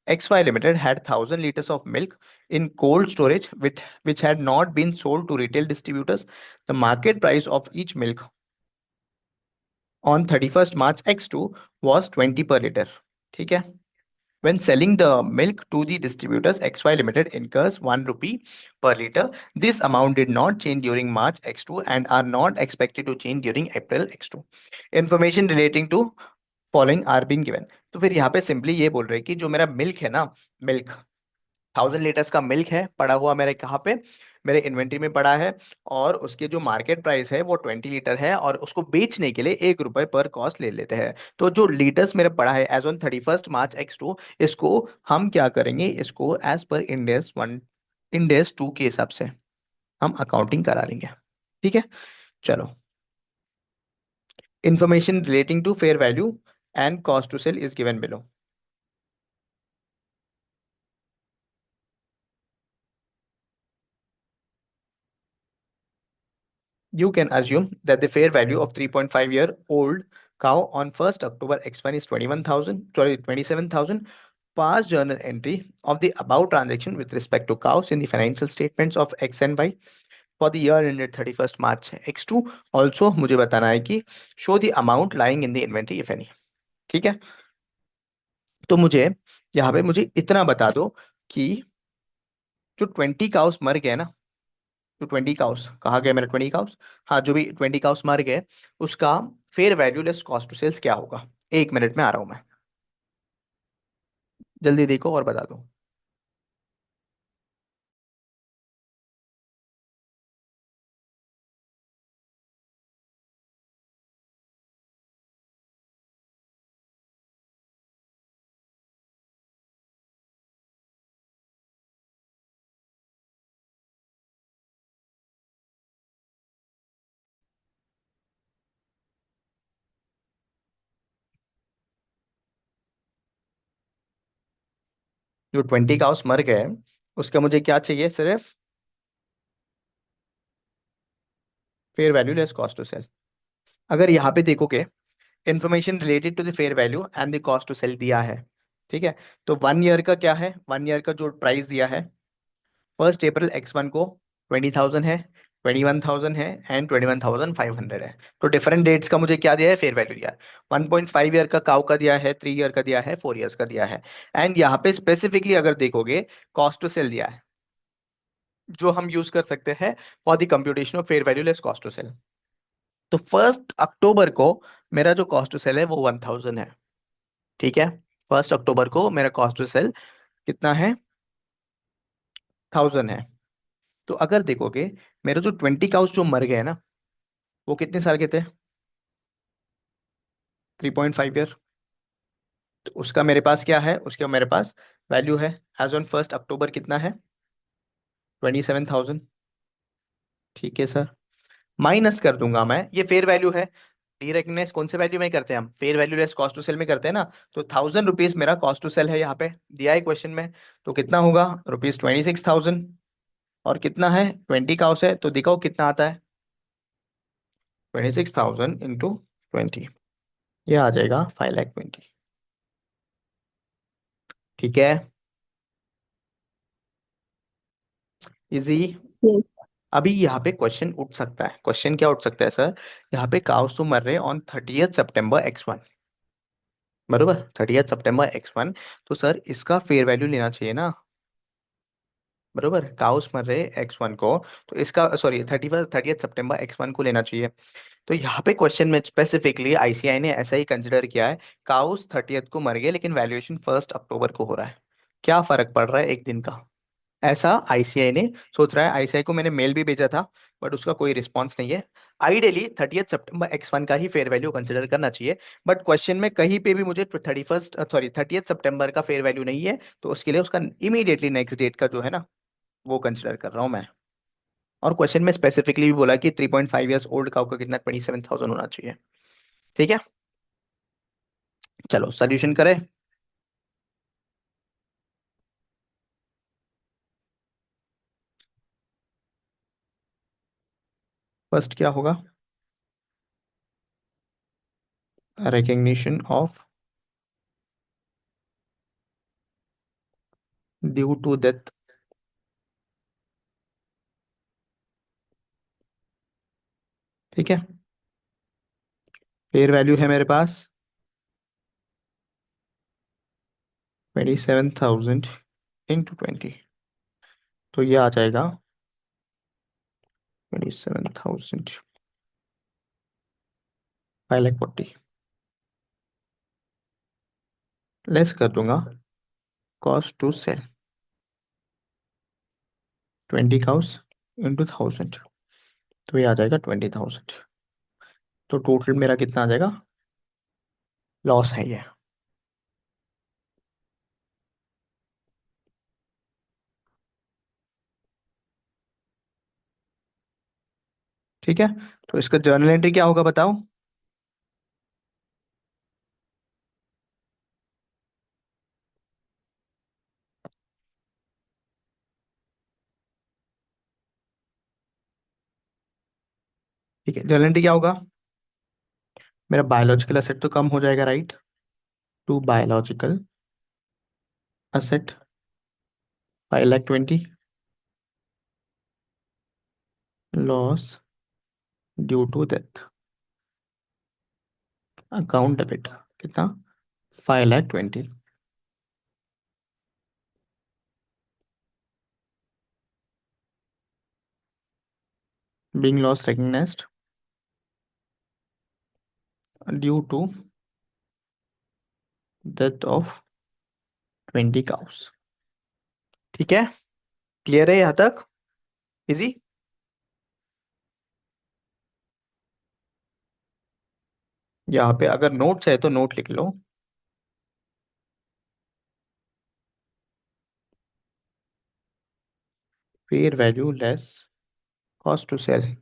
XY Limited had 1,000 liters of milk in cold storage which had not been sold to retail distributors. The market price of each milk on 31st March X2 was 20 per liter. ठीक है, when selling the milk to the distributors, XY Limited incurs 1 rupee per liter. This amount did not change during March X2 and are not expected to change during April X2. Information relating to following are being given. तो फिर यहाँ पे simply ये बोल रहे हैं कि जो मेरा मिल्क है ना, मिल्क 1,000 लीटर्स का मिल्क है पड़ा हुआ मेरे कहाँ पे, मेरे इन्वेंट्री में पड़ा है, और उसके जो मार्केट प्राइस है वो 20 लीटर है, और उसको बेचने के लिए 1 रुपए पर कॉस्ट ले लेते हैं। तो जो लीटर्स मेरे पड़ा है as on 31st March X2, इसको हम क्या करेंगे, इसको एज पर इंडेस 1, इंडेस 2 के हिसाब से हम अकाउंटिंग करा लेंगे। ठीक है, चलो। Information relating to fair value and cost to sell is given below. You can assume that the fair value of 3.5-year-old cow on 1st October X1 is 21,000, sorry, 27,000. Past journal entry of the above transaction with respect to cows in the financial statements of X and Y for the year ended 31st March X2 also मुझे बताना है कि show the amount lying in the inventory if any। ठीक है, तो मुझे यहाँ पे मुझे इतना बता दो कि जो 20 काउस मर गए ना, तो 20 काउस कहाँ गए मेरे 20 काउस? हाँ, जो भी 20 काउस मर गए उसका fair value less cost to sales क्या होगा? 1 मिनट में आ रहा हूँ मैं, जल्दी देखो और बता दो। जो 20 काउस मर गए, उसका मुझे क्या चाहिए, सिर्फ fair value less cost to sell. अगर यहाँ पे देखोगे, information related to the fair value and the cost to sell दिया है, ठीक है। तो 1 ईयर का क्या है, 1 ईयर का जो प्राइस दिया है, 1 अप्रैल X1 को 20,000 है, 21,000 है एंड 21,500 है। तो डिफरेंट डेट्स का मुझे क्या दिया है, फेयर वैल्यू दिया है। 1.5 ईयर का काउ का दिया है, 3 ईयर का दिया है, 4 ईयर्स का दिया है। एंड यहाँ पे स्पेसिफिकली अगर देखोगे, कॉस्ट टू सेल दिया है, जो हम यूज कर सकते हैं for the computation of fair value less cost to sell. तो 1 अक्टूबर को मेरा जो कॉस्ट टू सेल है वो 1,000 है, ठीक है। 1 अक्टूबर को मेरा कॉस्ट टू सेल कितना है, 1,000 है। तो अगर देखोगे, मेरे जो 20 काउस जो मर गए ना, वो कितने साल के थे, 3.5 ईयर। तो उसका मेरे पास क्या है, उसका मेरे पास वैल्यू है एज ऑन 1 अक्टूबर कितना है, 27,000। ठीक है सर, माइनस कर दूंगा मैं, ये फेयर वैल्यू है। डी रेकग्नाइज कौन से वैल्यू में करते हैं हम, fair value less cost to sell में करते हैं ना। तो 1,000 रुपीज मेरा कॉस्ट टू सेल है, यहाँ पे दिया है क्वेश्चन में। तो कितना होगा, रुपीज 26,000। और कितना है, 20 काउस है, तो दिखाओ कितना आता है, 26,000 × 20, ये आ जाएगा 5,20,000। ठीक है, इजी। यस। अभी यहाँ पे क्वेश्चन उठ सकता है, क्वेश्चन क्या उठ सकता है सर, यहाँ पे काउस तो मर रहे ऑन 30 सितंबर X1, बरोबर, 30 सितंबर X1। तो सर इसका फेयर वैल्यू लेना चाहिए ना, बरोबर, काउस मर रहे X1 को, तो इसका सॉरी 30 सितंबर X1 को लेना चाहिए। तो यहाँ पे क्वेश्चन में स्पेसिफिकली आईसीआई ने ऐसा ही कंसिडर किया है, काउस 30 को मर गए लेकिन वैल्यूएशन 1 अक्टूबर को हो रहा है, क्या फर्क पड़ रहा है एक दिन का, ऐसा आईसीआई ने सोच रहा है। आईसीआई को मैंने मेल भी भेजा था, बट उसका कोई रिस्पांस नहीं है। आइडियली 30 सितंबर X1 का ही फेयर वैल्यू कंसिडर करना चाहिए, बट क्वेश्चन में कहीं पे भी मुझे 30 सितंबर का फेयर वैल्यू नहीं है, तो उसके लिए उसका इमीडिएटली नेक्स्ट डेट का जो है ना, वो कंसिडर कर रहा हूँ मैं। और क्वेश्चन में स्पेसिफिकली भी बोला कि 3.5 ईयर्स ओल्ड काउ का कितना, 27,000 होना चाहिए। ठीक है, चलो सोल्यूशन करें। फर्स्ट क्या होगा, recognition of due to death. ठीक है, फेयर वैल्यू है मेरे पास 27,000 × 20, तो ये आ जाएगा 27,000, 5,40,000। लेस कर दूंगा कॉस्ट टू सेल, 20 काउस × 1,000, तो ये आ जाएगा 20,000। तो टोटल मेरा कितना आ जाएगा, लॉस है ये। ठीक है, तो इसका जर्नल एंट्री क्या होगा बताओ। ठीक है, जर्नल एंट्री क्या होगा, मेरा बायोलॉजिकल असेट तो कम हो जाएगा, right. To biological asset 5,20,000, loss due to death, account debit कितना, 5,20,000, being loss recognized due to death of 20 cows। ठीक है, क्लियर है यहाँ तक, इजी। यहाँ पे अगर नोट्स है तो नोट लिख लो। Fair value less cost to sell,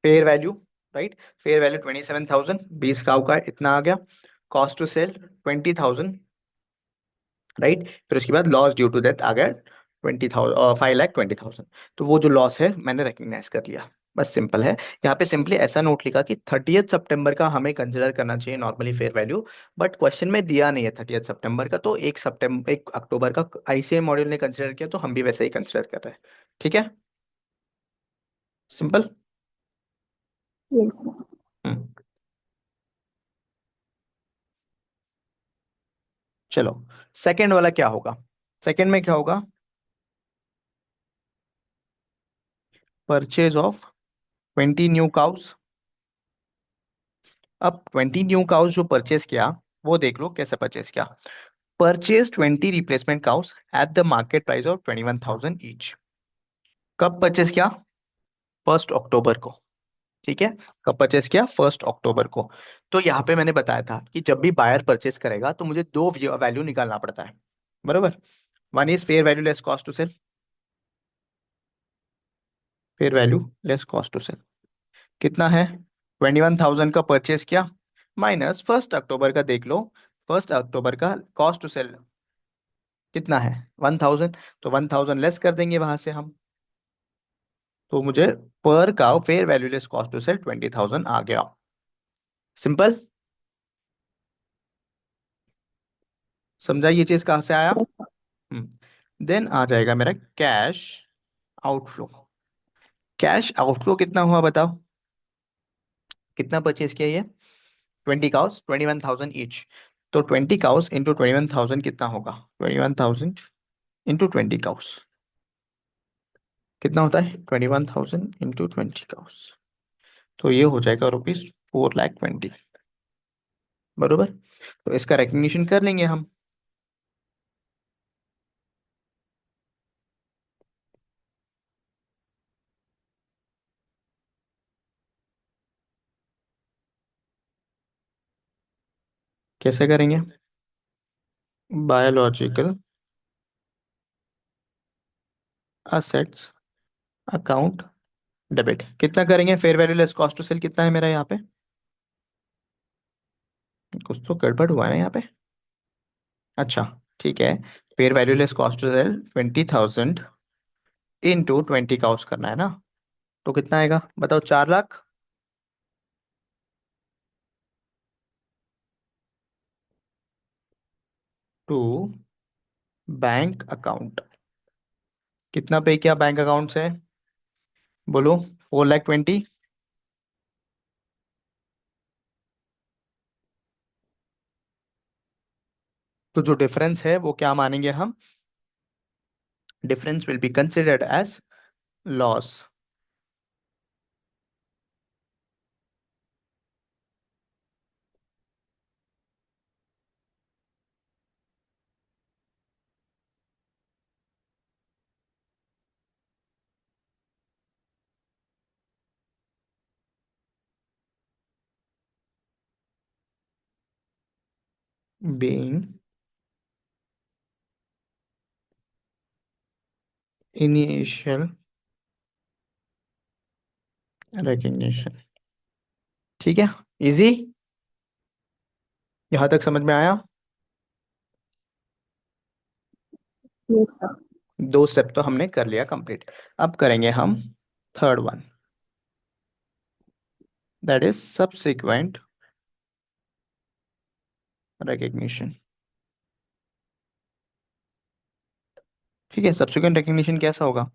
fair value, right, fair value 27,000, 20 cow का इतना आ गया। Cost to sell 20,000, right. फिर उसके बाद लॉस ड्यू टू डेथ आ गया 20,000, 5,20,000। तो वो जो लॉस है मैंने रिकग्नाइज कर लिया। बस सिंपल है। यहाँ पे सिंपली ऐसा नोट लिखा कि 30 सितंबर का हमें कंसिडर करना चाहिए normally fair value. But question में दिया नहीं है 30 सितंबर का, तो 1 सितंबर 1 अक्टूबर का आईसीएम मॉड्यूल ने कंसिडर किया, तो हम भी वैसे ही कंसिडर कर रहे हैं। ठीक है, सिंपल। यस। हम्म। चलो, सेकंड वाला क्या होगा? सेकंड में क्या होगा? Purchase of 20 new cows. अब 20 न्यू काउस जो परचेज किया, वो देख लो कैसे परचेज किया। Purchase 20 replacement cows at the market price of 21,000 each. कब परचेज किया? 1 अक्टूबर को। ठीक है, कब परचेस किया? 1 अक्टूबर को। तो यहाँ पे मैंने बताया था कि जब भी बायर परचेस करेगा तो मुझे दो वैल्यू निकालना पड़ता है, बरोबर। One is fair value less cost to sell, fair value less cost to sell कितना है? 21,000 का परचेस किया, माइनस 1 अक्टूबर का देख लो। 1 अक्टूबर का कॉस्ट टू सेल कितना है? 1,000। तो 1,000 लेस कर देंगे वहां से हम। तो मुझे पर का fair value less cost to sell 20,000 आ गया। सिंपल। समझा ये चीज कहाँ से आया? देन आ जाएगा मेरा कैश आउटफ्लो। कैश आउटफ्लो कितना हुआ बताओ? कितना परचेज किया ये? 20 काउस, 21,000 ईच। तो 20 काउस इंटू 21,000 कितना होगा? 21,000 इंटू 20 काउस कितना होता है? 21,000 इंटू 20 काउस, तो ये हो जाएगा ₹4,20,000, बरोबर। तो इसका रिकग्निशन कर लेंगे हम। कैसे करेंगे? बायोलॉजिकल असेट्स अकाउंट डेबिट कितना करेंगे? Fair value less cost to sell कितना है मेरा यहाँ पे? कुछ तो गड़बड़ हुआ है ना यहाँ पे। अच्छा, ठीक है। Fair value less cost to sell 20,000 into 20 cows करना है ना। तो कितना आएगा बताओ? 4 लाख। टू बैंक अकाउंट, कितना पे किया बैंक अकाउंट से? बोलो। 4,20,000। तो जो डिफरेंस है वो क्या मानेंगे हम? Difference will be considered as loss being initial recognition. ठीक है, इजी। यहां तक समझ में आया? Yes sir. 2 स्टेप तो हमने कर लिया कंप्लीट। अब करेंगे हम third one, that is subsequent recognition. ठीक है, सब्सिक्वेंट रिकग्निशन कैसा होगा?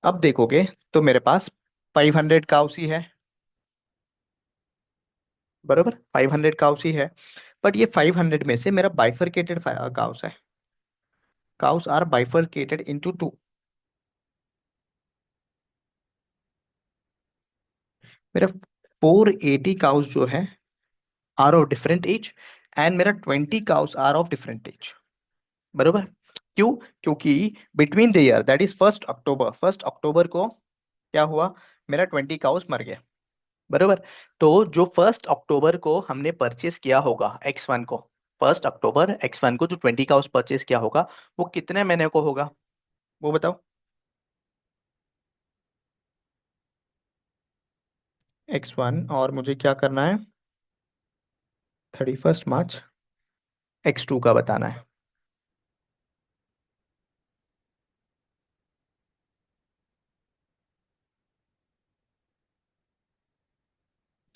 अब देखोगे तो मेरे पास 500 काउसी है, बरोबर। 500 काउसी है, बट ये 500 में से मेरा बाइफरकेटेड काउस है। Cows are bifurcated into two. मेरा 480 काउस जो है are of different age, and मेरा 20 cows are of different age, बरोबर। क्यों? क्योंकि between the year that is 1 October, 1 October को क्या हुआ? मेरा 20 काउस मर गया, बरोबर। तो जो 1 अक्टूबर को हमने परचेस किया होगा X1 को, 1 अक्टूबर X1 को जो 20 काउस परचेस किया होगा, वो कितने महीने को होगा? वो बताओ। x1 और मुझे क्या करना है, 31 मार्च x2 का बताना है।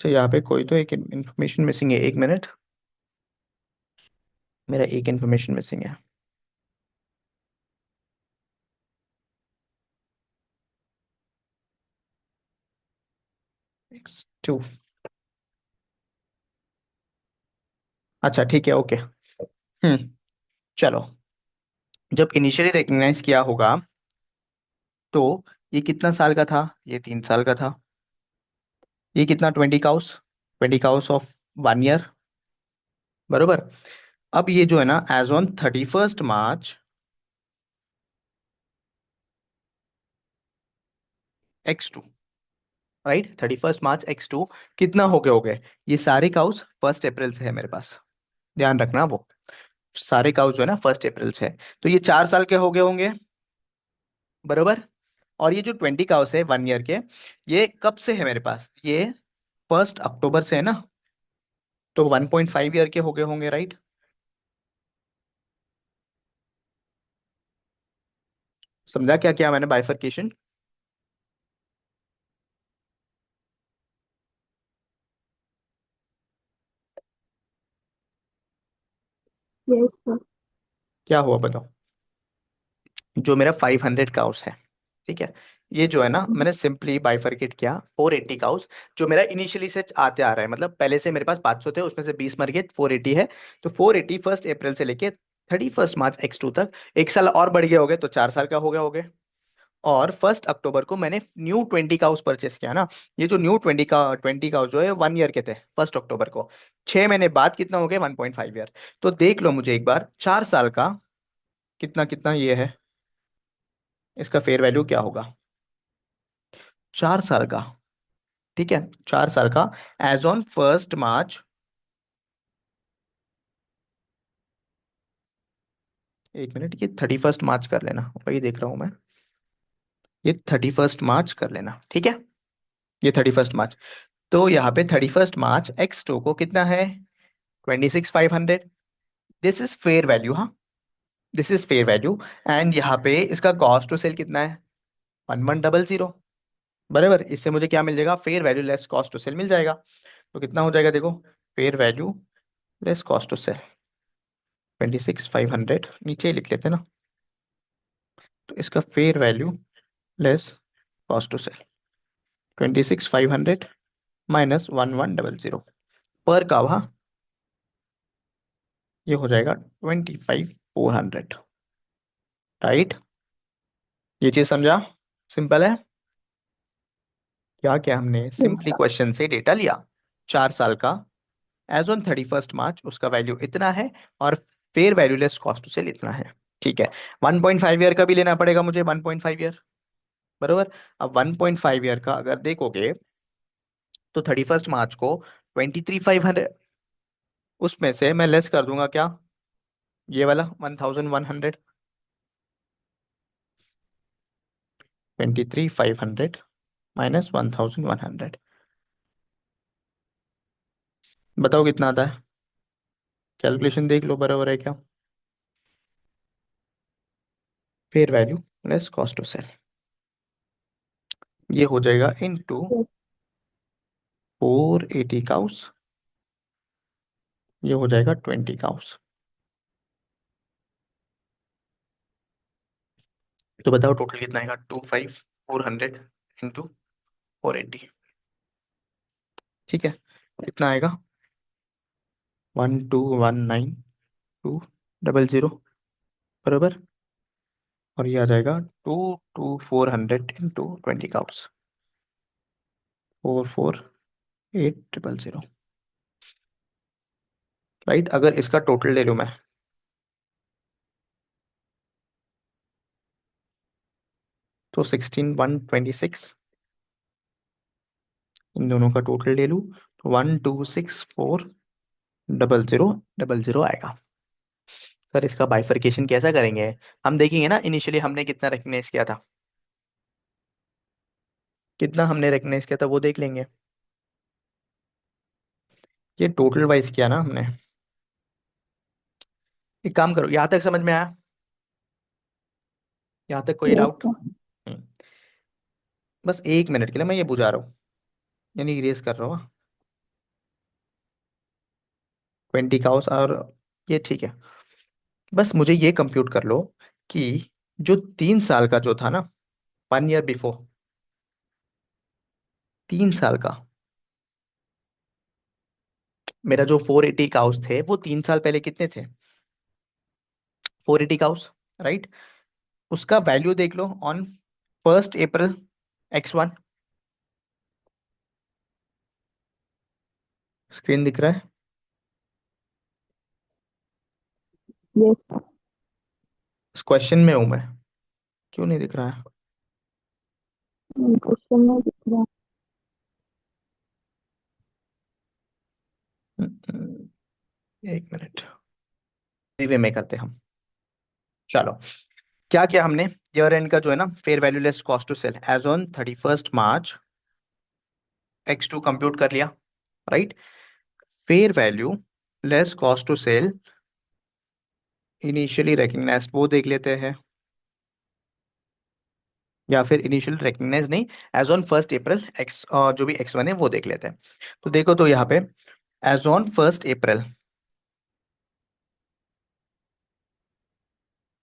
तो यहाँ पे कोई तो एक इंफॉर्मेशन मिसिंग है, 1 मिनट, मेरा एक इंफॉर्मेशन मिसिंग है। x2, अच्छा ठीक है, ओके। चलो, जब इनिशियली रिकग्नाइज किया होगा तो ये कितना साल का था, ये 3 साल का था। ये कितना, 20 काउस, 20 काउस ऑफ 1 ईयर, बरोबर। अब ये जो है ना, age on 31 March x2, right, 31 March x2 कितना हो गए ये सारे काउस 1 अप्रैल से है मेरे पास, ध्यान रखना वो सारे काउस जो है ना 1 अप्रैल से है। तो ये 4 साल के हो गए होंगे, बरोबर। और ये जो 20 काउस है 1 ईयर के, ये कब से है मेरे पास, ये 1 अक्टूबर से है ना, तो 1.5 ईयर के हो गए होंगे, राइट। समझा क्या क्या मैंने बाइफरकेशन। Yes sir. क्या हुआ बताओ। जो मेरा 500 काउस है, ठीक है, ये जो है ना मैंने सिंपली बाइफरकेट किया 480 काउस, जो मेरा इनिशियली से आते आ रहा है, मतलब पहले से मेरे पास 500 थे, उसमें से 20 मर गए, 480 है। तो 480 1 अप्रैल से लेके 31 मार्च x2 तक, 1 साल और बढ़ गए हो गए, तो 4 साल का हो गए। और 1 अक्टूबर को मैंने न्यू 20 काउस परचेस किया ना। ये जो न्यू 20 काउस जो है 1 ईयर के थे 1 अक्टूबर को, 6 महीने बाद कितना हो गया, 1.5 ईयर। तो देख लो मुझे एक बार, 4 साल का कितना कितना ये है, इसका फेयर वैल्यू क्या होगा 4 साल का, ठीक है, 4 साल का एज ऑन 1 मार्च, 1 मिनट, ये 31 मार्च कर लेना, वही देख रहा हूँ मैं, ये 31 मार्च कर लेना, ठीक है, ये 31 मार्च। तो यहाँ पे 31 मार्च x2 को कितना है, 26,500, दिस इज फेयर वैल्यू, हाँ, this is fair value. And यहाँ पे इसका कॉस्ट टू सेल कितना है, 1100, बराबर। इससे मुझे क्या मिल जाएगा, fair value less cost to sell मिल जाएगा। तो कितना हो जाएगा देखो, fair value less cost to sell 26,500, नीचे ही लिख लेते हैं ना। तो इसका fair value less cost to sell 26,500 minus 1100 पर का, हाँ, ये हो जाएगा 25,400, राइट। ये चीज समझा, सिंपल है। क्या क्या हमने यस सिंपली सर। क्वेश्चन से डेटा लिया, 4 साल का एज ऑन 31 मार्च उसका वैल्यू इतना है, और fair value less cost to sell इतना है, ठीक है। 1.5 ईयर का भी लेना पड़ेगा मुझे, 1.5 ईयर, बरोबर। अब 1.5 ईयर का अगर देखोगे तो 31 मार्च को 23,500, उसमें से मैं लेस कर दूंगा क्या, ये वाला 1,100, 23,500 माइनस 1,100, बताओ कितना आता है, कैलकुलेशन देख लो बराबर है क्या। Fair value less cost to sell, ये हो जाएगा इनटू यस 480 काउस, ये हो जाएगा 20 काउस। तो बताओ टोटल कितना आएगा, 25,400 इंटू 480, ठीक है, कितना आएगा, 1219,200, बराबर। और ये आ जाएगा 22400 इंटू 20 काउस, 448,000, राइट। अगर इसका टोटल ले लूँ मैं, तो 16,126, इन दोनों का टोटल ले लूँ तो 1264,000 आएगा। सर इसका बाइफरकेशन कैसा करेंगे, हम देखेंगे ना, इनिशियली हमने कितना रिकग्नाइज किया था, कितना हमने रिकग्नाइज किया था वो देख लेंगे। ये टोटल वाइज किया ना हमने। एक काम करो, यहाँ तक समझ में आया? यहाँ तक कोई यस डाउट? सर। बस 1 मिनट के लिए मैं ये बुझा रहा हूँ, यानी इरेज कर रहा हूँ। 20 काउस और ये ठीक है। बस मुझे ये कंप्यूट कर लो कि जो 3 साल का जो था ना, 1 ईयर बिफोर, 3 साल का, मेरा जो 480 काउस थे वो 3 साल पहले कितने थे? 480 काउस, राइट? उसका वैल्यू देख लो ऑन 1 अप्रैल X1। स्क्रीन दिख रहा है? Yes sir. इस क्वेश्चन में हूं मैं, क्यों नहीं दिख रहा है? क्वेश्चन में दिख रहा हम्म, 1 मिनट, इसी वे में करते हैं हम। चलो, क्या किया हमने? ईयर एंड का जो है ना fair value less cost to sell age on 31 March X2 compute कर लिया, right? Fair value less cost to sell initially recognized वो देख लेते हैं, या फिर इनिशियल रिकग्नाइज नहीं, एज ऑन 1 अप्रैल एक्स, जो भी X1 है वो देख लेते हैं। तो देखो, तो यहाँ पे एज ऑन 1 अप्रैल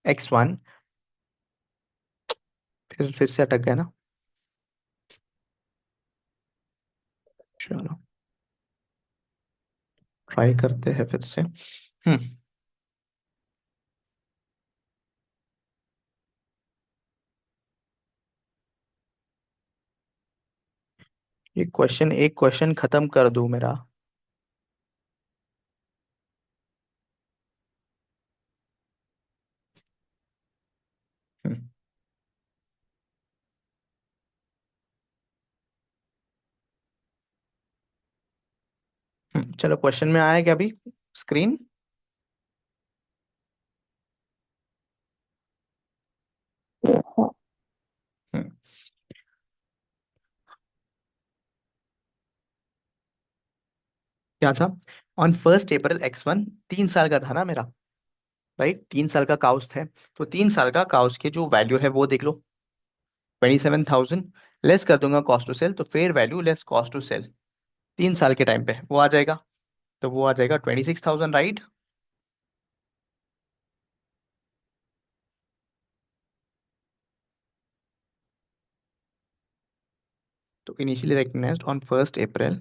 X1, फिर से अटक गया ना। चलो, ट्राई करते हैं फिर से। ये क्वेश्चन, एक क्वेश्चन खत्म कर दूं मेरा। हम्म, चलो, क्वेश्चन में आया क्या अभी? स्क्रीन। है। Yes sir. क्या था? ऑन 1 अप्रैल X1, 3 साल का था ना मेरा, राइट? 3 साल का काउस थे, तो 3 साल का काउस के जो वैल्यू है वो देख लो, 27,000। लेस कर दूंगा कॉस्ट टू सेल, तो fair value less cost to sell 3 साल के टाइम पे वो आ जाएगा, तो वो आ जाएगा 26,000, राइट? तो इनिशियली रिकग्नाइज्ड ऑन 1 अप्रैल,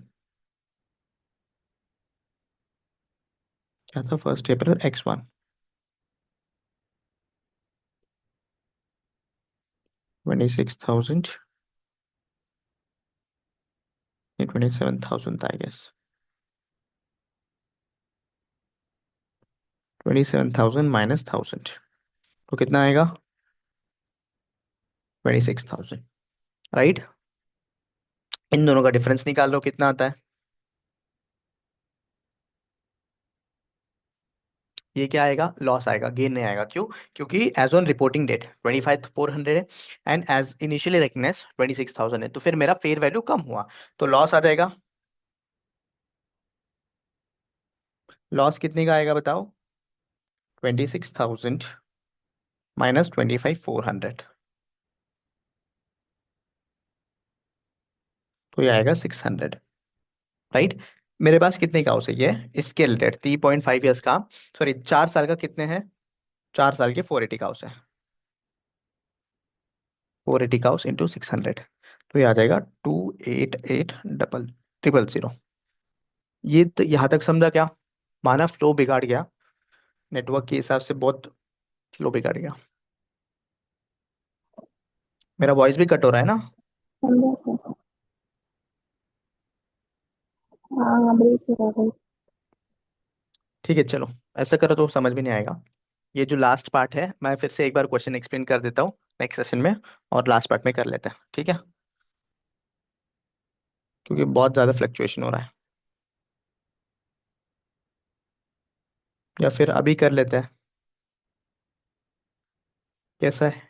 क्या था? 1 अप्रैल X1, 26,000, 27,000 आई गेस, 27,000 माइनस 1,000, तो कितना आएगा? 26,000, राइट? इन दोनों का डिफरेंस निकाल लो, कितना आता है? ये क्या आएगा? लॉस आएगा, गेन नहीं आएगा। क्यों? क्योंकि एज ऑन रिपोर्टिंग डेट 25,400 है, एंड एज इनिशियली रिकग्नाइज 26,000 है, तो फिर मेरा फेयर वैल्यू कम हुआ, तो लॉस आ जाएगा। लॉस कितने का आएगा बताओ? 26,000 माइनस 25,400, तो ये आएगा 600, राइट? मेरे पास कितने का हो सही है इसके रिलेटेड? 3.5 ईयर्स का, सॉरी 4 साल का कितने हैं? 4 साल के 480 का हाउस है, 480 का हाउस इंटू 600, तो ये आ जाएगा 288 डबल 000। ये तो यहाँ तक समझा क्या? माना फ्लो बिगाड़ गया, नेटवर्क के हिसाब से बहुत फ्लो बिगाड़ गया। मेरा वॉइस भी कट हो रहा है ना? समझा सर। हाँ हाँ, ब्रेक हो रहा है। ठीक है, चलो, ऐसा करो तो समझ में नहीं आएगा। ये जो लास्ट पार्ट है, मैं फिर से एक बार क्वेश्चन एक्सप्लेन कर देता हूँ नेक्स्ट सेशन में, और लास्ट पार्ट में कर लेते हैं, ठीक है? क्योंकि बहुत ज़्यादा फ्लक्चुएशन हो रहा है, या फिर अभी कर लेते हैं, कैसा है?